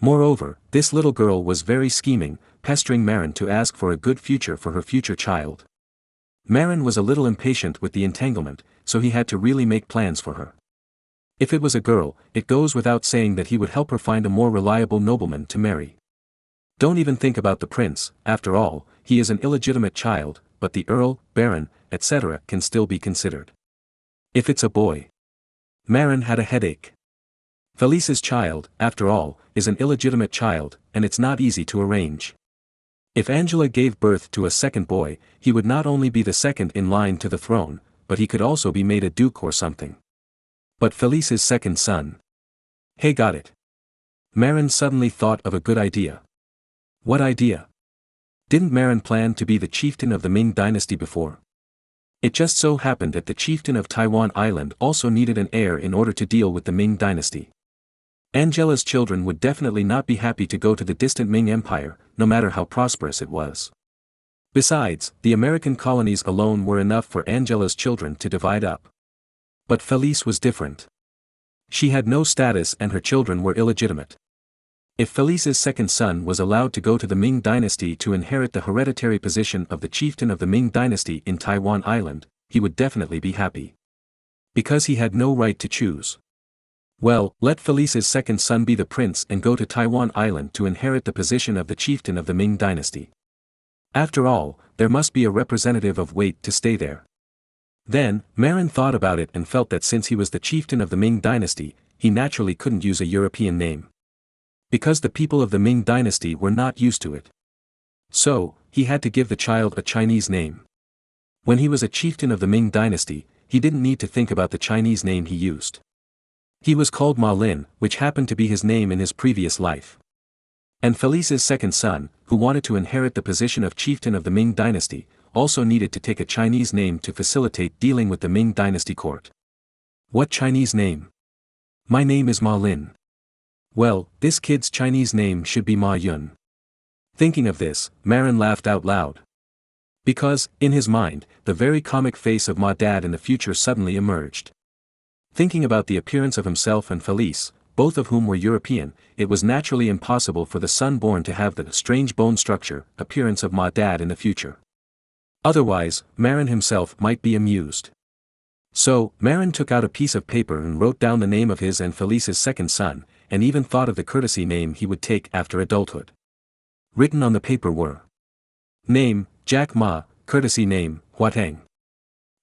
B: Moreover, this little girl was very scheming, pestering Marin to ask for a good future for her future child. Marin was a little impatient with the entanglement, so he had to really make plans for her. If it was a girl, it goes without saying that he would help her find a more reliable nobleman to marry. Don't even think about the prince, after all, he is an illegitimate child, but the earl, baron, etc. can still be considered. If it's a boy. Marin had a headache. Felice's child, after all, is an illegitimate child, and it's not easy to arrange. If Angela gave birth to a second boy, he would not only be the second in line to the throne, but he could also be made a duke or something. But Felice's second son. Hey, got it. Marin suddenly thought of a good idea. What idea? Didn't Marin plan to be the chieftain of the Ming dynasty before? It just so happened that the chieftain of Taiwan Island also needed an heir in order to deal with the Ming dynasty. Angela's children would definitely not be happy to go to the distant Ming Empire, no matter how prosperous it was. Besides, the American colonies alone were enough for Angela's children to divide up. But Felice was different. She had no status and her children were illegitimate. If Felice's second son was allowed to go to the Ming dynasty to inherit the hereditary position of the chieftain of the Ming dynasty in Taiwan Island, he would definitely be happy. Because he had no right to choose. Well, let Felice's second son be the prince and go to Taiwan Island to inherit the position of the chieftain of the Ming dynasty. After all, there must be a representative of weight to stay there. Then, Marin thought about it and felt that since he was the chieftain of the Ming dynasty, he naturally couldn't use a European name. Because the people of the Ming dynasty were not used to it. So, he had to give the child a Chinese name. When he was a chieftain of the Ming dynasty, he didn't need to think about the Chinese name he used. He was called Ma Lin, which happened to be his name in his previous life. And Felice's second son, who wanted to inherit the position of chieftain of the Ming dynasty, also needed to take a Chinese name to facilitate dealing with the Ming dynasty court. What Chinese name? My name is Ma Lin. Well, this kid's Chinese name should be Ma Yun. Thinking of this, Marin laughed out loud. Because, in his mind, the very comic face of Ma Dad in the future suddenly emerged. Thinking about the appearance of himself and Felice, both of whom were European, it was naturally impossible for the son born to have the strange bone structure, appearance of Ma Dad in the future. Otherwise, Marin himself might be amused. So, Marin took out a piece of paper and wrote down the name of his and Felice's second son, and even thought of the courtesy name he would take after adulthood. Written on the paper were: Name, Jack Ma, courtesy name, Huateng.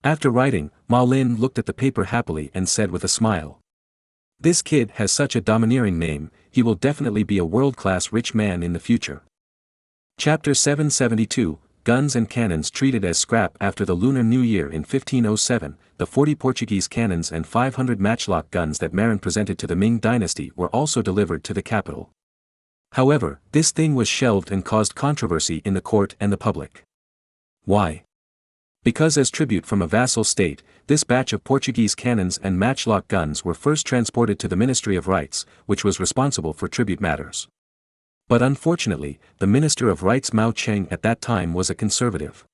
B: After writing, Ma Lin looked at the paper happily and said with a smile. This kid has such a domineering name, he will definitely be a world-class rich man in the future. Chapter 772, Guns and Cannons treated as scrap after the Lunar New Year in 1507, the 40 Portuguese cannons and 500 matchlock guns that Marin presented to the Ming dynasty were also delivered to the capital. However, this thing was shelved and caused controversy in the court and the public. Why? Because as tribute from a vassal state, this batch of Portuguese cannons and matchlock guns were first transported to the Ministry of Rights, which was responsible for tribute matters. But unfortunately, the Minister of Rights Mao Cheng at that time was a conservative.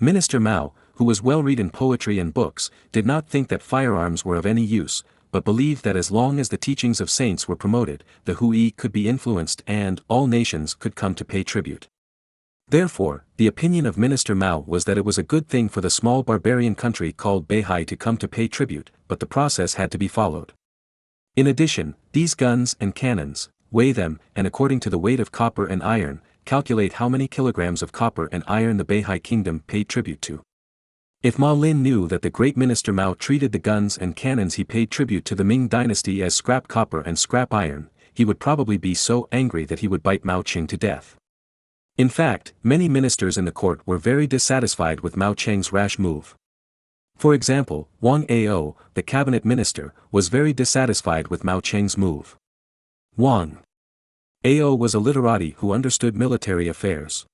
B: Minister Mao, who was well read in poetry and books, did not think that firearms were of any use, but believed that as long as the teachings of saints were promoted, the Hui could be influenced and all nations could come to pay tribute. Therefore, the opinion of Minister Mao was that it was a good thing for the small barbarian country called Beihai to come to pay tribute, but the process had to be followed. In addition, these guns and cannons, weigh them, and according to the weight of copper and iron, calculate how many kilograms of copper and iron the Beihai kingdom paid tribute to. If Ma Lin knew that the great Minister Mao treated the guns and cannons he paid tribute to the Ming dynasty as scrap copper and scrap iron, he would probably be so angry that he would bite Mao Cheng to death. In fact, many ministers in the court were very dissatisfied with Mao Cheng's rash move. For example, Wang Ao, the cabinet minister, was very dissatisfied with Mao Cheng's move. Wang Ao was a literati who understood military affairs.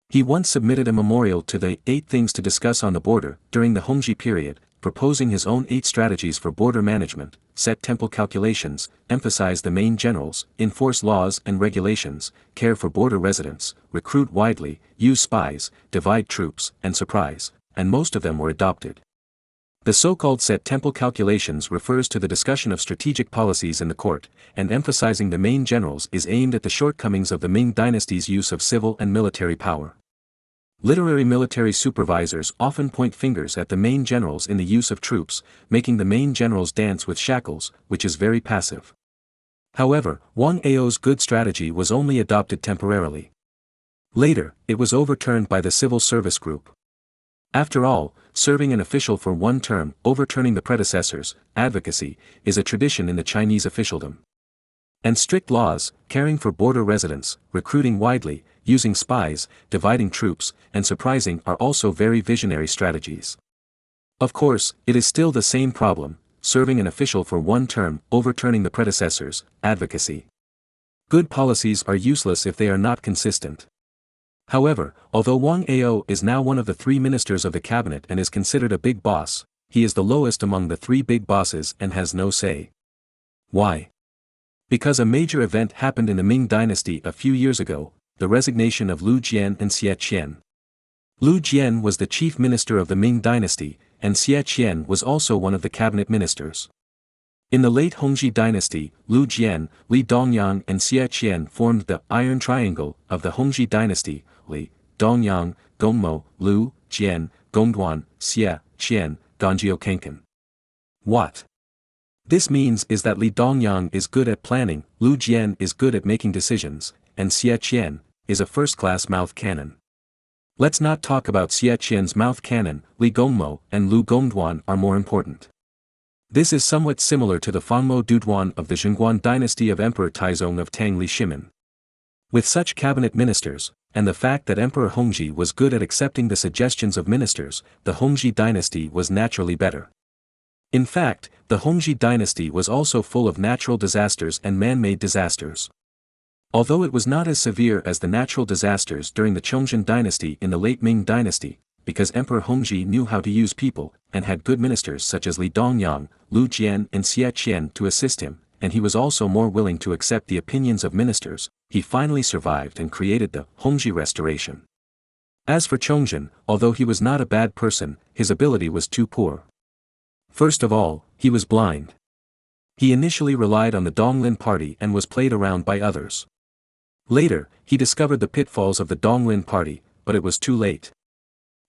B: He once submitted a memorial to the 8 Things to Discuss on the Border during the Hongzhi period, proposing his own 8 strategies for border management: set temple calculations, emphasize the main generals, enforce laws and regulations, care for border residents, recruit widely, use spies, divide troops, and surprise, and most of them were adopted. The so-called set temple calculations refers to the discussion of strategic policies in the court, and emphasizing the main generals is aimed at the shortcomings of the Ming dynasty's use of civil and military power. Literary military supervisors often point fingers at the main generals in the use of troops, making the main generals dance with shackles, which is very passive. However, Wang Ao's good strategy was only adopted temporarily. Later, it was overturned by the civil service group. After all, serving an official for one term, overturning the predecessors, advocacy, is a tradition in the Chinese officialdom. And strict laws, caring for border residents, recruiting widely, using spies, dividing troops, and surprising are also very visionary strategies. Of course, it is still the same problem, serving an official for one term, overturning the predecessors, advocacy. Good policies are useless if they are not consistent. However, although Wang Ao is now one of the 3 ministers of the cabinet and is considered a big boss, he is the lowest among the 3 big bosses and has no say. Why? Because a major event happened in the Ming dynasty a few years ago, the resignation of Liu Jian and Xie Qian. Liu Jian was the chief minister of the Ming dynasty, and Xie Qian was also one of the cabinet ministers. In the late Hongzhi dynasty, Liu Jian, Li Dongyang and Xie Qian formed the Iron Triangle of the Hongzhi dynasty, Li, Dongyang, Gongmo, Liu, Jian, Gongduan, Xie, Qian, Ganjiao Kenkan. What this means is that Li Dongyang is good at planning, Liu Jian is good at making decisions, and Xie Qian is a first-class mouth cannon. Let's not talk about Xie Qian's mouth cannon, Li Gongmo and Liu Gongduan are more important. This is somewhat similar to the Fangmo Duduan of the Zhengguan dynasty of Emperor Taizong of Tang Li Shimin. With such cabinet ministers, and the fact that Emperor Hongzhi was good at accepting the suggestions of ministers, the Hongzhi dynasty was naturally better. In fact, the Hongzhi dynasty was also full of natural disasters and man-made disasters. Although it was not as severe as the natural disasters during the Chongzhen dynasty in the late Ming dynasty, because Emperor Hongzhi knew how to use people, and had good ministers such as Li Dongyang, Liu Jian and Xie Qian to assist him, and he was also more willing to accept the opinions of ministers, he finally survived and created the Hongzhi Restoration. As for Chongzhen, although he was not a bad person, his ability was too poor. First of all, he was blind. He initially relied on the Donglin party and was played around by others. Later, he discovered the pitfalls of the Donglin party, but it was too late.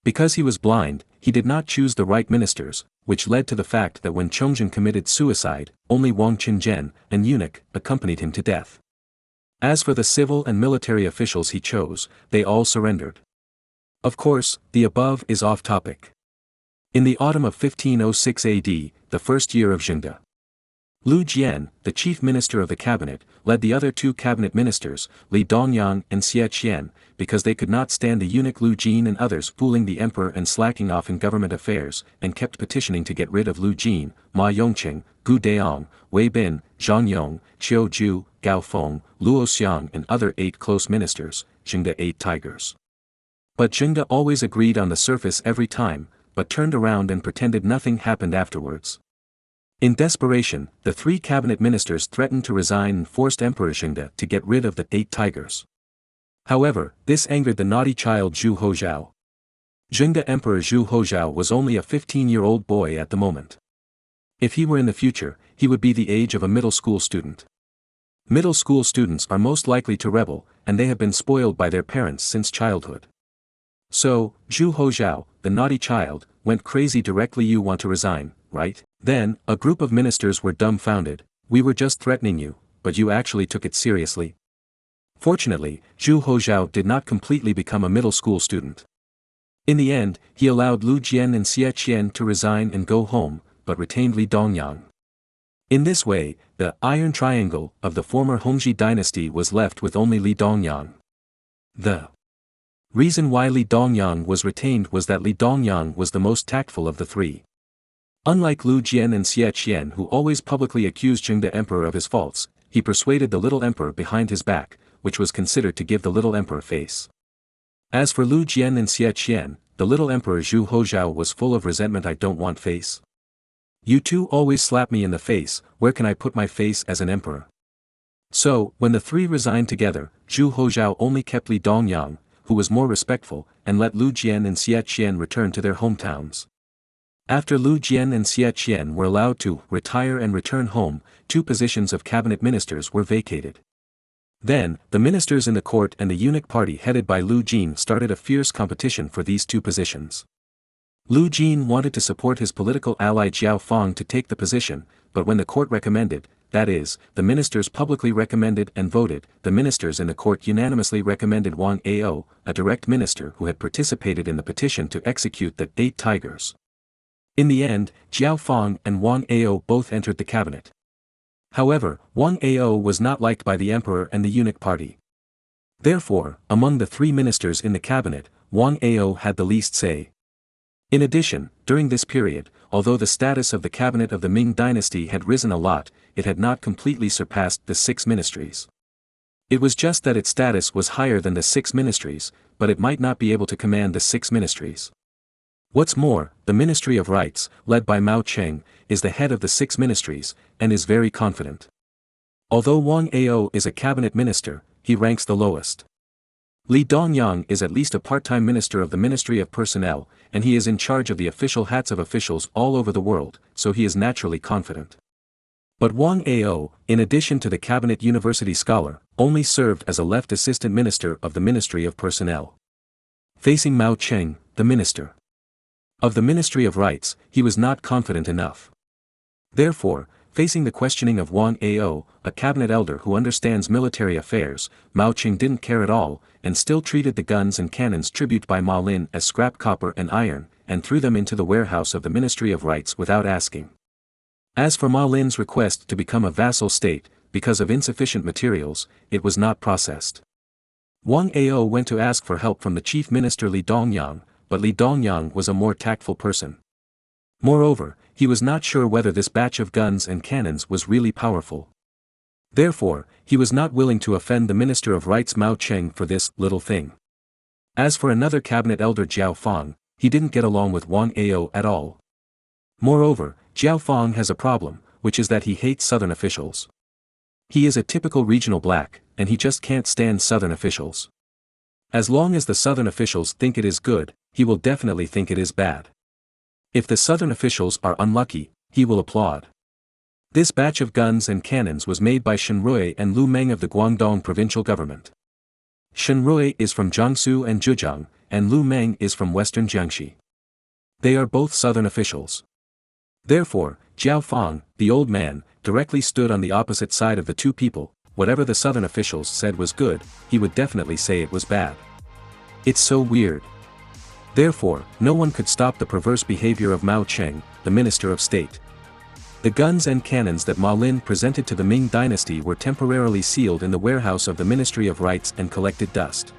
B: Because he was blind, he did not choose the right ministers, which led to the fact that when Chongzhen committed suicide, only Wang Qinzhen, an eunuch, accompanied him to death. As for the civil and military officials he chose, they all surrendered. Of course, the above is off topic. In the autumn of 1506 AD, the first year of Zhengde, Liu Jian, the chief minister of the cabinet, led the other 2 cabinet ministers, Li Dongyang and Xie Qian, because they could not stand the eunuch Liu Jin and others fooling the emperor and slacking off in government affairs, and kept petitioning to get rid of Liu Jin, Ma Yongqing, Gu Deong, Wei Bin, Zhang Yong, Qiu Ju, Gao Feng, Luo Xiang and other 8 close ministers, Zhengde 8 tigers. But Zhengde always agreed on the surface every time, but turned around and pretended nothing happened afterwards. In desperation, the 3 cabinet ministers threatened to resign and forced Emperor Zhengde to get rid of the 8 tigers. However, this angered the naughty child Zhu Hozhao. Zhengde Emperor Zhu Hozhao was only a 15-year-old boy at the moment. If he were in the future, he would be the age of a middle school student. Middle school students are most likely to rebel, and they have been spoiled by their parents since childhood. So, Zhu Hozhao, the naughty child, went crazy directly. You want to resign, right? Then, a group of ministers were dumbfounded. We were just threatening you, but you actually took it seriously. Fortunately, Zhu Hozhao did not completely become a middle school student. In the end, he allowed Liu Jian and Xie Qian to resign and go home, but retained Li Dongyang. In this way, the Iron Triangle of the former Hongzhi dynasty was left with only Li Dongyang. The reason why Li Dongyang was retained was that Li Dongyang was the most tactful of the 3. Unlike Liu Jian and Xie Qian, who always publicly accused Zhengde Emperor of his faults, he persuaded the little emperor behind his back, which was considered to give the little emperor face. As for Liu Jian and Xie Qian, the little emperor Zhu Hozhao was full of resentment. I don't want face. You 2 always slap me in the face, where can I put my face as an emperor? So, when the 3 resigned together, Zhu Hozhao only kept Li Dongyang, who was more respectful, and let Liu Jian and Xie Qian return to their hometowns. After Liu Jian and Xie Qian were allowed to retire and return home, 2 positions of cabinet ministers were vacated. Then, the ministers in the court and the eunuch party headed by Liu Jin started a fierce competition for these 2 positions. Liu Jin wanted to support his political ally Jiao Fang to take the position, but when the court recommended that is, the ministers publicly recommended and voted. The ministers in the court unanimously recommended Wang Ao, a direct minister who had participated in the petition to execute the 8 tigers. In the end, Jiao Fang and Wang Ao both entered the cabinet. However, Wang Ao was not liked by the emperor and the eunuch party. Therefore, among the 3 ministers in the cabinet, Wang Ao had the least say. In addition, during this period, although the status of the cabinet of the Ming dynasty had risen a lot, it had not completely surpassed the 6 ministries. It was just that its status was higher than the 6 ministries, but it might not be able to command the 6 ministries. What's more, the Ministry of Rights, led by Mao Cheng, is the head of the 6 ministries, and is very confident. Although Wang Ao is a cabinet minister, he ranks the lowest. Li Dongyang is at least a part-time minister of the Ministry of Personnel, and he is in charge of the official hats of officials all over the world, so he is naturally confident. But Wang Ao, in addition to the cabinet university scholar, only served as a left assistant minister of the Ministry of Personnel. Facing Mao Cheng, the minister of the Ministry of Rights, he was not confident enough. Therefore, facing the questioning of Wang Ao, a cabinet elder who understands military affairs, Mao Cheng didn't care at all, and still treated the guns and cannons tribute by Ma Lin as scrap copper and iron, and threw them into the warehouse of the Ministry of Rights without asking. As for Ma Lin's request to become a vassal state, because of insufficient materials, it was not processed. Wang Ao went to ask for help from the chief minister Li Dongyang, but Li Dongyang was a more tactful person. Moreover, he was not sure whether this batch of guns and cannons was really powerful. Therefore, he was not willing to offend the Minister of Rights Mao Cheng for this little thing. As for another cabinet elder Jiao Fang, he didn't get along with Wang Ao at all. Moreover, Jiao Fang has a problem, which is that he hates southern officials. He is a typical regional black, and he just can't stand southern officials. As long as the southern officials think it is good, he will definitely think it is bad. If the southern officials are unlucky, he will applaud. This batch of guns and cannons was made by Shen Rui and Lu Meng of the Guangdong provincial government. Shen Rui is from Jiangsu and Zhejiang, and Lu Meng is from western Jiangxi. They are both southern officials. Therefore, Jiao Fang, the old man, directly stood on the opposite side of the 2 people. Whatever the southern officials said was good, he would definitely say it was bad. It's so weird. Therefore, no one could stop the perverse behavior of Mao Cheng, the Minister of State. The guns and cannons that Ma Lin presented to the Ming dynasty were temporarily sealed in the warehouse of the Ministry of Rights and collected dust.